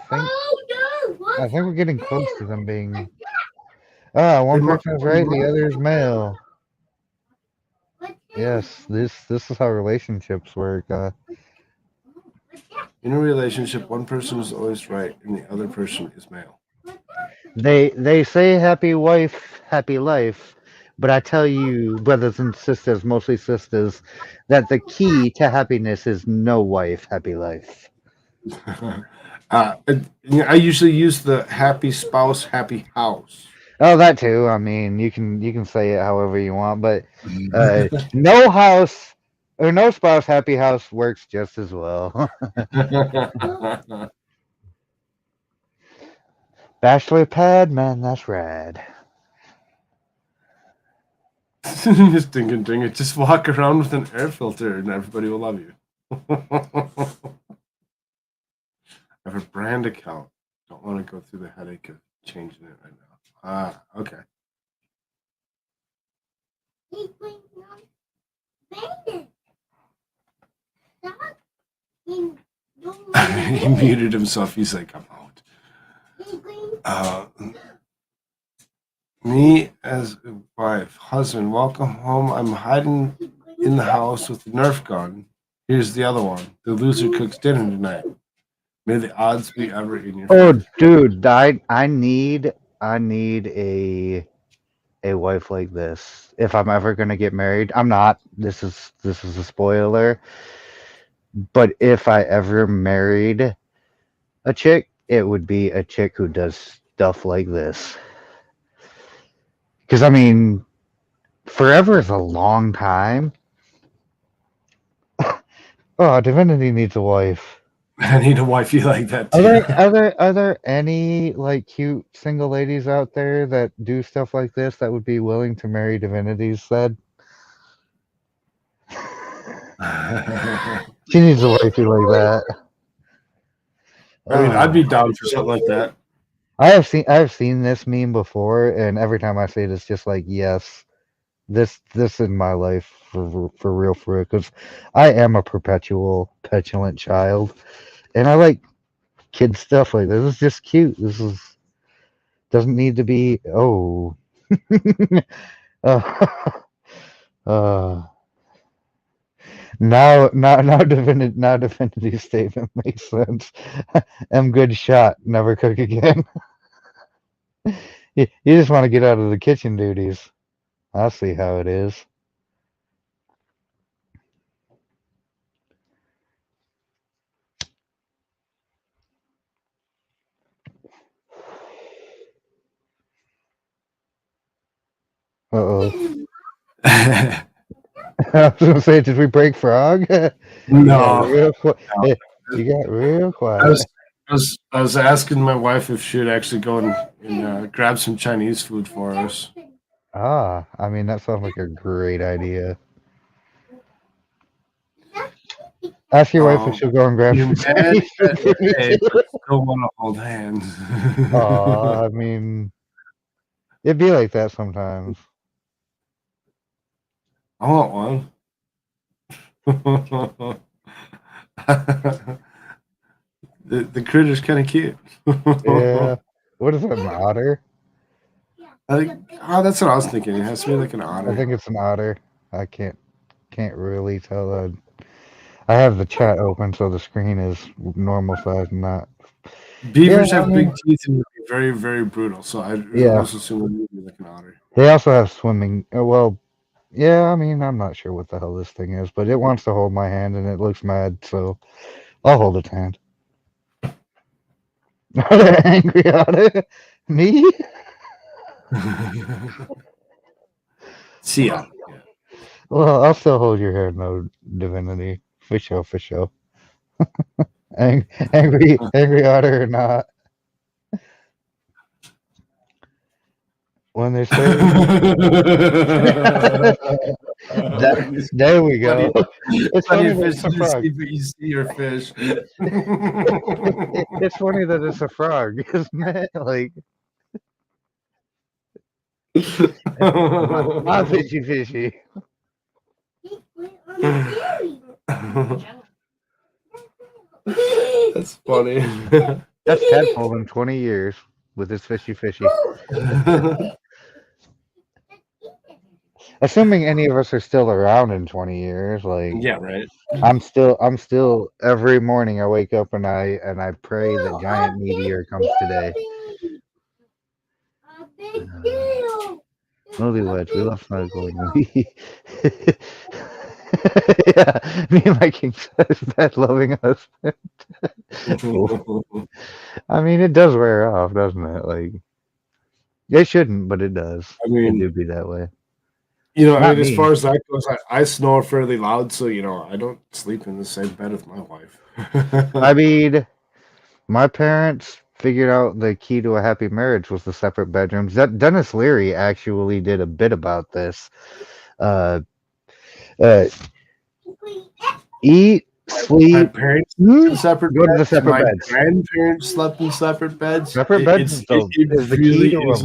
think we're getting close to them being. One person is right, the other is male. Yes, this is how relationships work. In a relationship, one person is always right and the other person is male. They say happy wife, happy life, but I tell you, brothers and sisters, mostly sisters, that the key to happiness is no wife, happy life. I usually use the happy spouse, happy house. Oh, that too. I mean, you can say it however you want, but no house or no spouse, happy house works just as well. Bachelor pad, man, that's rad. Just ding it. Just walk around with an air filter and everybody will love you. I have a brand account. Don't want to go through the headache of changing it right now. Okay. He muted himself. He's like, I'm out. Me as a wife, husband, welcome home. I'm hiding in the house with the Nerf gun. Here's the other one. The loser cooks dinner tonight. May the odds be ever in your favor. Oh, dude, I need a wife like this. If I'm ever gonna get married, I'm not. This is a spoiler. But if I ever married a chick, it would be a chick who does stuff like this. Because I mean, forever is a long time. Oh, Divinity needs a wife. I need a wifey like that too. Are there any like cute single ladies out there that do stuff like this that would be willing to marry Divinity's said? She needs a wifey like that. I mean, I'd be down for something like that. I have seen this meme before, and every time I see it, it's just like, yes, this in my life for real, because I am a perpetual petulant child, and I like kid stuff like this. It's just cute. Doesn't need to be now Divinity's statement makes sense. I'm good shot, never cook again. You just want to get out of the kitchen duties. I'll see how it is. Uh-oh. I was gonna say, did we break Frog? No. You got real I quiet. was asking my wife if she would actually go and grab some Chinese food for us. Ah, I mean, that sounds like a great idea. Ask your wife if she'll go and grab You some mad Chinese food for me, today, too. but still want to hold hands. Aw, I mean, it'd be like that sometimes. I want one. the critter's kind of cute. Yeah. What is it, an otter? That's what I was thinking. It has to be like an otter. I think it's an otter. I can't really tell. I have the chat open, so the screen is normal size, not. Beavers Yeah, I have mean- big teeth and be very, very brutal. So I Yeah. almost assume it would be like an otter. They also have swimming. Well, yeah, I mean, I'm not sure what the hell this thing is, but it wants to hold my hand and it looks mad, so I'll hold its hand. Angry otter? Me? See ya. Well, I'll still hold your hand, though, Divinity. For sure, for sure. Angry otter or not. When they say there we go. It's funny that it's a frog. You see your fish. It's funny that it's a frog, isn't it? Like my fishy. That's funny. That's tadpole in 20 years with his fishy. Assuming any of us are still around in 20 years, like Yeah, right. I'm still every morning I wake up and I pray that giant meteor comes today. Newlyweds, we love snuggling. Yeah, me and my king size bed loving husband. I mean, it does wear off, doesn't it? Like, it shouldn't, but it does. I mean, it do be that way. You know, I Not mean, as me. far as that goes, I snore fairly loud, so you know, I don't sleep in the same bed with my wife. I mean, my parents figured out the key to a happy marriage was the separate bedrooms. Dennis Leary actually did a bit about this. Eat, My sleep, parents slept in separate go to the beds. separate My beds. grandparents slept in separate beds. Separate beds is the really key to is.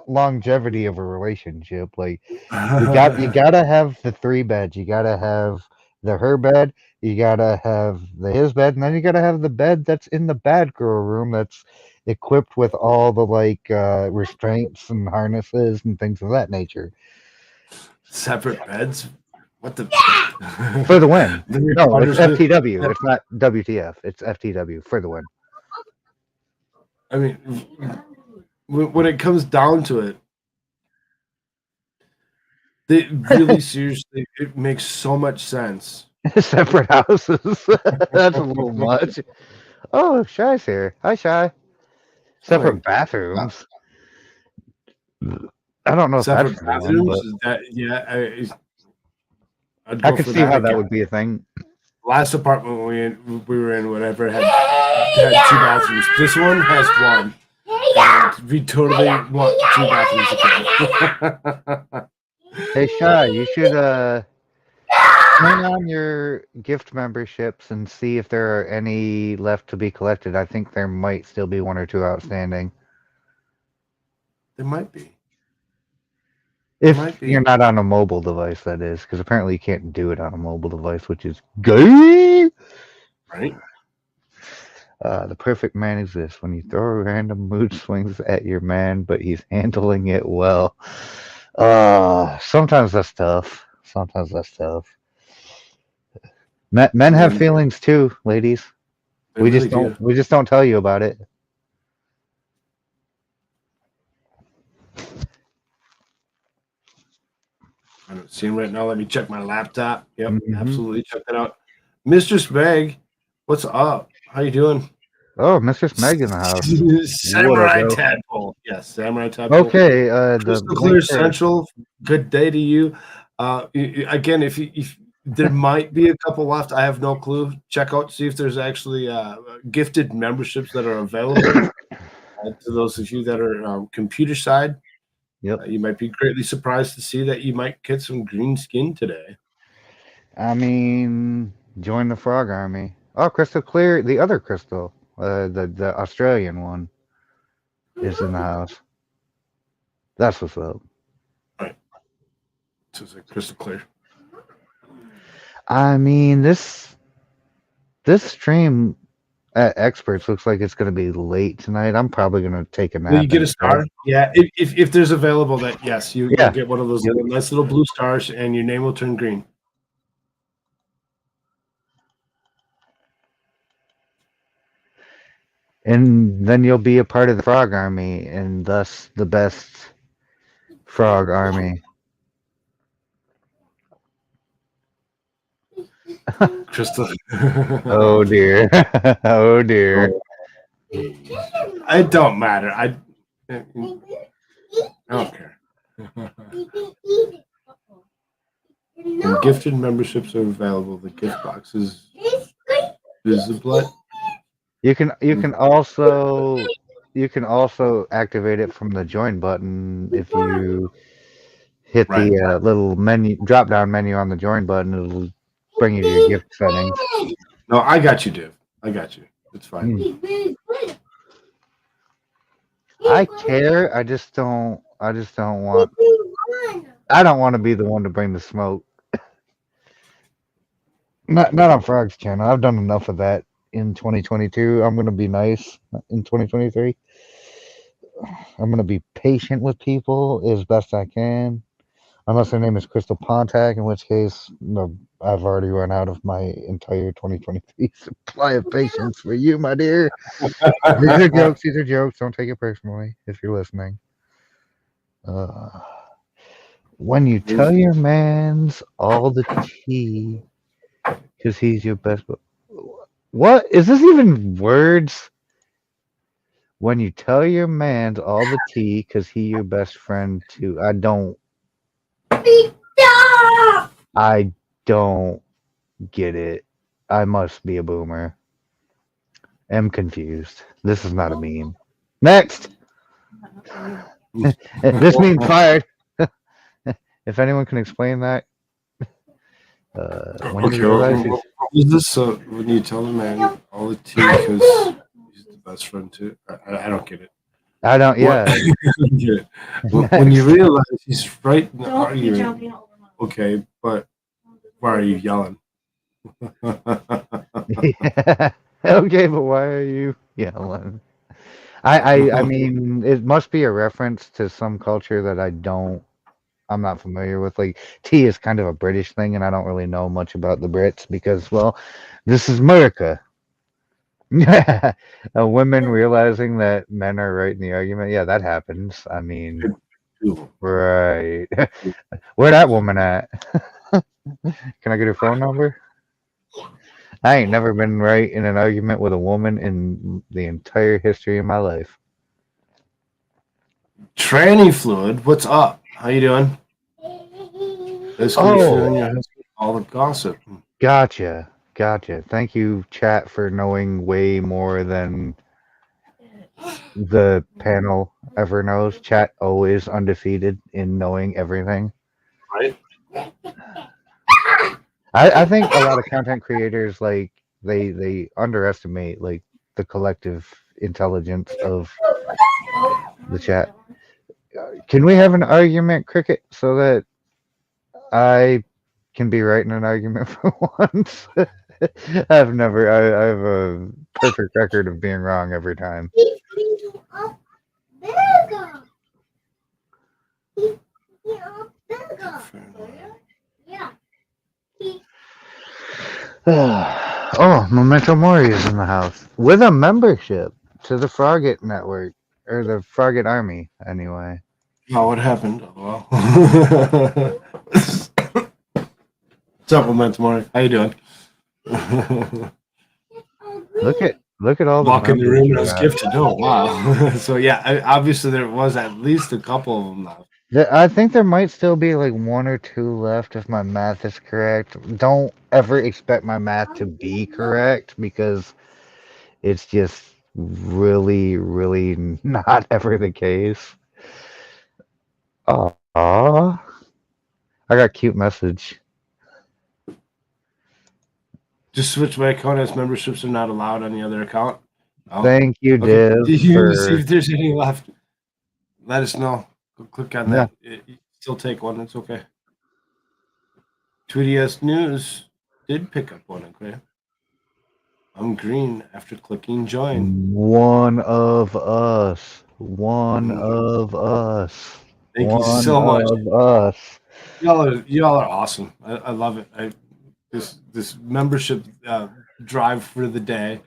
longevity of a relationship. Like you gotta have the 3 beds. You gotta have the her bed. You gotta have the his bed, and then you gotta have the bed that's in the bad girl room that's equipped with all the like restraints and harnesses and things of that nature. Separate beds. What the? For the win. No, it's Understood. FTW. It's not WTF. It's FTW for the win. I mean, when it comes down to it, they really seriously, it makes so much sense. Separate houses. That's a little much. Oh, Shy's here. Hi, Shy. Separate bathrooms. I don't know if Separate that's the one, bathrooms. but Is that, yeah, I'd I go could for see how that again. would be a thing. Last apartment we were in, whatever, had 2 bathrooms. This one has 1. And we totally want 2 bathrooms again. Hey, Shy, you should turn on your gift memberships and see if there are any left to be collected. I think there might still be 1 or 2 outstanding. There might be. If Might be. you're not on a mobile device, that is, because apparently you can't do it on a mobile device, which is gay. Right? The perfect man exists when you throw random mood swings at your man, but he's handling it well. Sometimes that's tough. Men have feelings too, ladies. They We really just don't. do. We just don't tell you about it. I don't see him right now. Let me check my laptop. Yep, Mhm. absolutely. Check that out. Mr. Spag, what's up? How you doing? Oh, Mr. Smeg in the house. Samurai What up, bro? Tadpole. Yes, Samurai Tadpole. Okay, the Crystal Clear link there- Central. Good day to you. Again, if there might be a couple left, I have no clue. Check out, see if there's actually gifted memberships that are available. To those of you that are computer side, Yep. you might be greatly surprised to see that you might get some green skin today. I mean, join the Frog Army. Oh, Crystal Clear, the other Crystal, the Australian one, is in the house. That's what's up. So it's like crystal clear. I mean, this stream at Experts looks like it's going to be late tonight. I'm probably going to take a nap. Will you get a instead. star? Yeah, if there's available, that yes, you'll Yeah. get one of those nice little blue stars, and your name will turn green. And then you'll be a part of the Frog Army, and thus the best Frog Army. Crystal. Oh dear. Oh dear. It don't matter. I don't care. When gifted memberships are available, the gift box is visible. You can also activate it from the join button if you hit Right. the little menu drop down menu on the join button. It'll bring you to your gift settings. No, I got you, Div. I got you. It's fine. I care. I just don't want. I don't want to be the one to bring the smoke. Not on Frog's channel. I've done enough of that in 2022. I'm gonna be nice in 2023. I'm gonna be patient with people as best I can, unless their name is Crystal Pontac, in which case, no, I've already run out of my entire 2023 supply of patience for you, my dear. These are jokes. These are jokes. Don't take it personally if you're listening. When you tell your man's all the tea, because he's your best. What is this even words? When you tell your man's all the tea, because he your best friend too. I don't get it. I must be a boomer. Am confused. This is not a meme. Next. This means fired. If anyone can explain that. When Okay, you realize what was this? So when you tell the man all the tea because he's the best friend too, I don't get it. I don't. Yeah. I don't get it. When you realize he's right in the argument, okay, but why are you yelling? Okay, but why are you yelling? I mean, it must be a reference to some culture that I'm not familiar with. Like, tea is kind of a British thing, and I don't really know much about the Brits because, well, this is America. Women realizing that men are right in the argument. Yeah, that happens. I mean, right. Where that woman at? Can I get her phone number? I ain't never been right in an argument with a woman in the entire history of my life. Tranny fluid, what's up? How you doing? This all the gossip. Gotcha. Thank you, chat, for knowing way more than the panel ever knows. Chat always undefeated in knowing everything. Right. I think a lot of content creators, like, they underestimate, like, the collective intelligence of the chat. Can we have an argument, Cricket, so that I can be right in an argument for once? I have a perfect record of being wrong every time. Oh, Memento Mori is in the house with a membership to the Frogget Network, or the Frogget Army, anyway. Oh, what happened? Well, supplements more. How you doing? Look Look at all the walk in the members room we and I was got. gifted. Oh wow! So yeah, obviously there was at least a couple of them left. I think there might still be like 1 or 2 left if my math is correct. Don't ever expect my math to be correct because it's just really, really not ever the case. Aw, I got a cute message. Just switch my account as memberships are not allowed on the other account. Oh, Thank you, okay. Div, You see for if there's any left. Let us know. Go click on Yeah. that. You still take one. It's okay. 2DS News did pick up one. Okay. I'm green after clicking join. one of us. One Mhm. of us. Thank you One so much. of us. Y'all are awesome. I love it. This membership drive for the day.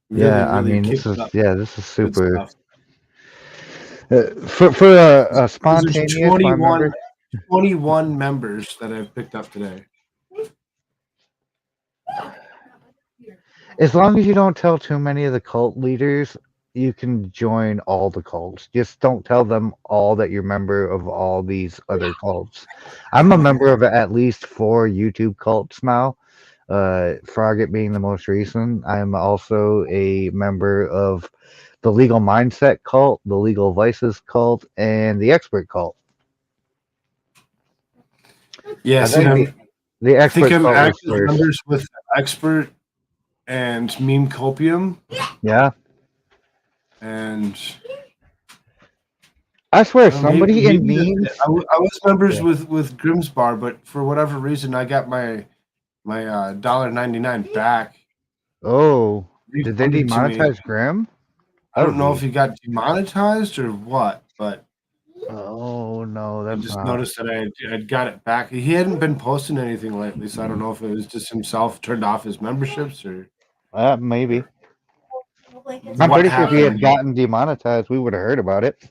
Yeah, I Really mean kicked up. this is Good super. stuff. For a There's spontaneous, my 21, member. 21 members that I've picked up today. As long as you don't tell too many of the cult leaders, you can join all the cults. Just don't tell them all that you're a member of all these other cults. I'm a member of at least 4 YouTube cults now. Frogget being the most recent. I'm also a member of the Legal Mindset cult, the Legal Vices cult, and the Expert cult. Yeah, I see, think the I think Expert I'm cult was active first. members with Expert and Meme Copium, Yeah. and I swear, maybe, somebody in maybe memes. I was members Yeah. with Grimsbar, but for whatever reason, I got my $1.99 back. Oh, did they refunded to me. demonetize Grim? I don't know if he got demonetized or what, but Oh no, I that's just not. noticed that I'd got it back. He hadn't been posting anything lately, so I don't know if it was just himself turned off his memberships or Maybe. I'm what pretty sure if he happened. had gotten demonetized, we would have heard about it.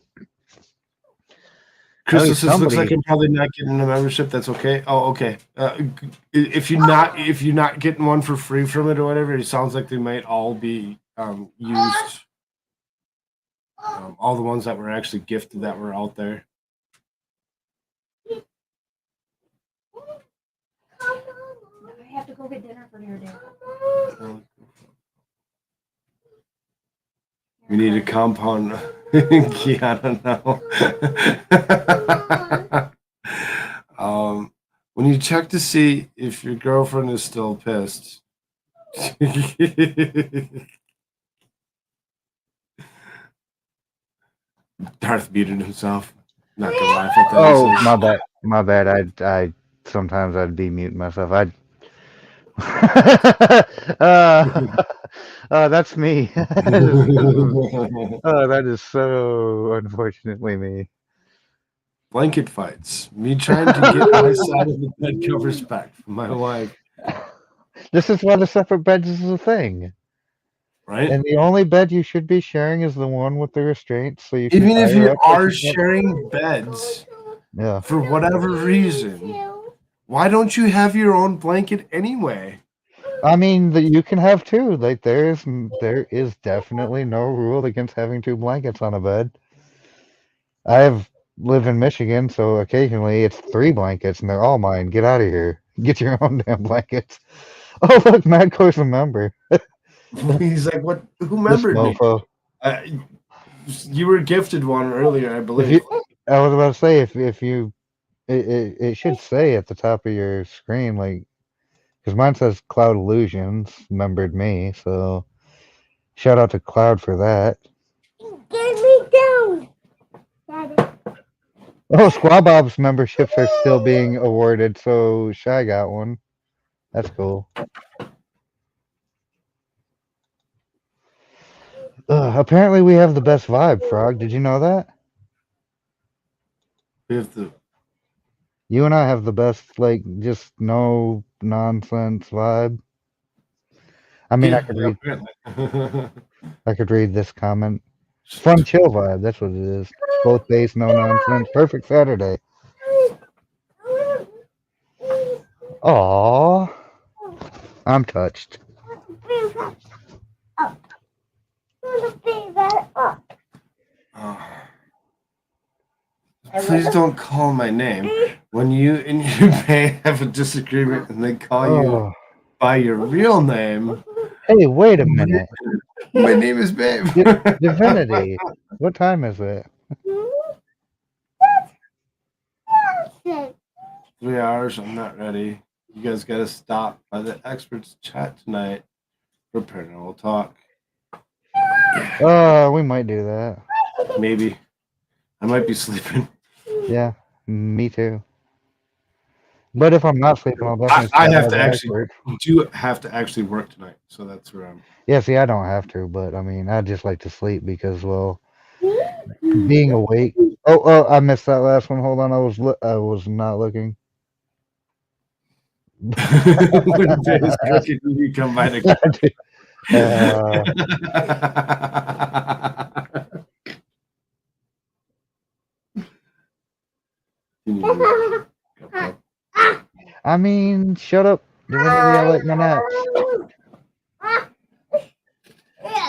Chris says looks like somebody- I'm probably not getting a membership. That's okay. Oh, okay. If you're not getting one for free from it or whatever, it sounds like they might all be used. All the ones that were actually gifted that were out there. I have to go get dinner for your day. We need a compound. Kiana, no. When you check to see if your girlfriend is still pissed. Darth muted himself. Not gonna laugh at that. Oh, my bad. I sometimes I'd be muting myself. That's me. That is so unfortunately me. Blanket fights. Me trying to get my side of the bed covers back from my wife. This is why the separate beds is a thing. Right? And the only bed you should be sharing is the one with the restraints. So you can Even if fire you up are what you want. sharing beds, Yeah. for whatever reason, why don't you have your own blanket anyway? I mean, you can have 2. Like there is definitely no rule against having 2 blankets on a bed. I live in Michigan, so occasionally it's 3 blankets and they're all mine. Get out of here. Get your own damn blankets. Oh look, Madcore's a member. He's like, what? Who This remembered me? mofo. You were gifted one earlier, I believe. I was about to say if you it should say at the top of your screen, like, because mine says Cloud Illusions membered me, so shout out to Cloud for that. Get me down. Daddy. Oh, Squaw Bob's memberships are still being awarded, so Shy got one. That's cool. Apparently we have the best vibe, Frog. Did you know that? We have the. You and I have the best, like, just no nonsense vibe. I mean, I could read this comment. Fun chill vibe, that's what it is. Both days, no nonsense. Perfect Saturday. Aww. I'm touched. Oh. Please don't call my name. When you and your babe have a disagreement and they call you Oh, by your real name, hey, wait a minute. my name is Babe. Divinity. What time is it? 3 hours. I'm not ready. You guys got to stop by the experts chat tonight for paranormal talk. We might do that. Maybe. I might be sleeping. Yeah, me too. But if I'm not sleeping, I'll definitely. I stop have by to the actually expert. do have to actually work tonight, so that's where I'm. Yeah, see, I don't have to, but I mean, I just like to sleep because, well, being awake. Oh, I missed that last one. Hold on, I was not looking. When Dave's cooking, you come by the I mean, shut up, Divinity. I like my naps.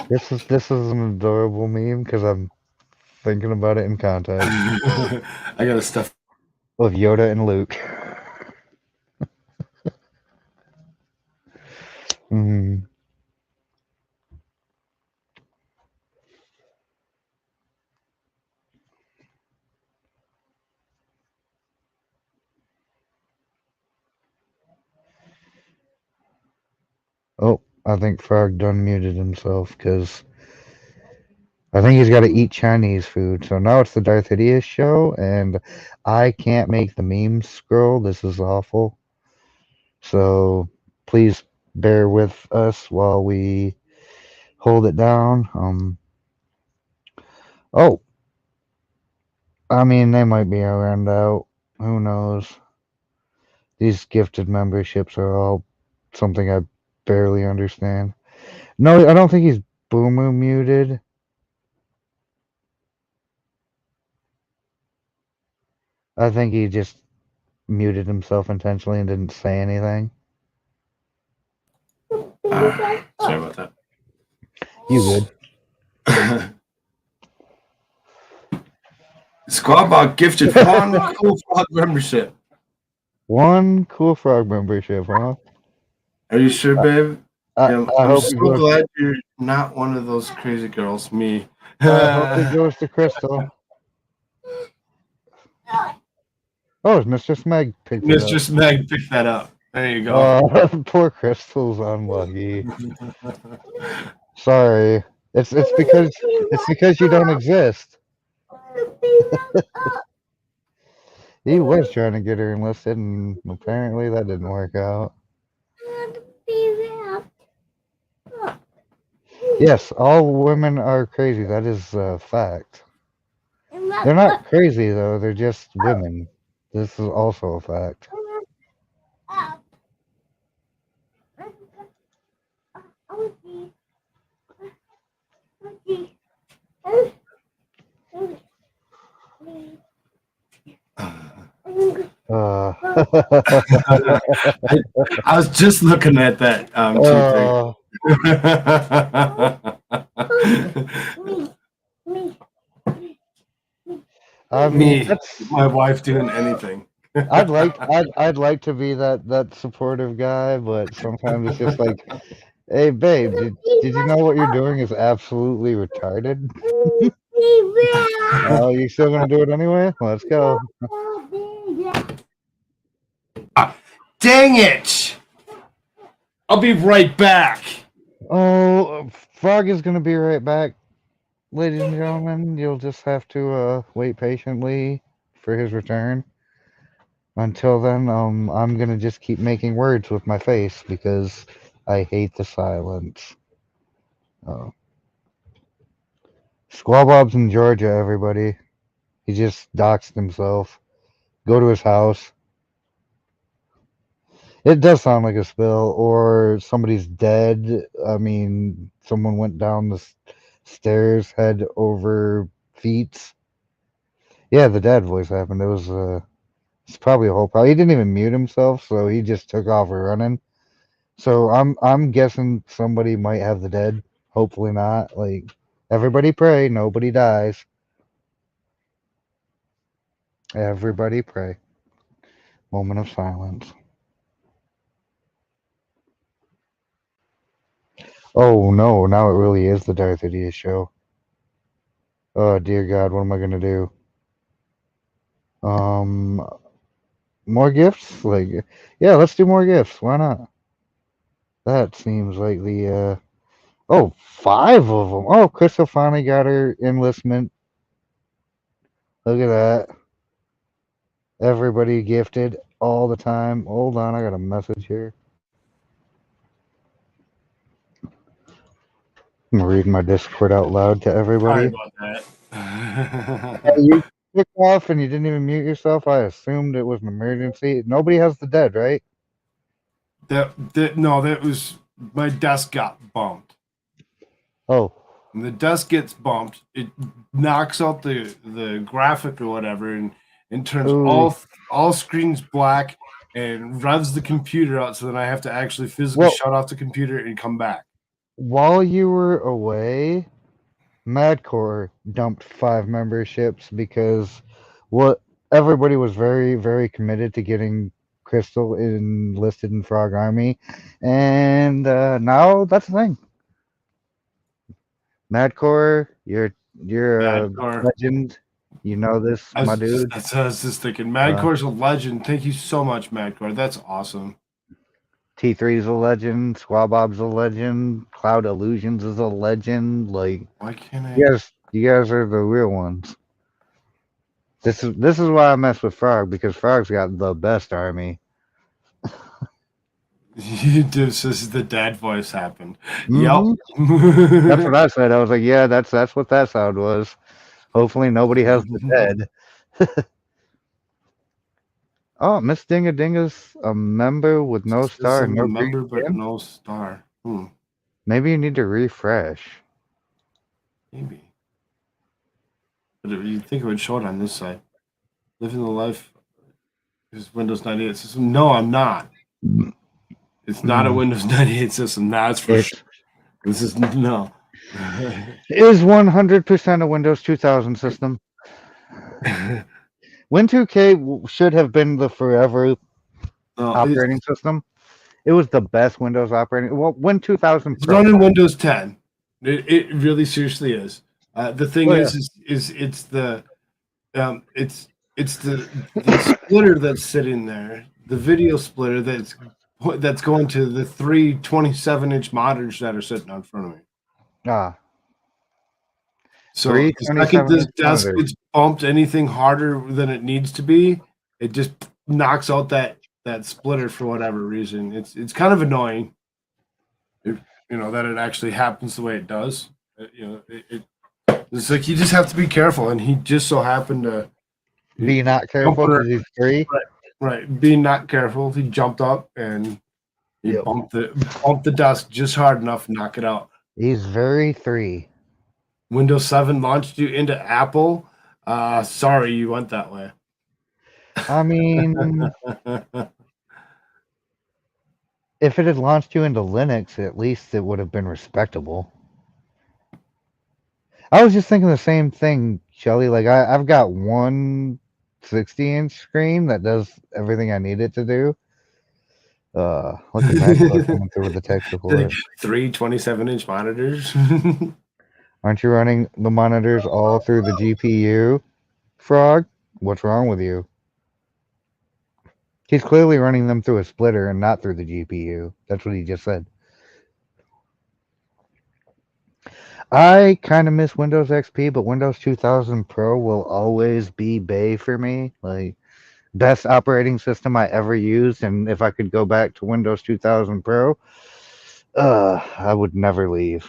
This is an adorable meme because I'm thinking about it in context I gotta stuff. of Yoda and Luke. Mm. Oh, I think Frog done muted himself because I think he's got to eat Chinese food. So now it's the Darth Hideous show, and I can't make the memes scroll. This is awful. So please bear with us while we hold it down. Oh, I mean, they might be around out. Who knows? These gifted memberships are all something I barely understand. No, I don't think he's Boomer muted. I think he just muted himself intentionally and didn't say anything. Sorry about that. You good? Squawbot gifted one cool frog membership. One cool frog membership, huh? Are you sure, babe? I I'm hope so it goes. glad you're not one of those crazy girls. Me. I hope it goes to Crystal. Oh, Mr. Smeg picked it up. Mr. Smeg picked that up. There you go. Poor Crystal's unlucky. Sorry. It's because you don't exist. He was trying to get her enlisted, and apparently that didn't work out. Yes, all women are crazy. That is a fact. They're not crazy, though. They're just women. This is also a fact. I was just looking at that. I mean, Me, my wife doing anything. I'd like to be that supportive guy, but sometimes it's just like, hey, babe, did you know what you're doing is absolutely retarded? Oh, you still gonna do it anyway? Let's go. Dang it! I'll be right back. Oh, Frog is gonna be right back, ladies and gentlemen. You'll just have to wait patiently for his return. Until then, I'm gonna just keep making words with my face because I hate the silence. Squaw Bob's in Georgia, everybody. He just doxed himself. Go to his house. It does sound like a spill, or somebody's dead. I mean, someone went down the stairs, head over feet. Yeah, the dad voice happened. It was it's probably a whole problem. He didn't even mute himself, so he just took off running. So I'm guessing somebody might have the dead. Hopefully not. Like, Everybody pray, nobody dies. Everybody pray. Moment of silence. Oh no, now it really is the Darth Idiot show. Oh dear God, what am I gonna do? More gifts? Like, yeah, let's do more gifts. Why not? That seems like the oh, 5 of them. Oh, Crystal finally got her enlistment. Look at that. Everybody gifted all the time. Hold on, I got a message here. I'm reading my Discord out loud to Sorry everybody. about that. Hey, you took off and you didn't even mute yourself. I assumed it was an emergency. Nobody has the dead, right? That was my desk got bumped. Oh, When the desk gets bumped, it knocks out the graphic or whatever, and turns Ooh. all screens black and revs the computer out. So then I have to actually physically Well- shut off the computer and come back. while you were away, Madcore dumped 5 memberships because what everybody was very, very committed to getting Crystal enlisted in Frog Army, and now that's the thing. Madcore, you're a Madcore. legend. You know this, my dude. That's what I was just thinking. Madcore's a legend. Thank you so much, Madcore. That's awesome. T3's a legend. Squabob's a legend. Cloud Illusions is a legend. Like, Why can't I? you guys are the real ones. This is why I mess with Frog, because Frog's got the best army. You do. This is the dad voice happened. Mhm. Yep. That's what I said. I was like, yeah, that's what that sound was. Hopefully nobody has the dead. Oh, Miss Dinga Dinga's a member with no star and no green member, but skin? no star. Maybe you need to refresh. Maybe. But you think it would show it on this side? Living the life is Windows 98 system. No, I'm not. It's not a Windows 98 system. That's for sure. This is no. Is 100% a Windows 2000 system. Win2K should have been the forever operating system. It was the best Windows operating. Well, Win 2000 It's Pro. running Windows 10. It really seriously is. The thing is it's the splitter that's sitting there, the video splitter that's going to the 3 27-inch monitors that are sitting in front of me. Ah. So the second this desk gets bumped anything harder than it needs to be, it just knocks out that splitter for whatever reason. It's kind of annoying, that it actually happens the way it does. It's like you just have to be careful, and he just so happened to be not careful because he's 3. Right, being not careful, he jumped up and he bumped the desk just hard enough to knock it out. He's very 3. Windows 7 launched you into Apple. Sorry, you went that way. I mean, if it had launched you into Linux, at least it would have been respectable. I was just thinking the same thing, Shelly. Like, I've got one 60-inch screen that does everything I need it to do. Look at that coming through with the tech support. 3 27-inch monitors. Aren't you running the monitors all through the GPU, Frog? What's wrong with you? He's clearly running them through a splitter and not through the GPU. That's what he just said. I kind of miss Windows XP, but Windows 2000 Pro will always be bae for me. Like, best operating system I ever used, and if I could go back to Windows 2000 Pro, I would never leave.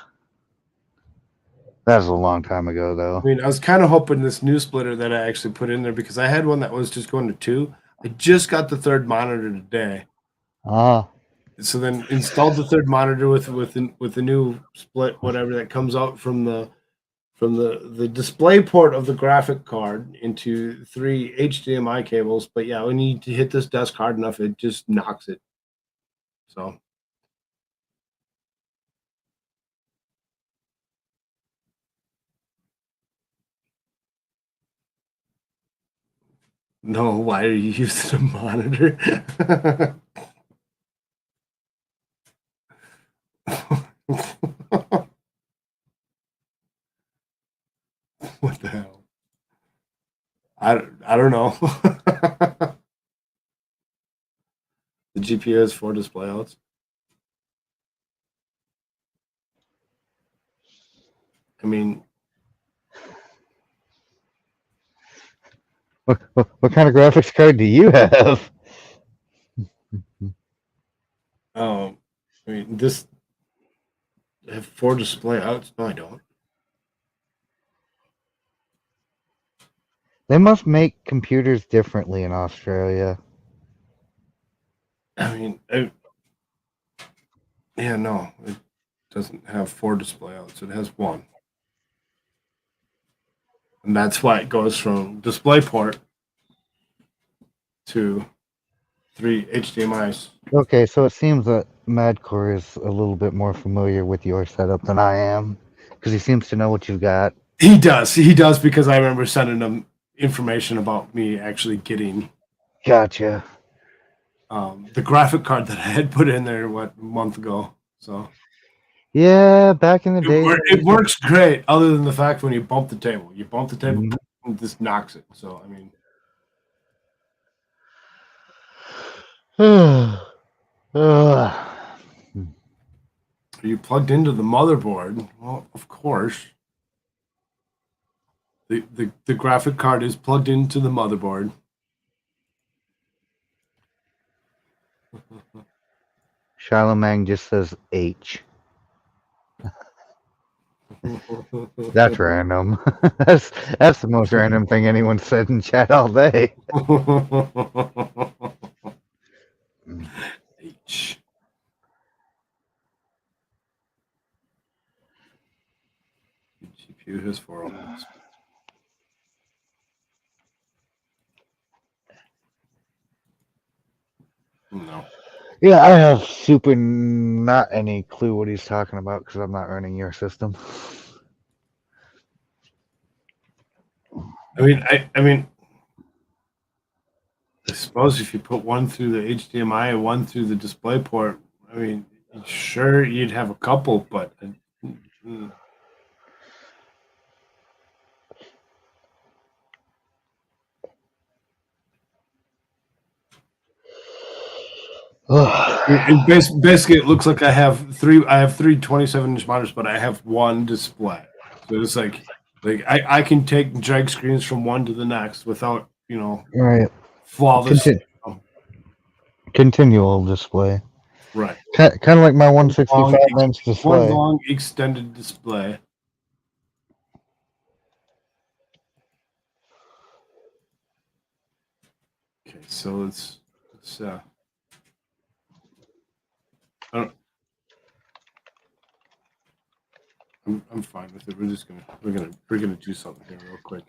That was a long time ago, though. I mean, I was kind of hoping this new splitter that I actually put in there, because I had one that was just going to 2. I just got the 3rd monitor today. So then installed the 3rd monitor with the new split, whatever that comes out from the display port of the graphic card into 3 HDMI cables. But yeah, when you hit this desk hard enough, it just knocks it. So. No, why are you using a monitor? What the hell? I don't know. The GPU has 4 display outs. I mean, What kind of graphics card do you have? I mean, this I have 4 display outs. No, I don't. They must make computers differently in Australia. I mean, yeah, no, it doesn't have 4 display outs. It has 1. And that's why it goes from DisplayPort to 3 HDMIs. Okay, so it seems that Madcore is a little bit more familiar with your setup than I am, because he seems to know what you've got. He does because I remember sending him information about me actually getting Gotcha. the graphic card that I had put in there a month ago. So Yeah, back in the day. it works great, other than the fact when you bump the table, and this knocks it. So I mean, Ugh. are you plugged into the motherboard? Well, of course. The graphic card is plugged into the motherboard. Charlemagne just says H. That's random. that's the most random thing anyone said in chat all day. H. GPU has 4 elements. No. Yeah, I have super not any clue what he's talking about because I'm not running your system. I mean, I suppose if you put one through the HDMI and one through the DisplayPort, I mean, sure, you'd have a couple, but basically, it looks like I have three 27-inch monitors, but I have one display. So it's like I can drag screens from one to the next without right. flawless. Continual display. Right. Kind of like my 165-inch display. One long extended display. Okay, so let's I'm fine with it. We're gonna do something here real quick.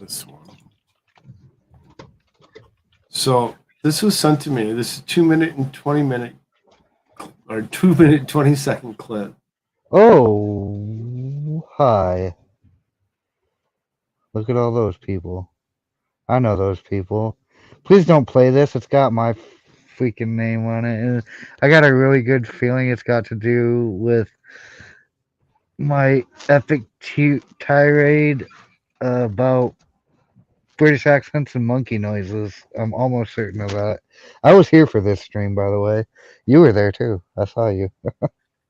This one. So this was sent to me. This is 2 minute and 20 minute or 2 minute 20-second clip. Oh, hi. Look at all those people. I know those people. Please don't play this. It's got my freaking name on it. And I got a really good feeling it's got to do with my epic tirade about British accents and monkey noises. I'm almost certain of that. I was here for this stream, by the way. You were there too. I saw you.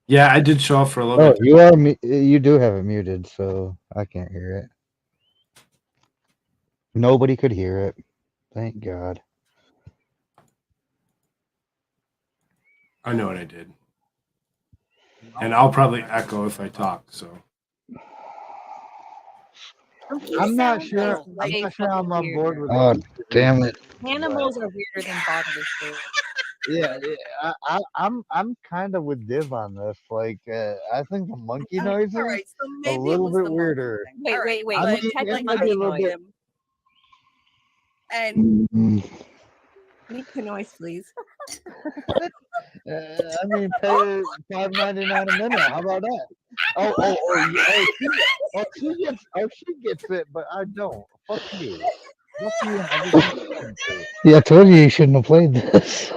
Yeah, I did show up for a little bit. You do have it muted, so I can't hear it. Nobody could hear it. Thank God. I know what I did. And I'll probably echo if I talk, so. I'm not sure I'm on board with that. Oh, damn it. Animals are weirder than bodily fluids. Yeah, I'm kind of with Div on this. Like, I think the monkey noises Alright, so a maybe it little was bit the weirder. monkey thing. Wait. I mean, Check it like might be a little bit. And make the noise, please. I mean, pay $5.99 a minute. How about that? She gets it, but I don't. Fuck you. Fuck you and everything you listen to. Yeah, I told you shouldn't have played this.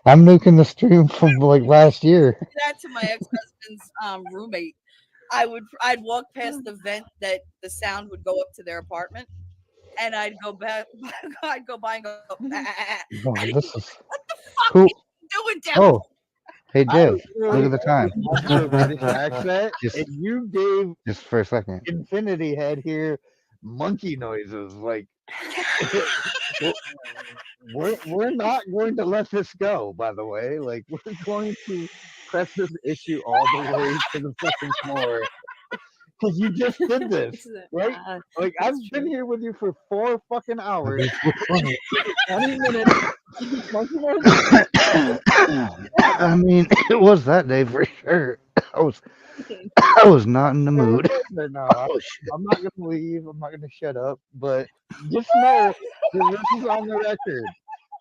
I'm nuking the stream from like last year. That to my ex-husband's roommate. I'd walk past the vent that the sound would go up to their apartment, and I'd go back. I'd go by and go. Oh, And this is what the fuck cool. are you doing down? Oh, hey I Div, was look really at the time. watching a British accent, Just- and you gave Just for a second. Infinity Head here monkey noises. Like, we're not going to let this go. By the way, like, we're going to press this issue all the way to the fucking floor. Because you just did this, right? Like, I've been here with you for 4 fucking hours. 20 minutes. Monkey noises. I mean, it was that day for sure. I was not in the mood. No, I'm not gonna leave. I'm not gonna shut up. But just know that this is on the record.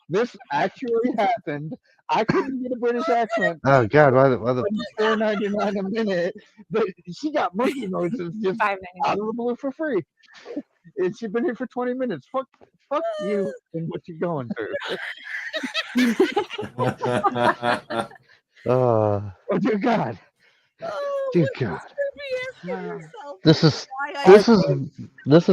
This actually happened. I couldn't get a British accent. Oh God, why the $4.99 a minute, but she got monkey noises just out of the blue for free. And she's been here for 20 minutes. Fuck you and what you're going through. Oh dear God. Dear God. Wow. This is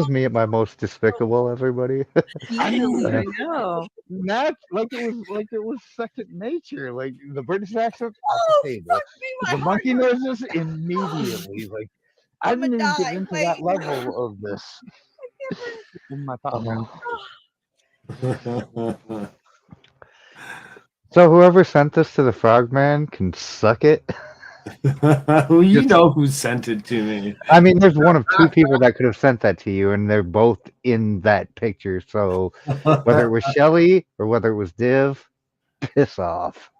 me at my most despicable, everybody. I know. Not like it was second nature. Like the British accent off Oh, the table. fuck me, my The heart monkey noises immediately. Like I I'ma didn't even get die. into Wait. that level of this in my thought. So whoever sent this to the Frogman can suck it. You know who sent it to me. I mean, there's one of 2 people that could have sent that to you, and they're both in that picture. So whether it was Shelly or whether it was Div, piss off.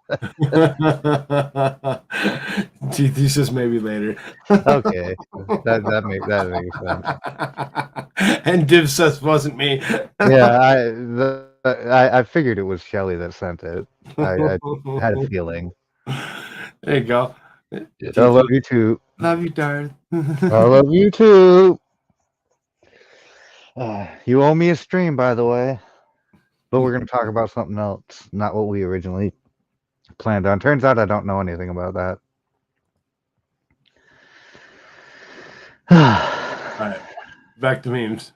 These just maybe later. Okay, that makes sense. And Div says wasn't me. Yeah, I figured it was Shelly that sent it. I had a feeling. There you go. I love you too. Love you, darling. I love you too. You owe me a stream, by the way. But we're going to talk about something else, not what we originally planned on. Turns out I don't know anything about that. All right, back to memes.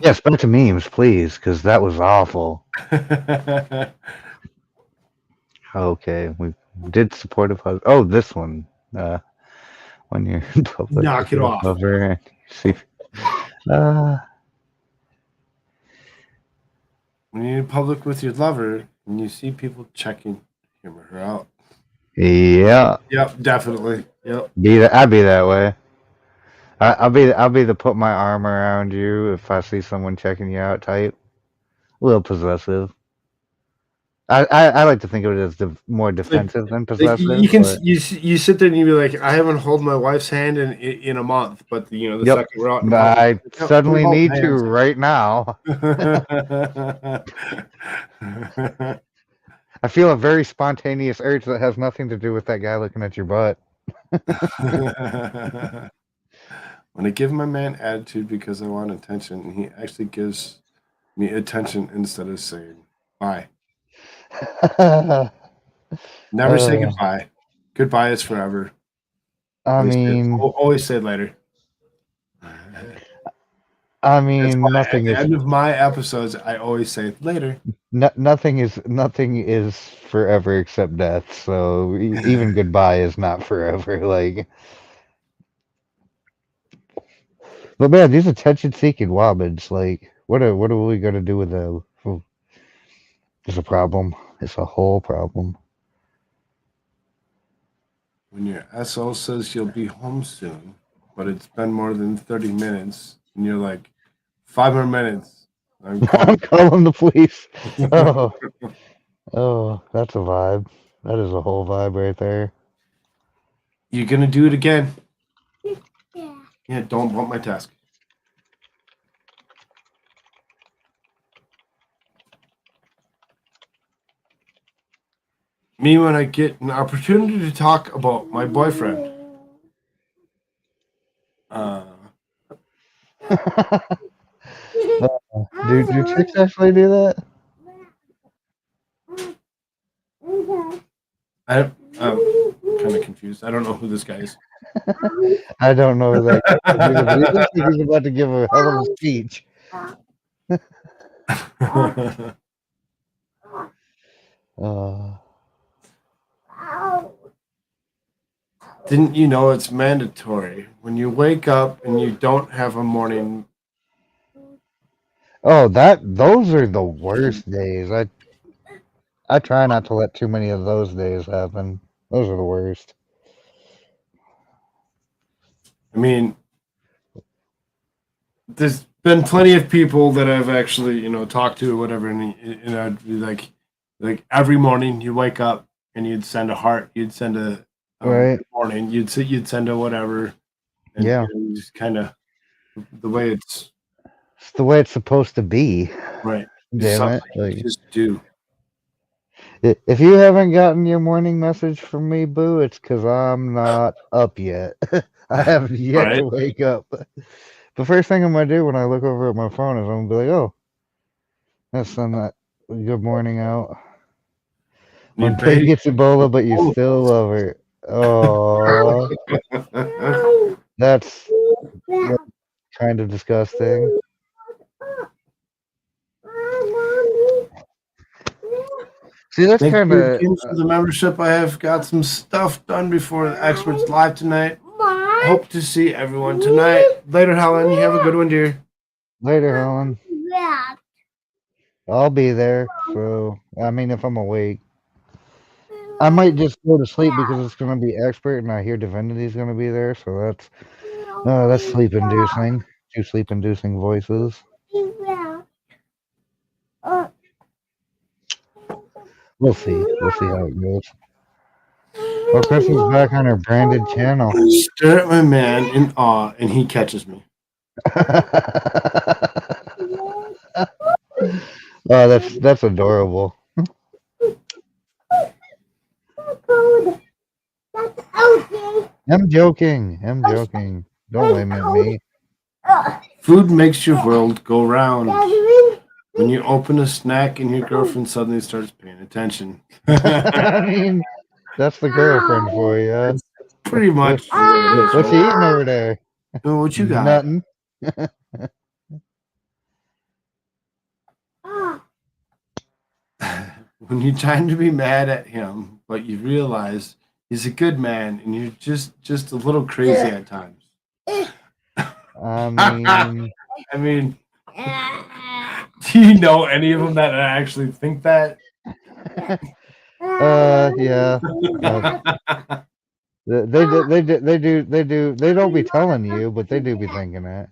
Yes, back to memes, please, because that was awful. Okay, we did supportive husband. Oh, this one. When you're in public, Knock it off. Over, see, when you're in public with your lover and you see people checking him or her out. yeah, Yep, definitely. Yep. I'd be that way. I'll be the put my arm around you if I see someone checking you out type. A little possessive. I like to think of it as more defensive than possessive. You can you sit there and you be like, I haven't held my wife's hand in a month, but the Yep. second we're out, in I public, yep, suddenly we hold need to hands. right now. I feel a very spontaneous urge that has nothing to do with that guy looking at your butt. When I give my man attitude because I want attention, and he actually gives me attention instead of saying bye. Never say goodbye. Goodbye is forever. I mean, always say later. I That's mean, why nothing at the is end of my episodes, I always say later. nothing is forever except death. So even goodbye is not forever. Like, but man, these attention-seeking wobbies. Like, what are we gonna do with them? It's a problem. It's a whole problem. When your SO says you'll be home soon, but it's been more than 30 minutes, and you're like, 5 more minutes. I'm I'm calling the police. Oh, that's a vibe. That is a whole vibe right there. You're gonna do it again. Yeah. Yeah, don't bump my task. me when I get an opportunity to talk about my boyfriend. Do chicks actually do that? I'm kind of confused. I don't know who this guy is. I don't know that. He looks like he's about to give a hell of a speech. Didn't you know it's mandatory when you wake up and you don't have a morning? Oh, those are the worst days. I try not to let too many of those days happen. Those are the worst. I mean, there's been plenty of people that I've actually, talked to or whatever, and I'd be like every morning you wake up and you'd send a heart, you'd send a Right. good morning, you'd send a whatever, and Yeah. just kind of the way it's the way it's supposed to be. right. Damn it! You just do. If you haven't gotten your morning message from me, Boo, it's because I'm not up yet. I haven't yet to wake up. The first thing I'm gonna do when I look over at my phone is I'm gonna be like, "Oh, let's send that good morning out." When Pig gets Ebola, but you still love her. Oh, that's kind of disgusting. See, that's kind of for the membership. I have got some stuff done before the experts live tonight. Hope to see everyone tonight. Later, Helen. You have a good one, dear. Later, Helen. I'll be there. So, I mean, if I'm awake, I might just go to sleep because it's going to be expert, and I hear Divinity's going to be there. So that's sleep-inducing. 2 sleep-inducing voices. We'll see. We'll see how it goes. Well, Chris is back on her branded channel. I stare at my man in awe, and he catches me. Oh, that's adorable. I'm joking. Don't blame it me. Food makes your world go round. When you open a snack and your girlfriend suddenly starts paying attention. I mean, that's the girlfriend for you. Pretty much. What's he eating over there? Oh, what you got? Nothing. When you're trying to be mad at him, but you realize he's a good man and you're just a little crazy at times. I mean, do you know any of them that actually think that? Yeah. They do. They don't be telling you, but they do be thinking it.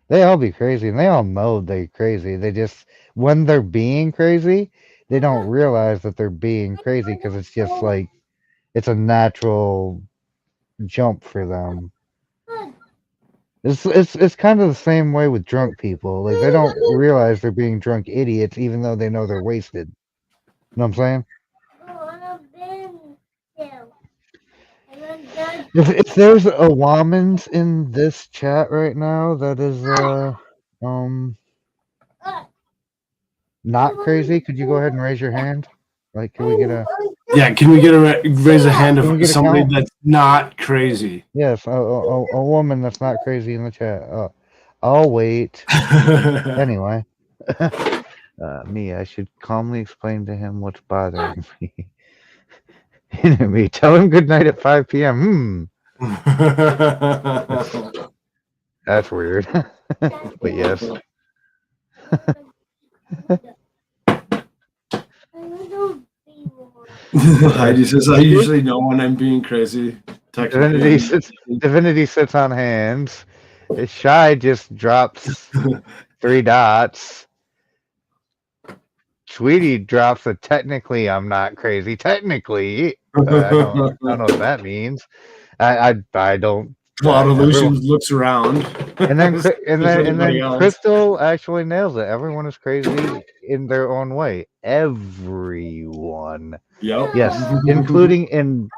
They all be crazy, and they all know they're crazy. They just, when they're being crazy, they don't realize that they're being crazy because it's just like, it's a natural jump for them. It's kind of the same way with drunk people. Like, they don't realize they're being drunk idiots, even though they know they're wasted. You know what I'm saying? If there's a Womans in this chat right now that is not crazy, could you go ahead and raise your hand? Like, can we get a can we get raise a hand of somebody that's not crazy? Yes, a woman that's not crazy in the chat. I'll wait. Anyway, me, I should calmly explain to him what's bothering me. Me, tell him good night at 5 p.m. That's weird. But yes. Heidi says, I usually know when I'm being crazy. Divinity sits on hands. Shy just drops 3 dots. Sweetie drops a technically I'm not crazy. Technically. I don't know what that means. I don't Cloud everyone- Illusions looks around. and then As everybody else. Crystal actually nails it. Everyone is crazy in their own way. Everyone. Yep. Yes, including and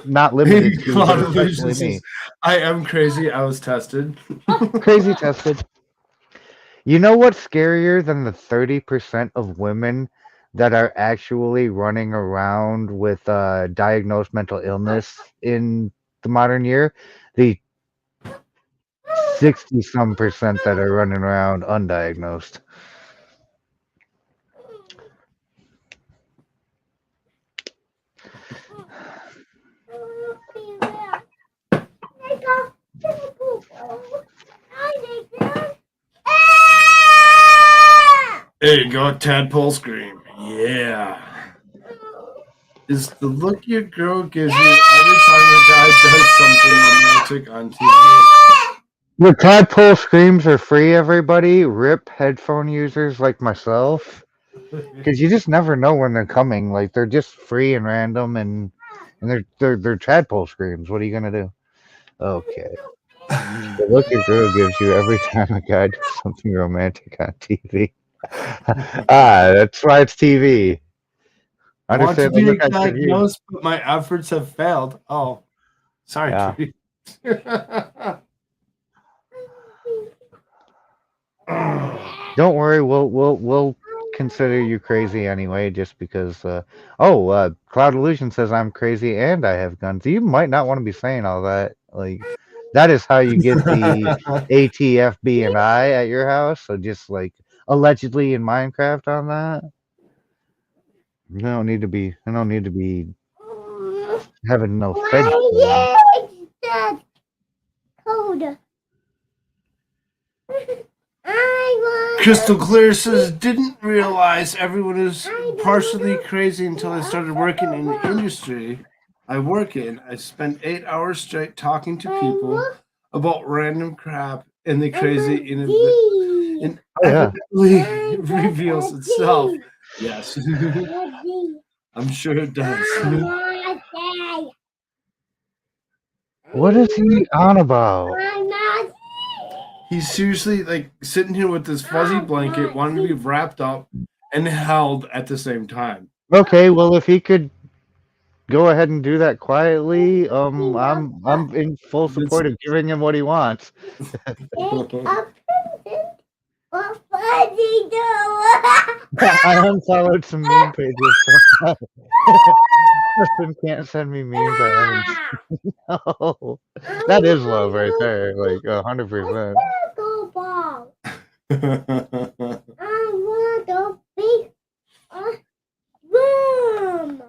not limited to, Cloud but especially Illusions me. says, I am crazy. I was tested. Crazy tested. You know what's scarier than the 30% of women that are actually running around with diagnosed mental illness in the modern year? The 60-some% that are running around undiagnosed. There you go, tadpole scream. Yeah. Is the look your girl gives you every time a guy does something romantic on TV? The tadpole screams are free, everybody. RIP headphone users like myself. Because you just never know when they're coming. Like, they're just free and random, and they're tadpole screams. What are you gonna do? Okay. The look your girl gives you every time a guy does something romantic on TV. That's why it's TV. I want to Understand the be look I give you. diagnosed, but my efforts have failed. Oh, sorry. Yeah. Tree. Don't worry, we'll consider you crazy anyway, just because. Cloud Illusion says I'm crazy and I have guns. You might not want to be saying all that. Like, that is how you get the ATFB and I at your house. So just like allegedly in Minecraft on that. I don't need to be having no fed. Crystal Clear says, didn't realize everyone is partially crazy until I started working in the industry I work in. I spent 8 hours straight talking to people about random crap, and the crazy inevitably reveals itself. Yes. I'm sure it does. What is he on about? He's seriously like sitting here with this fuzzy blanket, wanting to be wrapped up and held at the same time. Okay, well, if he could go ahead and do that quietly, I'm in full support of giving him what he wants. I unfollowed some meme pages. Person can't send me memes. I haven't. No, that is love right there, like 100%. I want a big room.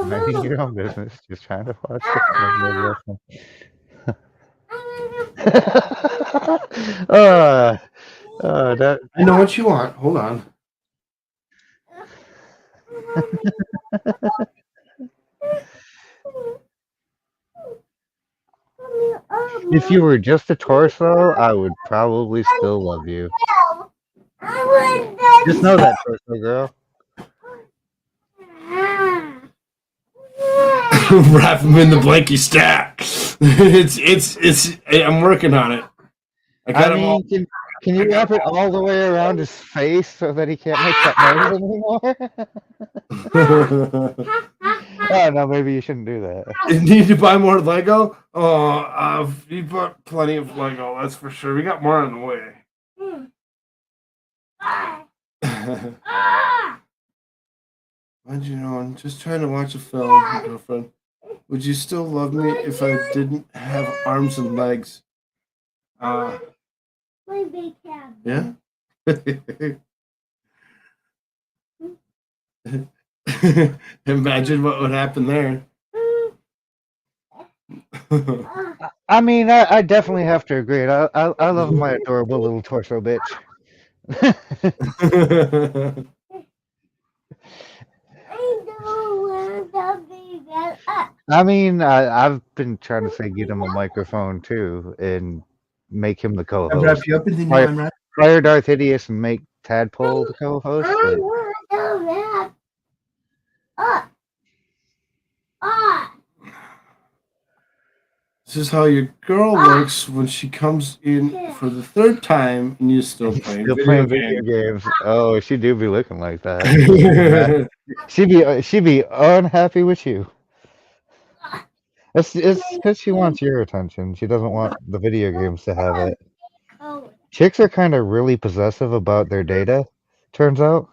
Minding your own business, just trying to watch that. I know what you want. Hold on. If you were just a torso, I would probably still love you. Just know that, torso girl. Wrap him in the blankie stack. It's. I'm working on it. I got him all. Can you wrap it all the way around his face so that he can't make that noise anymore? Oh no, maybe you shouldn't do that. You need to buy more Lego? Oh, you bought plenty of Lego, that's for sure. We got more on the way. How'd you know? I'm just trying to watch a film, girlfriend. Would you still love me if I didn't have arms and legs? Yeah? Imagine what would happen there. I mean, I definitely have to agree. I love my adorable little torso bitch. I mean, I've been trying to say get him a microphone too and make him the co-host. Wrap you up and then you unwrap. Fire Darth Hideous and make Tadpole the co-host. This is how your girl looks when she comes in for the third time and you're still playing Still video playing video games. games. Oh, she do be looking like that. She be unhappy with you. It's because she wants your attention. She doesn't want the video games to have it. Chicks are kind of really possessive about their data, turns out.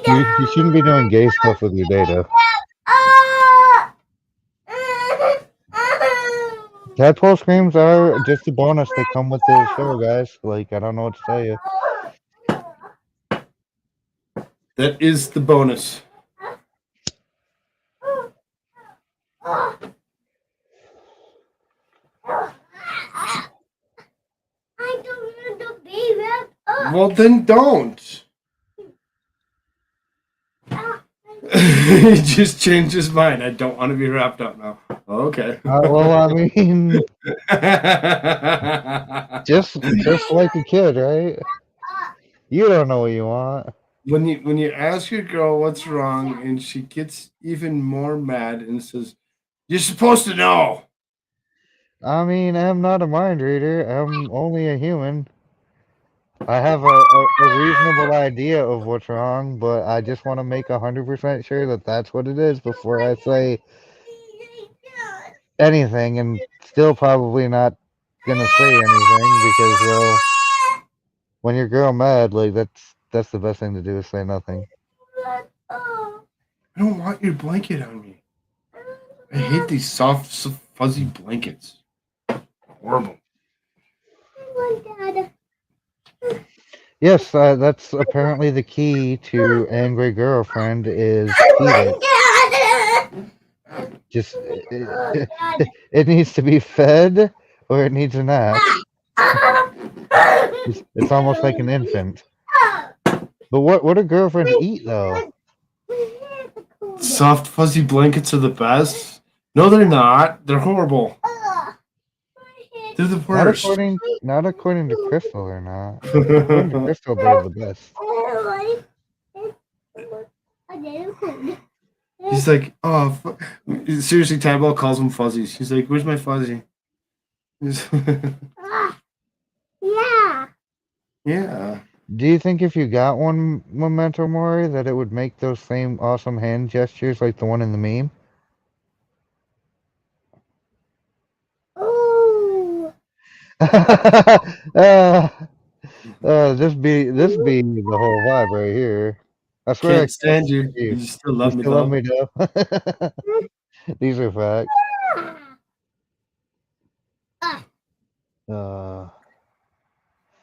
You shouldn't be doing gay stuff with your data. Tadpole screams are just a bonus. They come with the show, guys. Like, I don't know what to tell you. That is the bonus. I don't want to be wrapped up. Well, then don't. He just changed his mind. I don't want to be wrapped up now. Okay. Well, I mean, just like a kid, right? You don't know what you want. When you ask your girl what's wrong and she gets even more mad and says, "You're supposed to know." I mean, I'm not a mind reader. I'm only a human. I have a reasonable idea of what's wrong, but I just want to make 100% sure that that's what it is before I say anything, and still probably not gonna say anything because, well, when your girl mad, like that's the best thing to do is say nothing. I don't want your blanket on me. I hate these soft, fuzzy blankets. Horrible. Yes, that's apparently the key to angry girlfriend is feed it. Just it needs to be fed or it needs a nap. It's almost like an infant. But what do girlfriends eat though? Soft, fuzzy blankets are the best. No, they're not. They're horrible. They're the worst. Not according to Crystal, they're not. According to Crystal, they're the best. He's like, oh, seriously, Tadpole calls them fuzzies. He's like, where's my fuzzy? Yeah. Yeah. Do you think if you got one Memento Mori that it would make those same awesome hand gestures like the one in the meme? Ooh. This be the whole vibe right here. I swear Can't stand you. You still love me, love though. me though. These are facts.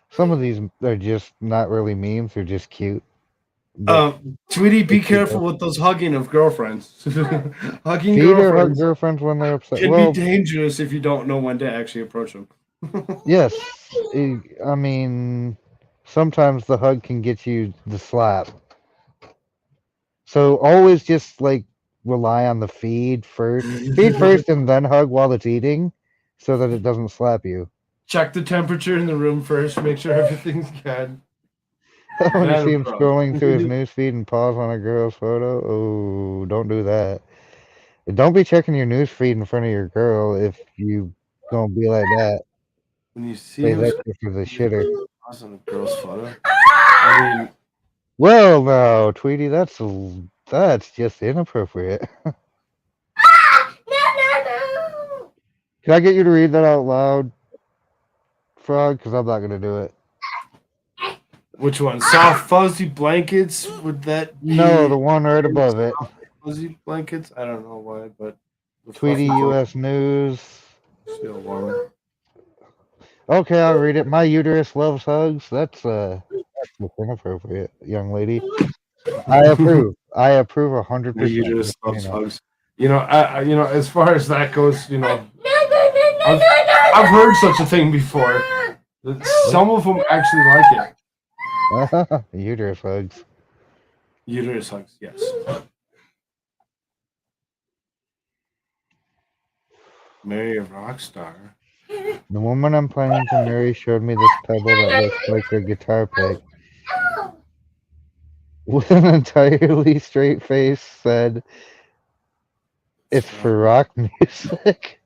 Some of these are just not really memes; they're just cute. Tweety, be careful with those hugging of girlfriends. Hugging Feed or hug girlfriends girlfriends when they're upset. can Well, be dangerous if you don't know when to actually approach them. yes, I mean, sometimes the hug can get you the slap. So always just like rely on the feed first. Feed first and then hug while it's eating so that it doesn't slap you. Check the temperature in the room first. Make sure everything's good. When you see him scrolling through his newsfeed and pause on a girl's photo, oh, don't do that. Don't be checking your newsfeed in front of your girl if you gonna be like that. When you see Say him that for the shitter. pause on a girl's photo, I mean, Well, no, Tweety, that's just inappropriate. No. Can I get you to read that out loud, Frog? Because I'm not gonna do it. which one? Soft fuzzy blankets? Would that be No, the one right above it. fuzzy blankets? I don't know why, but the Tweety fluffy U.S. News. still warm. Okay, I'll read it. My uterus loves hugs. That's inappropriate, young lady. I approve. I approve 100%. My uterus loves hugs. You know, as far as that goes, I've heard such a thing before. That some of them actually like it. Uterus hugs. Uterus hugs, yes. Marry a rock star. The woman I'm planning to marry showed me this pebble that looks like a guitar pick. With an entirely straight face, said, It's for rock music.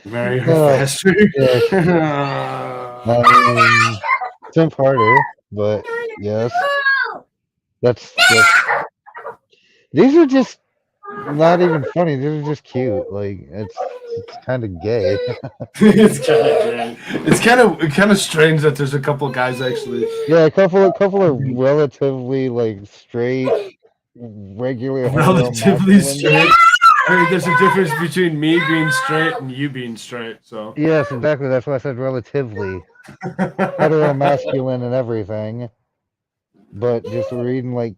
Marry her No, faster. Simp harder, but yes, that's these are just not even funny. These are just cute. Like it's kind of gay. It's kind of strange that there's a couple guys actually. Yeah, a couple of relatively like straight, regular, Relatively heteromasculine straight. dudes. I mean, there's a difference between me being straight and you being straight. So Yes, exactly. That's why I said relatively heteromasculine and everything. But just reading like,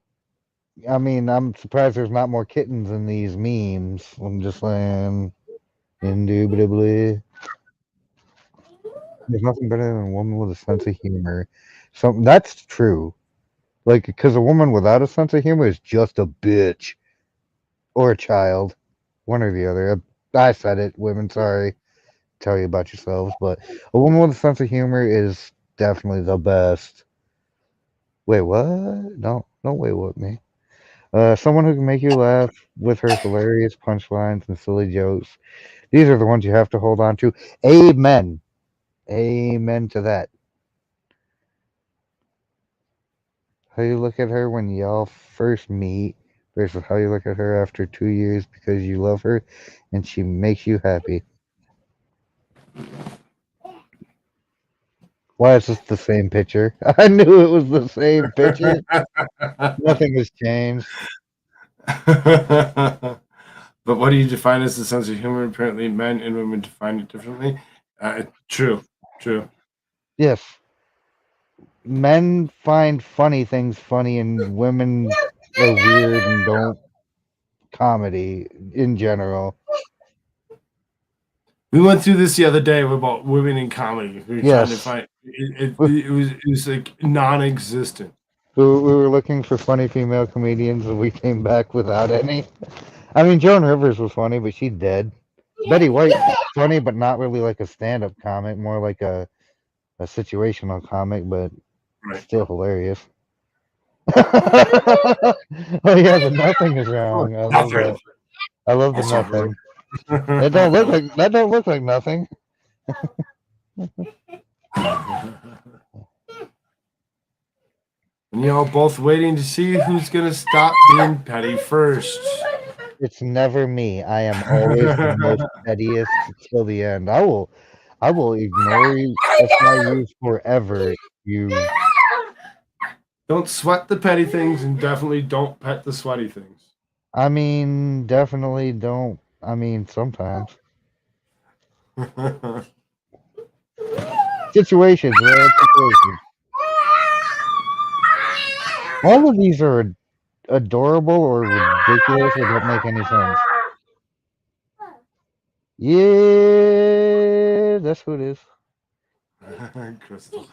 I mean, I'm surprised there's not more kittens in these memes. I'm just saying, indubitably. There's nothing better than a woman with a sense of humor. So that's true. Like, because a woman without a sense of humor is just a bitch or a child, one or the other. I said it, women. Sorry, tell you about yourselves, but a woman with a sense of humor is definitely the best. Wait, what? No, don't wait with me. Someone who can make you laugh with her hilarious punchlines and silly jokes. These are the ones you have to hold on to. Amen. Amen to that. How you look at her when y'all first meet versus how you look at her after 2 years because you love her and she makes you happy. Why is this the same picture? I knew it was the same picture. Nothing has changed. But what do you define as a sense of humor? Apparently, men and women define it differently. True. Yes. Men find funny things funny and women are weird and don't comedy in general. We went through this the other day about women in comedy. We were trying to Yes. find it was like non-existent. We were looking for funny female comedians and we came back without any. I mean, Joan Rivers was funny, but she's dead. Betty White, funny, but not really like a stand-up comic, more like a situational comic, but Right. still hilarious. Oh yeah, the nothing is wrong. I love that. I love the Also nothing. That don't look like nothing. And y'all both waiting to see who's gonna stop being petty first. It's never me. I am always the most pettiest till the end. I will ignore you SIU forever. You Don't sweat the petty things and definitely don't pet the sweaty things. I mean, definitely don't. I mean, sometimes. Situations, man. Situations. All of these are adorable or ridiculous or don't make any sense. Yeah, that's who it is. Crystal.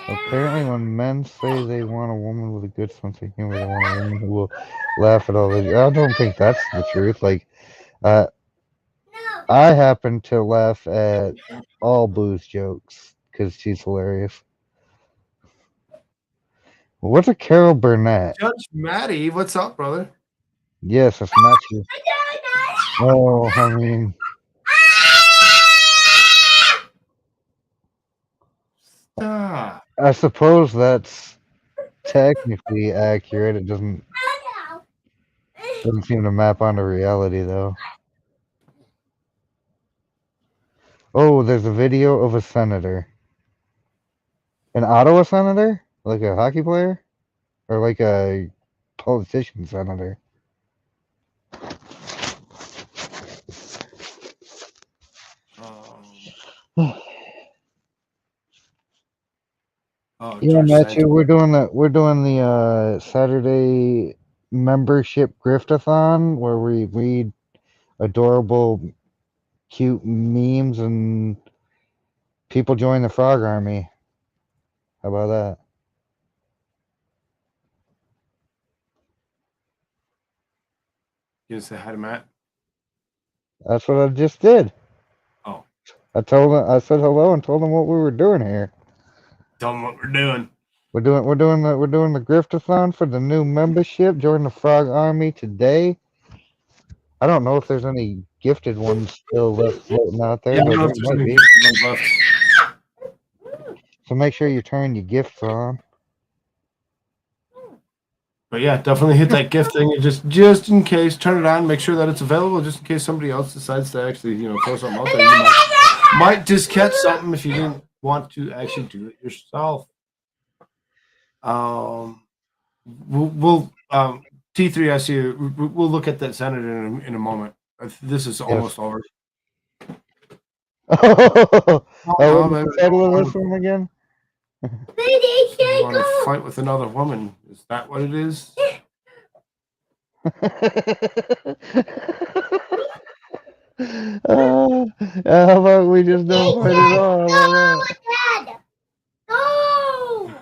Apparently, when men say they want a woman with a good sense of humor, they want a woman who will laugh at all the. I don't think that's the truth. Like, I happen to laugh at all Boo's jokes because she's hilarious. What's a Carol Burnett? Judge Maddie, what's up, brother? Yes, that's not you. Oh, I mean, Ah. I suppose that's technically accurate. It doesn't seem to map onto reality, though. Oh, there's a video of a senator. An Ottawa senator? Like a hockey player? Or like a politician senator? Yeah, Matthew, we're doing the Saturday membership griftathon where we read adorable, cute memes and people join the Frog Army. How about that? You gonna say hi to Matt? That's what I just did. Oh. I said hello and told them what we were doing here. Tell them what we're doing. We're doing the Griftathon for the new membership. Join the Frog Army today. I don't know if there's any gifted ones still left floating out there, Yeah, I but don't know there if there's might any be. ones left. So make sure you turn your gifts on. But yeah, definitely hit that gift thing and just in case, turn it on, make sure that it's available, just in case somebody else decides to actually, throw something out there. You might just catch something if you didn't want to actually do it yourself. We'll T3, I see you. We'll look at that senator in a moment. This is almost over. Oh, no, what's the title of this one again? You want to fight with another woman? Is that what it is? How about we just don't fight at all? How about that? No!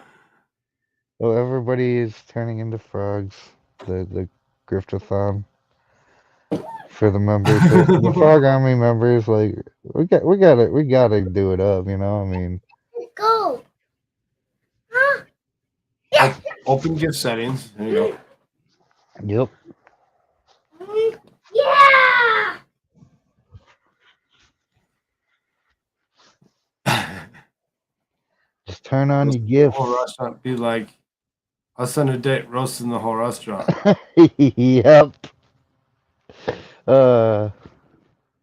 Oh, everybody is turning into frogs. The Griftathon for the members, the Frog Army members. Like we gotta do it up. I mean, Go! Open gift settings. There you go. yep. Yeah! Just turn on your The gifts. whole restaurant be like, I'll send a date roasting the whole restaurant. Yep. The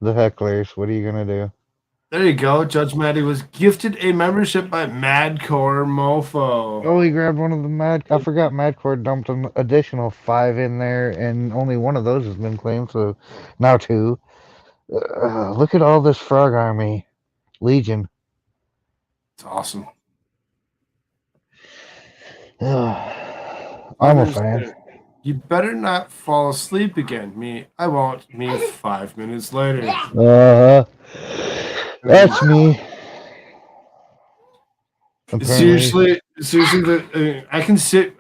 hecklers. What are you gonna do? There you go. Judge Maddie was gifted a membership by Madcore Mofo. Oh, he grabbed one of the I forgot Madcore dumped an additional 5 in there, and only one of those has been claimed, so now 2. Look at all this Frog Army. Legion. It's awesome. I'm a fan. You better not fall asleep again. I won't. Me 5 minutes later. That's me. Apparently. Seriously, I can sit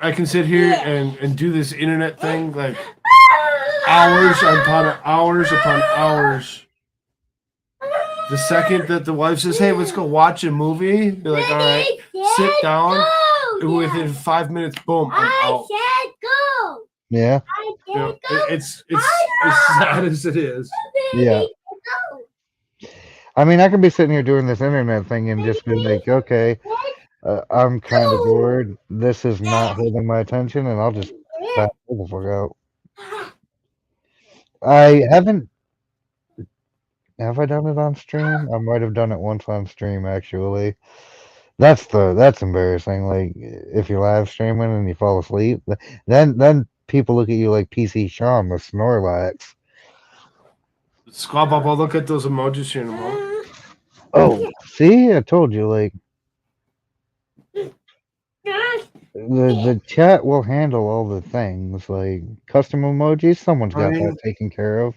here and do this internet thing like hours upon hours. The second that the wife says, "Hey, let's go watch a movie," be like, "All right, sit down." Within 5 minutes, boom, I'm out. I said go! Yeah. I said go! It's as sad as it is. Yeah. I mean, I could be sitting here doing this internet thing and just be like, okay, I'm kind of bored. This is not holding my attention, and I'll just back the fuck out. I haven't. Have I done it on stream? I might have done it once on stream, actually. That's embarrassing. Like, if you're live streaming and you fall asleep, then people look at you like PC Sean with Snorlax. Squab up, I'll look at those emojis here in a moment. Oh, see, I told you. Like, the chat will handle all the things, like custom emojis. Someone's got that taken care of.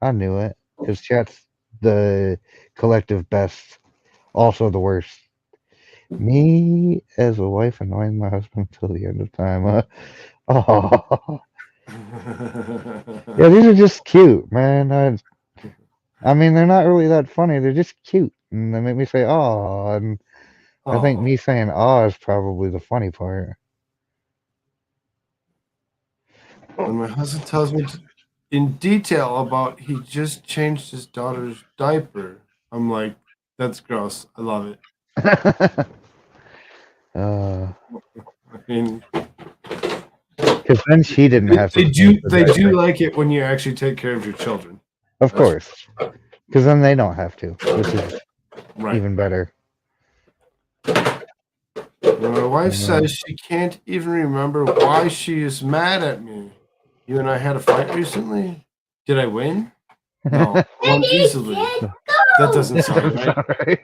I knew it, because chat's the collective best, also the worst. Me as a wife annoying my husband till the end of time. Oh, yeah, these are just cute, man. I mean, they're not really that funny. They're just cute, and they make me say "oh." And I think me saying "oh" is probably the funny part. When my husband tells me in detail about he just changed his daughter's diaper, I'm like, "That's gross. I love it." I mean, because then she didn't have to. They do like it when you actually take care of your children. Of course, because then they don't have to, which is even better. My wife says she can't even remember why she is mad at me. You and I had a fight recently. Did I win? No, won easily. That doesn't sound right.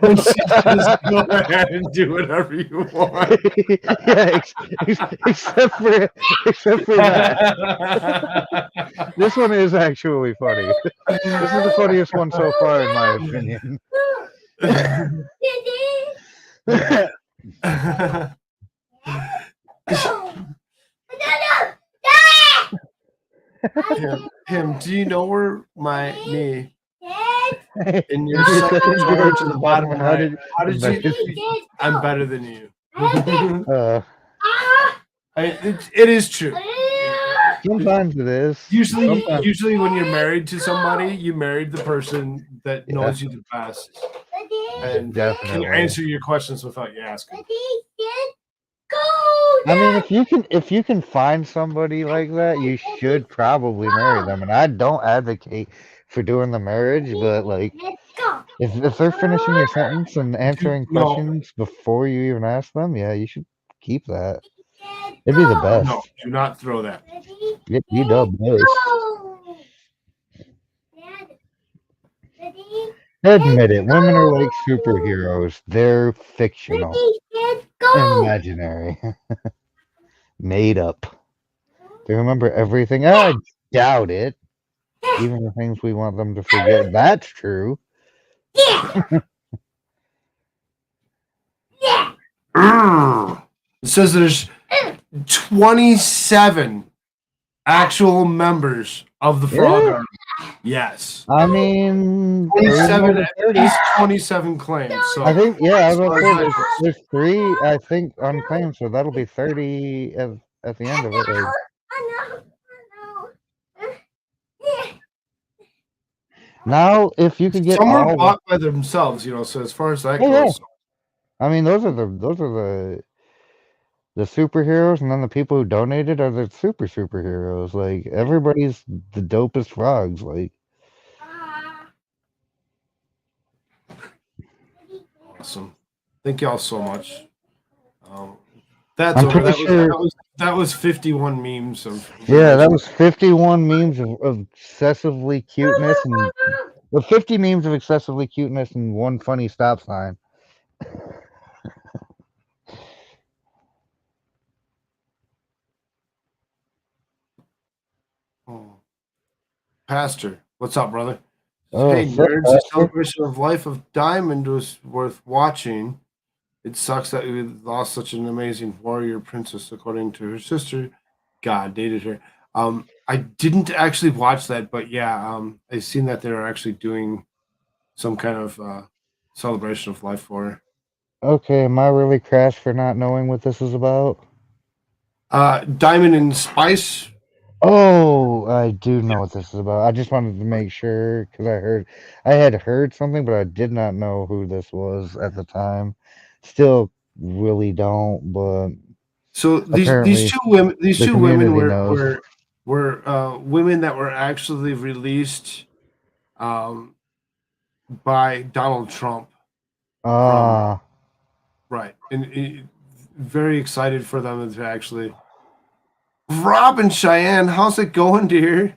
Just go ahead and do whatever you want. Yeah, except for that. This one is actually funny. This is the funniest one so far, in my opinion. Him, do you know where my knee in your You said second you drawer were to the bottom how right? did- How did you? I'm better than you. It is true. Sometimes it is. Sometimes, Usually when you're married to somebody, you married the person that knows you the best and can definitely. answer your questions without you asking. I mean, if you can find somebody like that, you should probably marry them. And I don't advocate for doing the marriage, but like if they're finishing your sentence and answering No, questions before you even ask them, yeah, you should keep that. It'd be the best. no, do not throw that. You dub most. Admit it, women are like superheroes. They're fictional, imaginary, made up. They remember everything. I doubt it. Even the things we want them to forget. That's true. It says there's 27 actual members of the Frog Yeah. Army. Yes. I mean, 27, at 30. least 27 claims. So I think, yeah, I was about to say there's 3, I think, unclaimed, so that'll be 30 at the end of it. Like, now, if you could get some are all, bought by themselves, so as far as that Oh, goes. I mean, those are the superheroes, and then the people who donated are the superheroes. Like, everybody's the dopest frogs. Like, Awesome. Thank y'all so much. That's I'm over. pretty sure. That was 51 memes of. Yeah, that was 51 memes of excessively cuteness and 50 memes of excessively cuteness and one funny stop sign. Oh. Pastor, what's up, brother? Oh, hey, what's up, nerds! The Pastor? celebration of life of Diamond was worth watching. It sucks that we lost such an amazing warrior princess, according to her sister. God dated her. I didn't actually watch that, but yeah, I've seen that they're actually doing some kind of celebration of life for her. Okay, am I really crash for not knowing what this is about? Diamond and Spice. Oh, I do know what this is about. I just wanted to make sure because I had heard something, but I did not know who this was at the time. Still, really don't. But so these two women were women that were actually released by Donald Trump. Right, and very excited for them to actually. Rob and Cheyenne, how's it going, dear?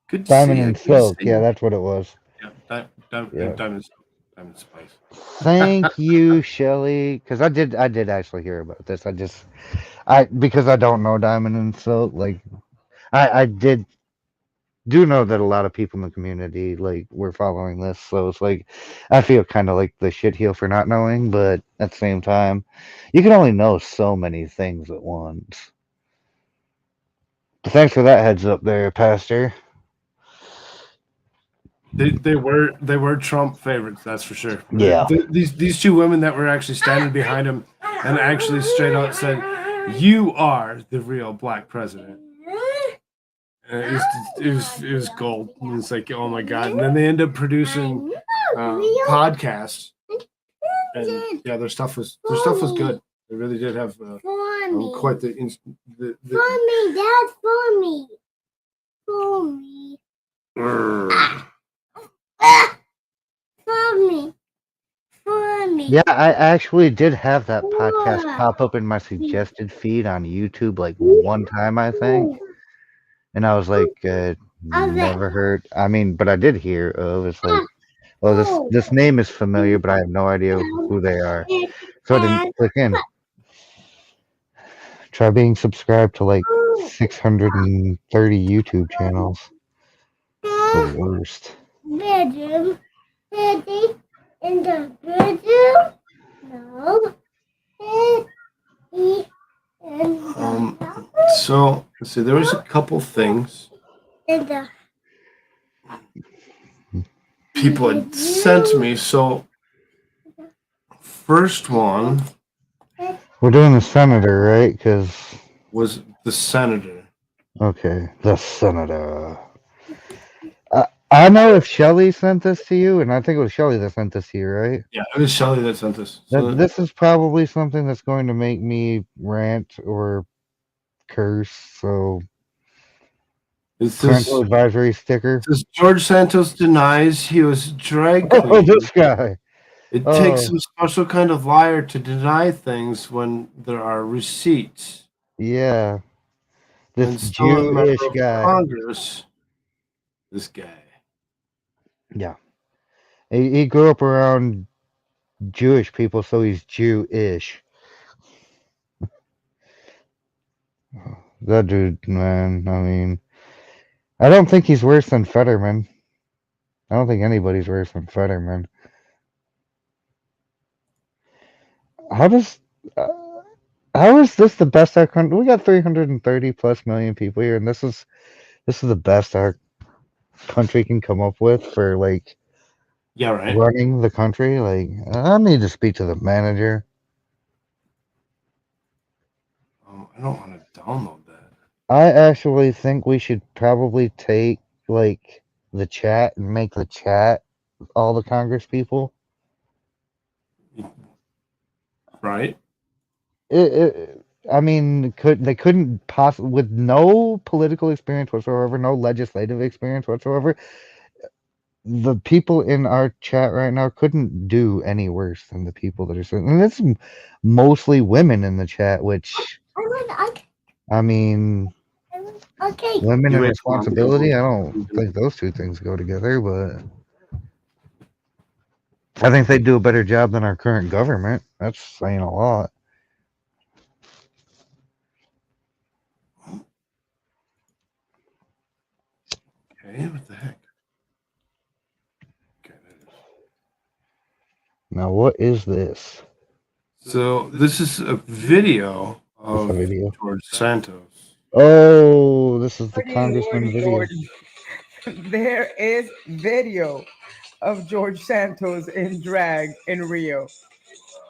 Good to Diamond see and you. Silk. Yeah, that's what it was. Yeah, Diamond Spice. Thank you, Shelly. Because I did actually hear about this. Because I don't know Diamond and Silk. Like, I do know that a lot of people in the community were following this, so it's like I feel kind of like the shitheel for not knowing, but at the same time, you can only know so many things at once. But thanks for that heads up there, Pastor. They were Trump favorites, that's for sure. Yeah. These two women that were actually standing behind him and actually straight out said, "You are the real black president." It was gold. It was like, oh my god! And then they end up producing podcasts, and yeah, their stuff was good. They really did have quite the. For me, Dad, for me. For me. Yeah, I actually did have that podcast pop up in my suggested feed on YouTube one time, I think. And I was like, never heard. I mean, but I did hear of. It's like, oh, this name is familiar, but I have no idea who they are. So I didn't click in. Try being subscribed to 630 YouTube channels. The worst. Bedroom. Daddy, in the bedroom? No. Daddy, So let's see. There was a couple things people had sent me. So first one We're doing the senator, right? Because was the senator. okay, the senator. I know if Shelly sent this to you, and I think it was Shelly that sent this to you, right? Yeah, it was Shelley that sent this. So This is probably something that's going to make me rant or curse. So it's parental advisory sticker. This George Santos denies he was drag Oh, queen. this guy. It Oh. takes some special kind of liar to deny things when there are receipts. Yeah. And This still a member Jewish of guy. Congress. This guy. Yeah. He grew up around Jewish people, so he's Jewish. That dude, man, I mean, I don't think he's worse than Fetterman. I don't think anybody's worse than Fetterman. How does, how is this the best our country? We got 330 plus million people here, and this is the best our country can come up with for like Yeah, right. running the country. Like, I need to speak to the manager. I don't want to download that. I actually think we should probably take like the chat and make the chat all the Congress people. Right. I mean, they couldn't possibly, with no political experience whatsoever, no legislative experience whatsoever. The people in our chat right now couldn't do any worse than the people that are sitting. And it's mostly women in the chat, which I mean, Okay. women You and wait, responsibility. I don't think those two things go together, but I think they do a better job than our current government. That's saying a lot. Okay, what the heck? Okay, there it is. Now, what is this? So this is a video of a video. George Santos. Oh, this is the congressman video. There is video of George Santos in drag in Rio.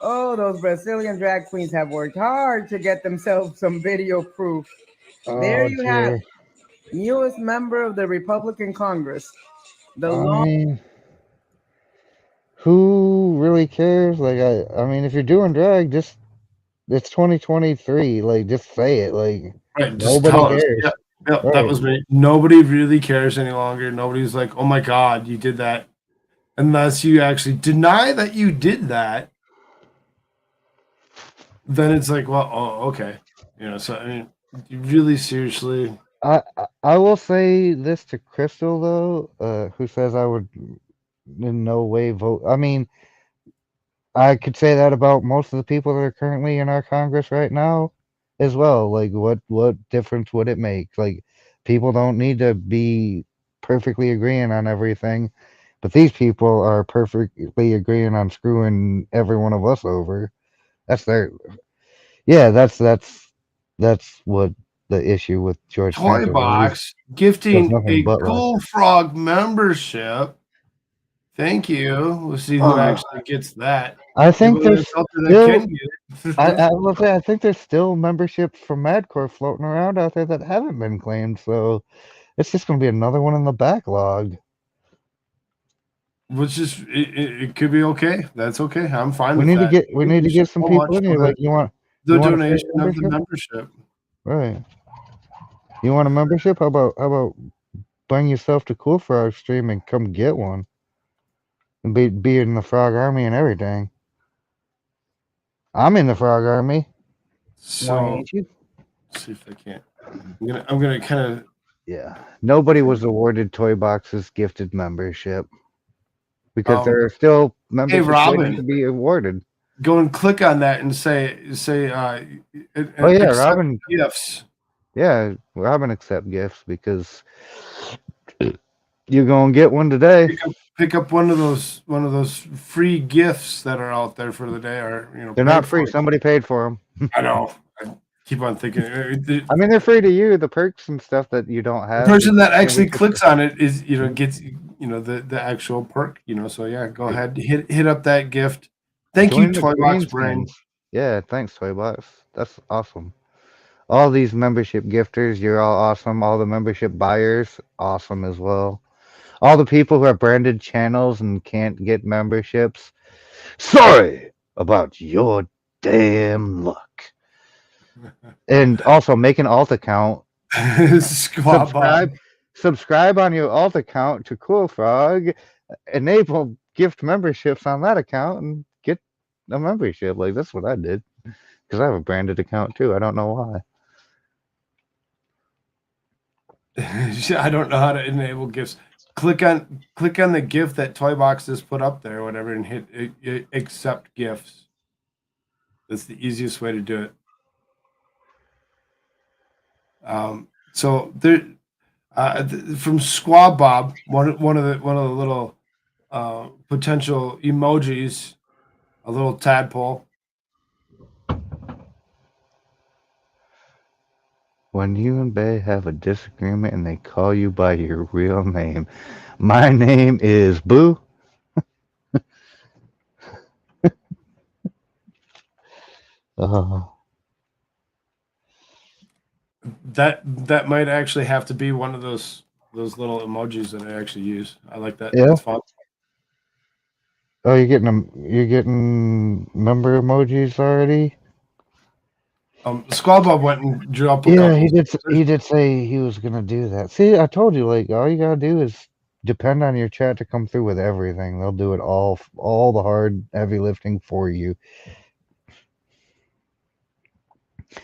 Oh, those Brazilian drag queens have worked hard to get themselves some video proof. There you have it. Newest member of the Republican Congress. The I mean, who really cares? Like, I mean, if you're doing drag, just it's 2023. Like, just say it. Like, Right, just nobody tell us. cares. Yeah, yeah, Right. that was me. Nobody really cares any longer. Nobody's like, "Oh my God, you did that," unless you actually deny that you did that. Then it's like, well, oh, okay, you know. So I mean, you really seriously. I will say this to Crystal though, who says I would in no way vote. I mean, I could say that about most of the people that are currently in our Congress right now as well. Like, what difference would it make? Like, people don't need to be perfectly agreeing on everything, but these people are perfectly agreeing on screwing every one of us over. That's their, yeah, that's what the issue with George Toy Santos Box is. gifting There's a nothing but Cool Frog membership. Thank you. We'll see who actually gets that. I think People there's that out there that still, can get it. I will say, I think there's still memberships from Madcore floating around out there that haven't been claimed. So it's just going to be another one in the backlog. Which is it could be okay. That's okay. I'm fine We with need that. to get Thank you some so people much in here. for Like, you want the you want a free donation of the membership? membership. Right. You want a membership? How about bring yourself to Cool Frog stream and come get one, and be in the Frog Army and everything. I'm in the Frog Army. So Why ain't you? let's see if I can't. I'm gonna kind of. Yeah. Nobody was awarded Toy Box's gifted membership because there are still memberships Robin. waiting to be awarded. Go and click on that and say Oh yeah, accept Robin. gifts. Yeah, Robin accept gifts because you're gonna get one today. Pick up one of those free gifts that are out there for the day, or They're not paid free. for. Somebody paid for them. I know. keep on thinking. I mean, they're free to you. The perks and stuff that you don't The have. person that you actually get the- clicks on it is, gets, the actual perk, So yeah, go ahead, hit up that gift. Thank you, join the Toybox green Brain. skins. Yeah, thanks, Toybox. That's awesome. All these membership gifters, you're all awesome. All the membership buyers, awesome as well. All the people who have branded channels and can't get memberships, sorry about your damn luck. And also make an alt account. Squad Bob. Subscribe on your alt account to Cool Frog. Enable gift memberships on that account and get a membership. Like that's what I did because I have a branded account too. I don't know why. I don't know how to enable gifts. Click on the gift that Toybox has put up there, or whatever, and hit accept gifts. That's the easiest way to do it. So there, from Squab Bob, one of the little potential emojis, a little tadpole. When you and Bay have a disagreement and they call you by your real name, my name is Boo. That might actually have to be one of those little emojis that I actually use. I like that. Yeah. That's fun. Oh, you're getting member emojis already? Squall Bob went and drew up a Yeah, couple. he did say he was gonna do that. See, I told you, like, all you gotta do is depend on your chat to come through with everything. They'll do it all the hard, heavy lifting for you.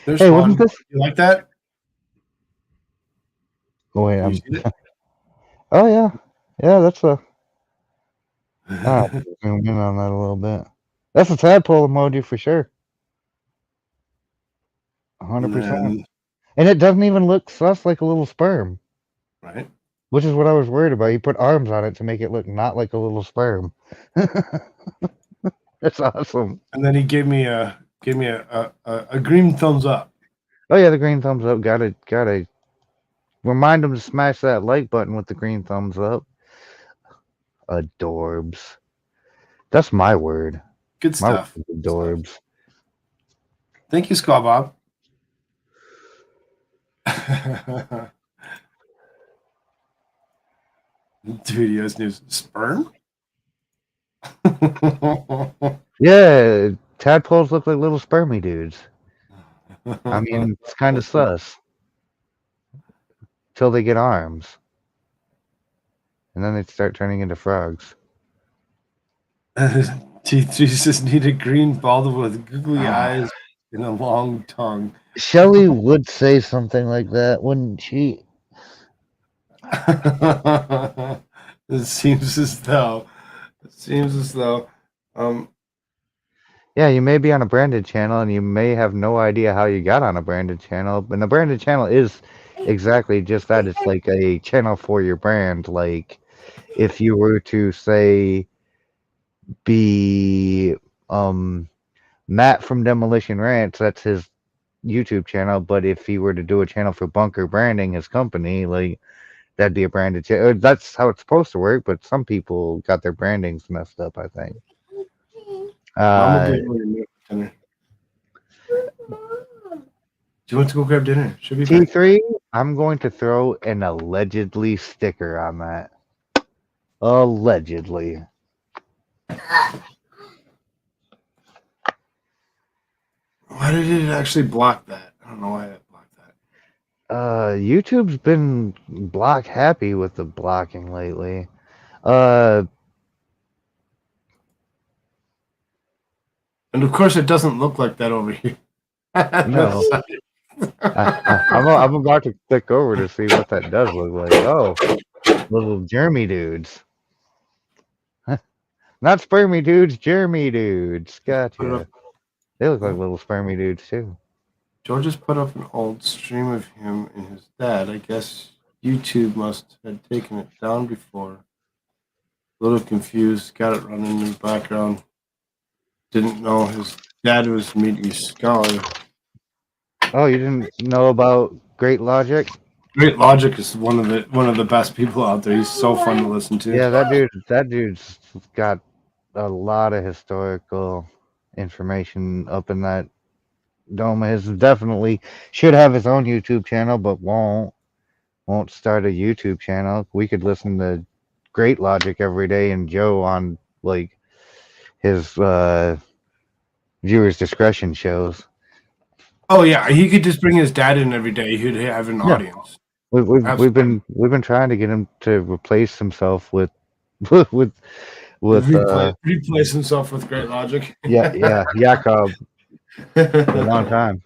There's Hey, one. wasn't this? You like that? Oh wait, You see it? Oh yeah, that's a. Zoom in on that a little bit. That's a tadpole emoji for sure. 100%. And it doesn't even look sus like a little sperm. Right. Which is what I was worried about. You put arms on it to make it look not like a little sperm. That's awesome. And then he gave me a green thumbs up. Oh yeah, the green thumbs up. Gotta remind them to smash that like button with the green thumbs up. Adorbs. That's my word. Good stuff. Adorbs. Thank you, Squall Bob. Videos news sperm. Yeah, tadpoles look like little spermy dudes. I mean, it's kind of sus. Till they get arms. And then they start turning into frogs. Jesus need a green ball with googly eyes and a long tongue. Shelly would say something like that, wouldn't she? It seems as though. Yeah, you may be on a branded channel and you may have no idea how you got on a branded channel. And the branded channel is exactly just that. It's like a channel for your brand. Like if you were to say be Matt from Demolition Ranch, that's his YouTube channel. But if he were to do a channel for Bunker Branding, his company, like that'd be a branded channel. That's how it's supposed to work. But some people got their brandings messed up, I think. Do you want to go grab dinner? Should be T3, I'm going to throw an allegedly sticker on that. Allegedly. Why did it actually block that? I don't know why it blocked that. YouTube's been block happy with the blocking lately. And of course, it doesn't look like that over here. No. I'm about to click over to see what that does look like. Oh, little Jeremy dudes. Not spermy dudes, Jeremy dudes. Gotcha. They look like little spermy dudes too. George just put up an old stream of him and his dad. I guess YouTube must have taken it down before. A little confused. Got it running in the background. Didn't know his dad was meeting Scully. Oh, you didn't know about Great Logic? Great Logic is one of the best people out there. He's so fun to listen to. Yeah, that dude's got a lot of historical information up in that dome. His definitely should have his own YouTube channel, but won't start a YouTube channel. We could listen to Great Logic every day and Joe on like his viewers discretion shows. Oh yeah, he could just bring his dad in every day. He'd have an Yeah. audience. We've been trying to get him to replace himself with with Replace himself with Great Logic. Jakob for a long time.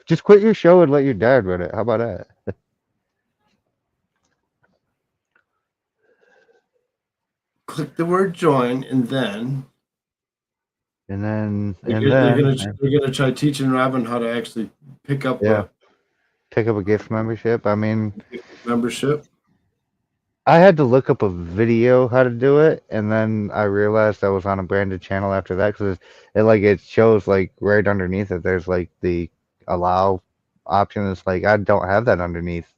Just quit your show and let your dad run it. How about that? Click the word join and then They're gonna try teaching Robin how to actually pick up pick up a gift membership. I mean, membership. I had to look up a video how to do it, and then I realized I was on a branded channel after that because it shows like right underneath it. There's like the allow option. It's like I don't have that underneath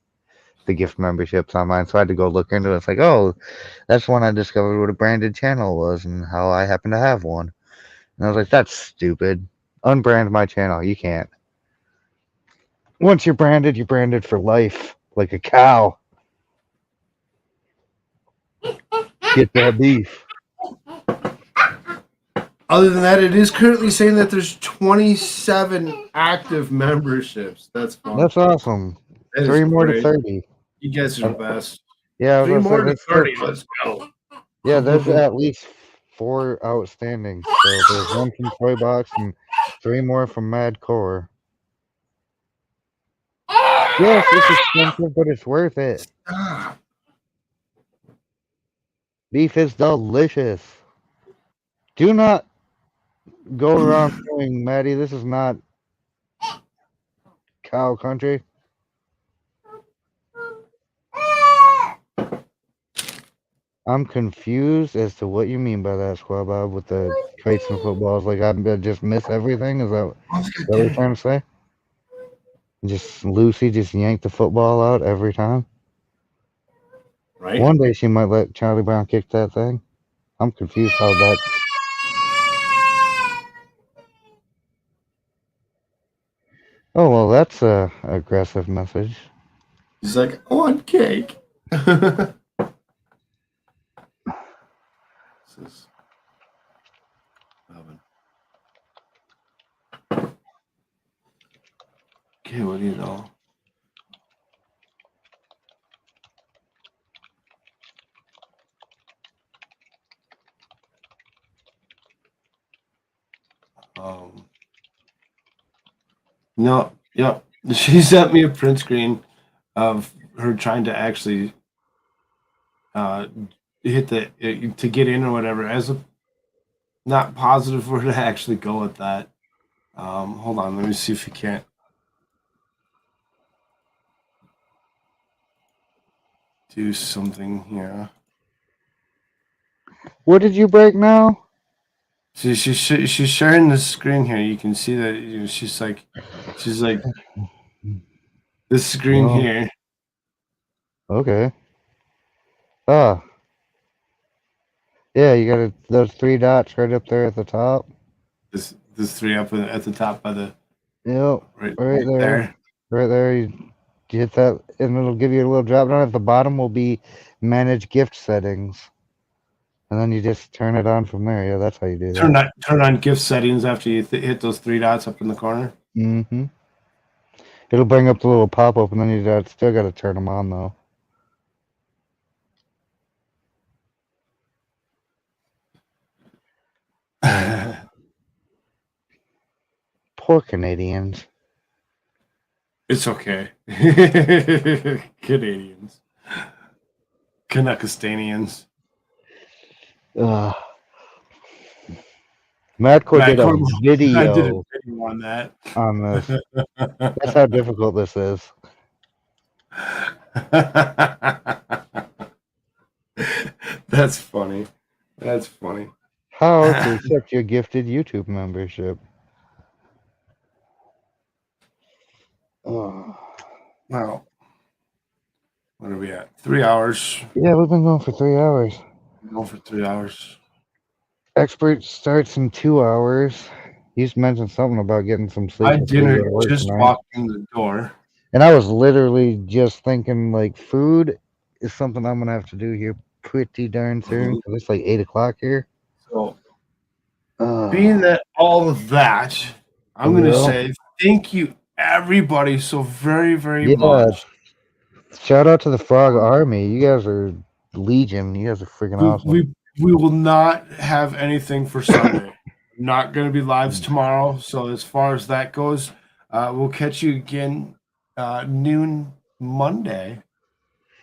the gift memberships on mine, so I had to go look into it. It's like, oh, that's when I discovered what a branded channel was and how I happen to have one. And I was like, that's stupid. Unbrand my channel. You can't. Once you're branded for life, like a cow. Get that beef. Other than that, it is currently saying that there's 27 active memberships. That's fun. That's awesome. That is 3 more to great. 30. You guys are the best. Yeah, I was 3 gonna say, more to that's 30. good. Let's go. Yeah, there's at least 4 outstanding. So there's 1 from Toy Box and 3 more from Mad Core. Yes, it's expensive, but it's worth it. Stop. Beef is delicious. Do not go around saying, Maddie, this is not cow country. I'm confused as to what you mean by that, Squad Bob, with the kites and footballs. Like, I just miss everything? Is that what you're trying to say? Just Lucy just yanked the football out every time? Right? One day she might let Charlie Brown kick that thing. I'm confused how that... Oh, well, that's a aggressive message. He's like, I want cake. This is Robin. Okay, what do you know? No, yep. She sent me a print screen of her trying to actually hit to get in or whatever. As a not positive for her to actually go with that. Hold on, let me see if we can't. Do something here. What did you break now? See, she's sharing the screen here. You can see that she's like this screen here. Okay. Oh. Yeah, you got those 3 dots right up there at the top. This 3 up at the top by the. Yep. Right there. Right there. You hit that, and it'll give you a little drop down. At the bottom will be manage gift settings. And then you just turn it on from there. Yeah, that's how you do that. Turn on gift settings after you hit those 3 dots up in the corner. Mm-hmm. It'll bring up the little pop-up, and then you still got to turn them on, though. Poor Canadians. It's okay. Canadians. Canuckistanians. Madcore did a video. I did a video on that. On this. That's how difficult this is. That's funny. That's funny. How to accept your gifted YouTube membership. Oh. Wow. What are we at? 3 hours. Yeah, we've been going for 3 hours. Going for 3 hours. Expert starts in 2 hours. He's mentioned something about getting some sleep. My before you dinner go to work just tonight. walked in the door. And I was literally just thinking, like, food is something I'm gonna have to do here pretty darn soon because it's like 8 o'clock here. So, being that all of that, I'm going to Yeah. say thank you, everybody, so very, very Yeah. much. Shout out to the Frog Army. You guys are legion. You guys are freaking awesome. We will not have anything for Sunday. Not going to be lives tomorrow. So as far as that goes, we'll catch you again noon Monday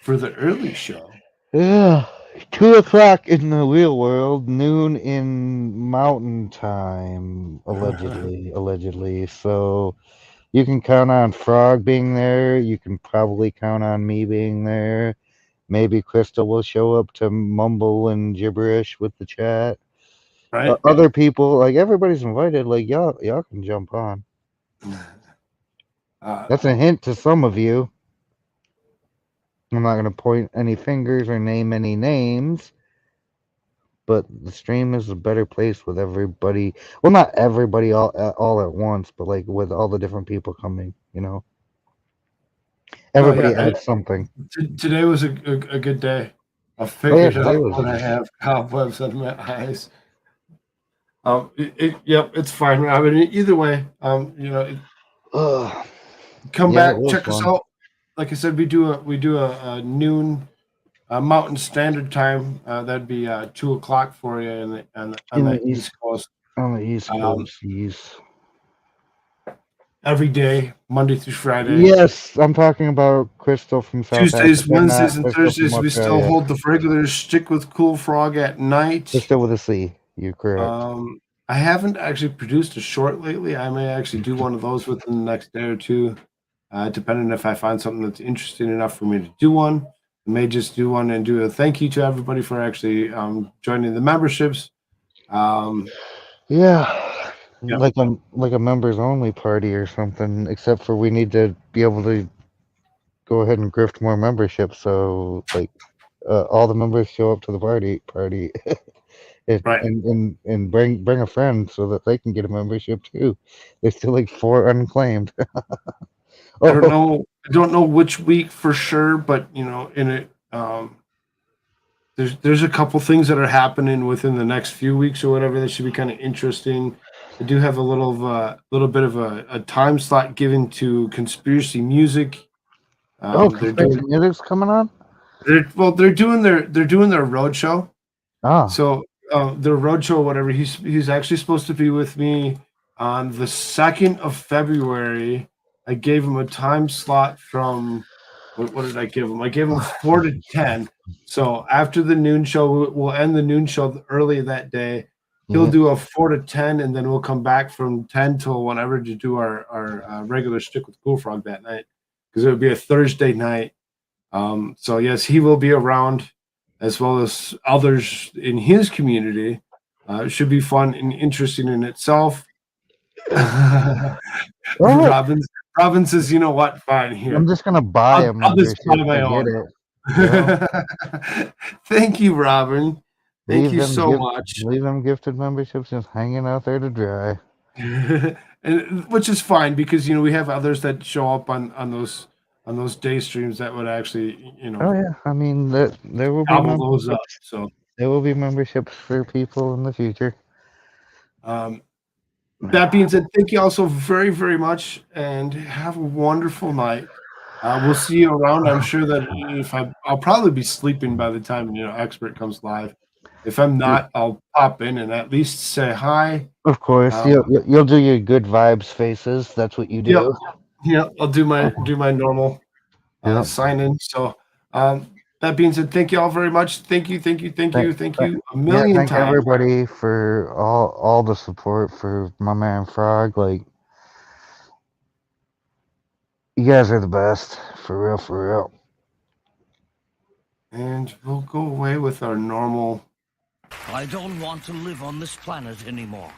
for the early show. Yeah. 2 o'clock in the real world, noon in mountain time, allegedly. So you can count on Frog being there. You can probably count on me being there. Maybe Crystal will show up to mumble and gibberish with the chat. Right. Other people, like everybody's invited. Like y'all can jump on. That's a hint to some of you. I'm not gonna point any fingers or name any names, but the stream is a better place with everybody. Well, not everybody all at once, but like with all the different people coming. You know, everybody adds something. Today was a good day. I figured out that I have cobwebs on my eyes. Yep, it's fine. I mean, either way, you know, come back, check us out. Like I said, we do a noon Mountain Standard Time. That'd be 2 o'clock for you on the East Coast. On the East Coast, yes. Every day, Monday through Friday. Yes, I'm talking about Crystal from South Tuesdays, Africa, Wednesdays, and Crystal Thursdays, from we still Australia. hold the regular Stick with Cool Frog at night. Crystal with a C. You're correct. I haven't actually produced a short lately. I may actually do one of those within the next day or two, depending if I find something that's interesting enough for me to do one. I may just do one and do a thank you to everybody for actually joining the memberships. Like a members only party or something. Except for we need to be able to go ahead and grift more memberships. So like all the members show up to the party. And bring a friend so that they can get a membership too. There's still like 4 unclaimed. I don't know which week for sure, but you know, in it, there's a couple things that are happening within the next few weeks or whatever that should be kind of interesting. I do have a little bit of a time slot given to conspiracy music. Conspiracy music's coming on. They're doing their road show. So their road show, whatever. He's actually supposed to be with me on the 2nd of February. I gave him a time slot from what did I give him? I gave him 4 to 10. So after the noon show, we'll end the noon show early that day. He'll do a 4 to 10, and then we'll come back from 10 till whenever to do our regular Stick with Cool Frog that night, because it would be a Thursday night. So yes, he will be around, as well as others in his community. It should be fun and interesting in itself. Robin says, "You know what? Fine, here. I'm just gonna buy a membership on my own." Thank you, Robin. Thank you so much. Leave them gifted memberships just hanging out there to dry. And which is fine, because you know we have others that show up on those day streams that would actually, you know. Oh yeah, I mean there will be those up. So there will be memberships for people in the future. That being said, thank you all so very, very much, and have a wonderful night. We'll see you around. I'm sure that I'll probably be sleeping by the time Expert comes live. If I'm not, I'll pop in and at least say hi. Of course, you'll do your good vibes faces. That's what you do. Yeah, I'll do my normal sign in. So that being said, thank you all very much. Thank you a million thank times. everybody for all the support for my man Frog. Like, you guys are the best, for real. And we'll go away with our normal. I don't want to live on this planet anymore.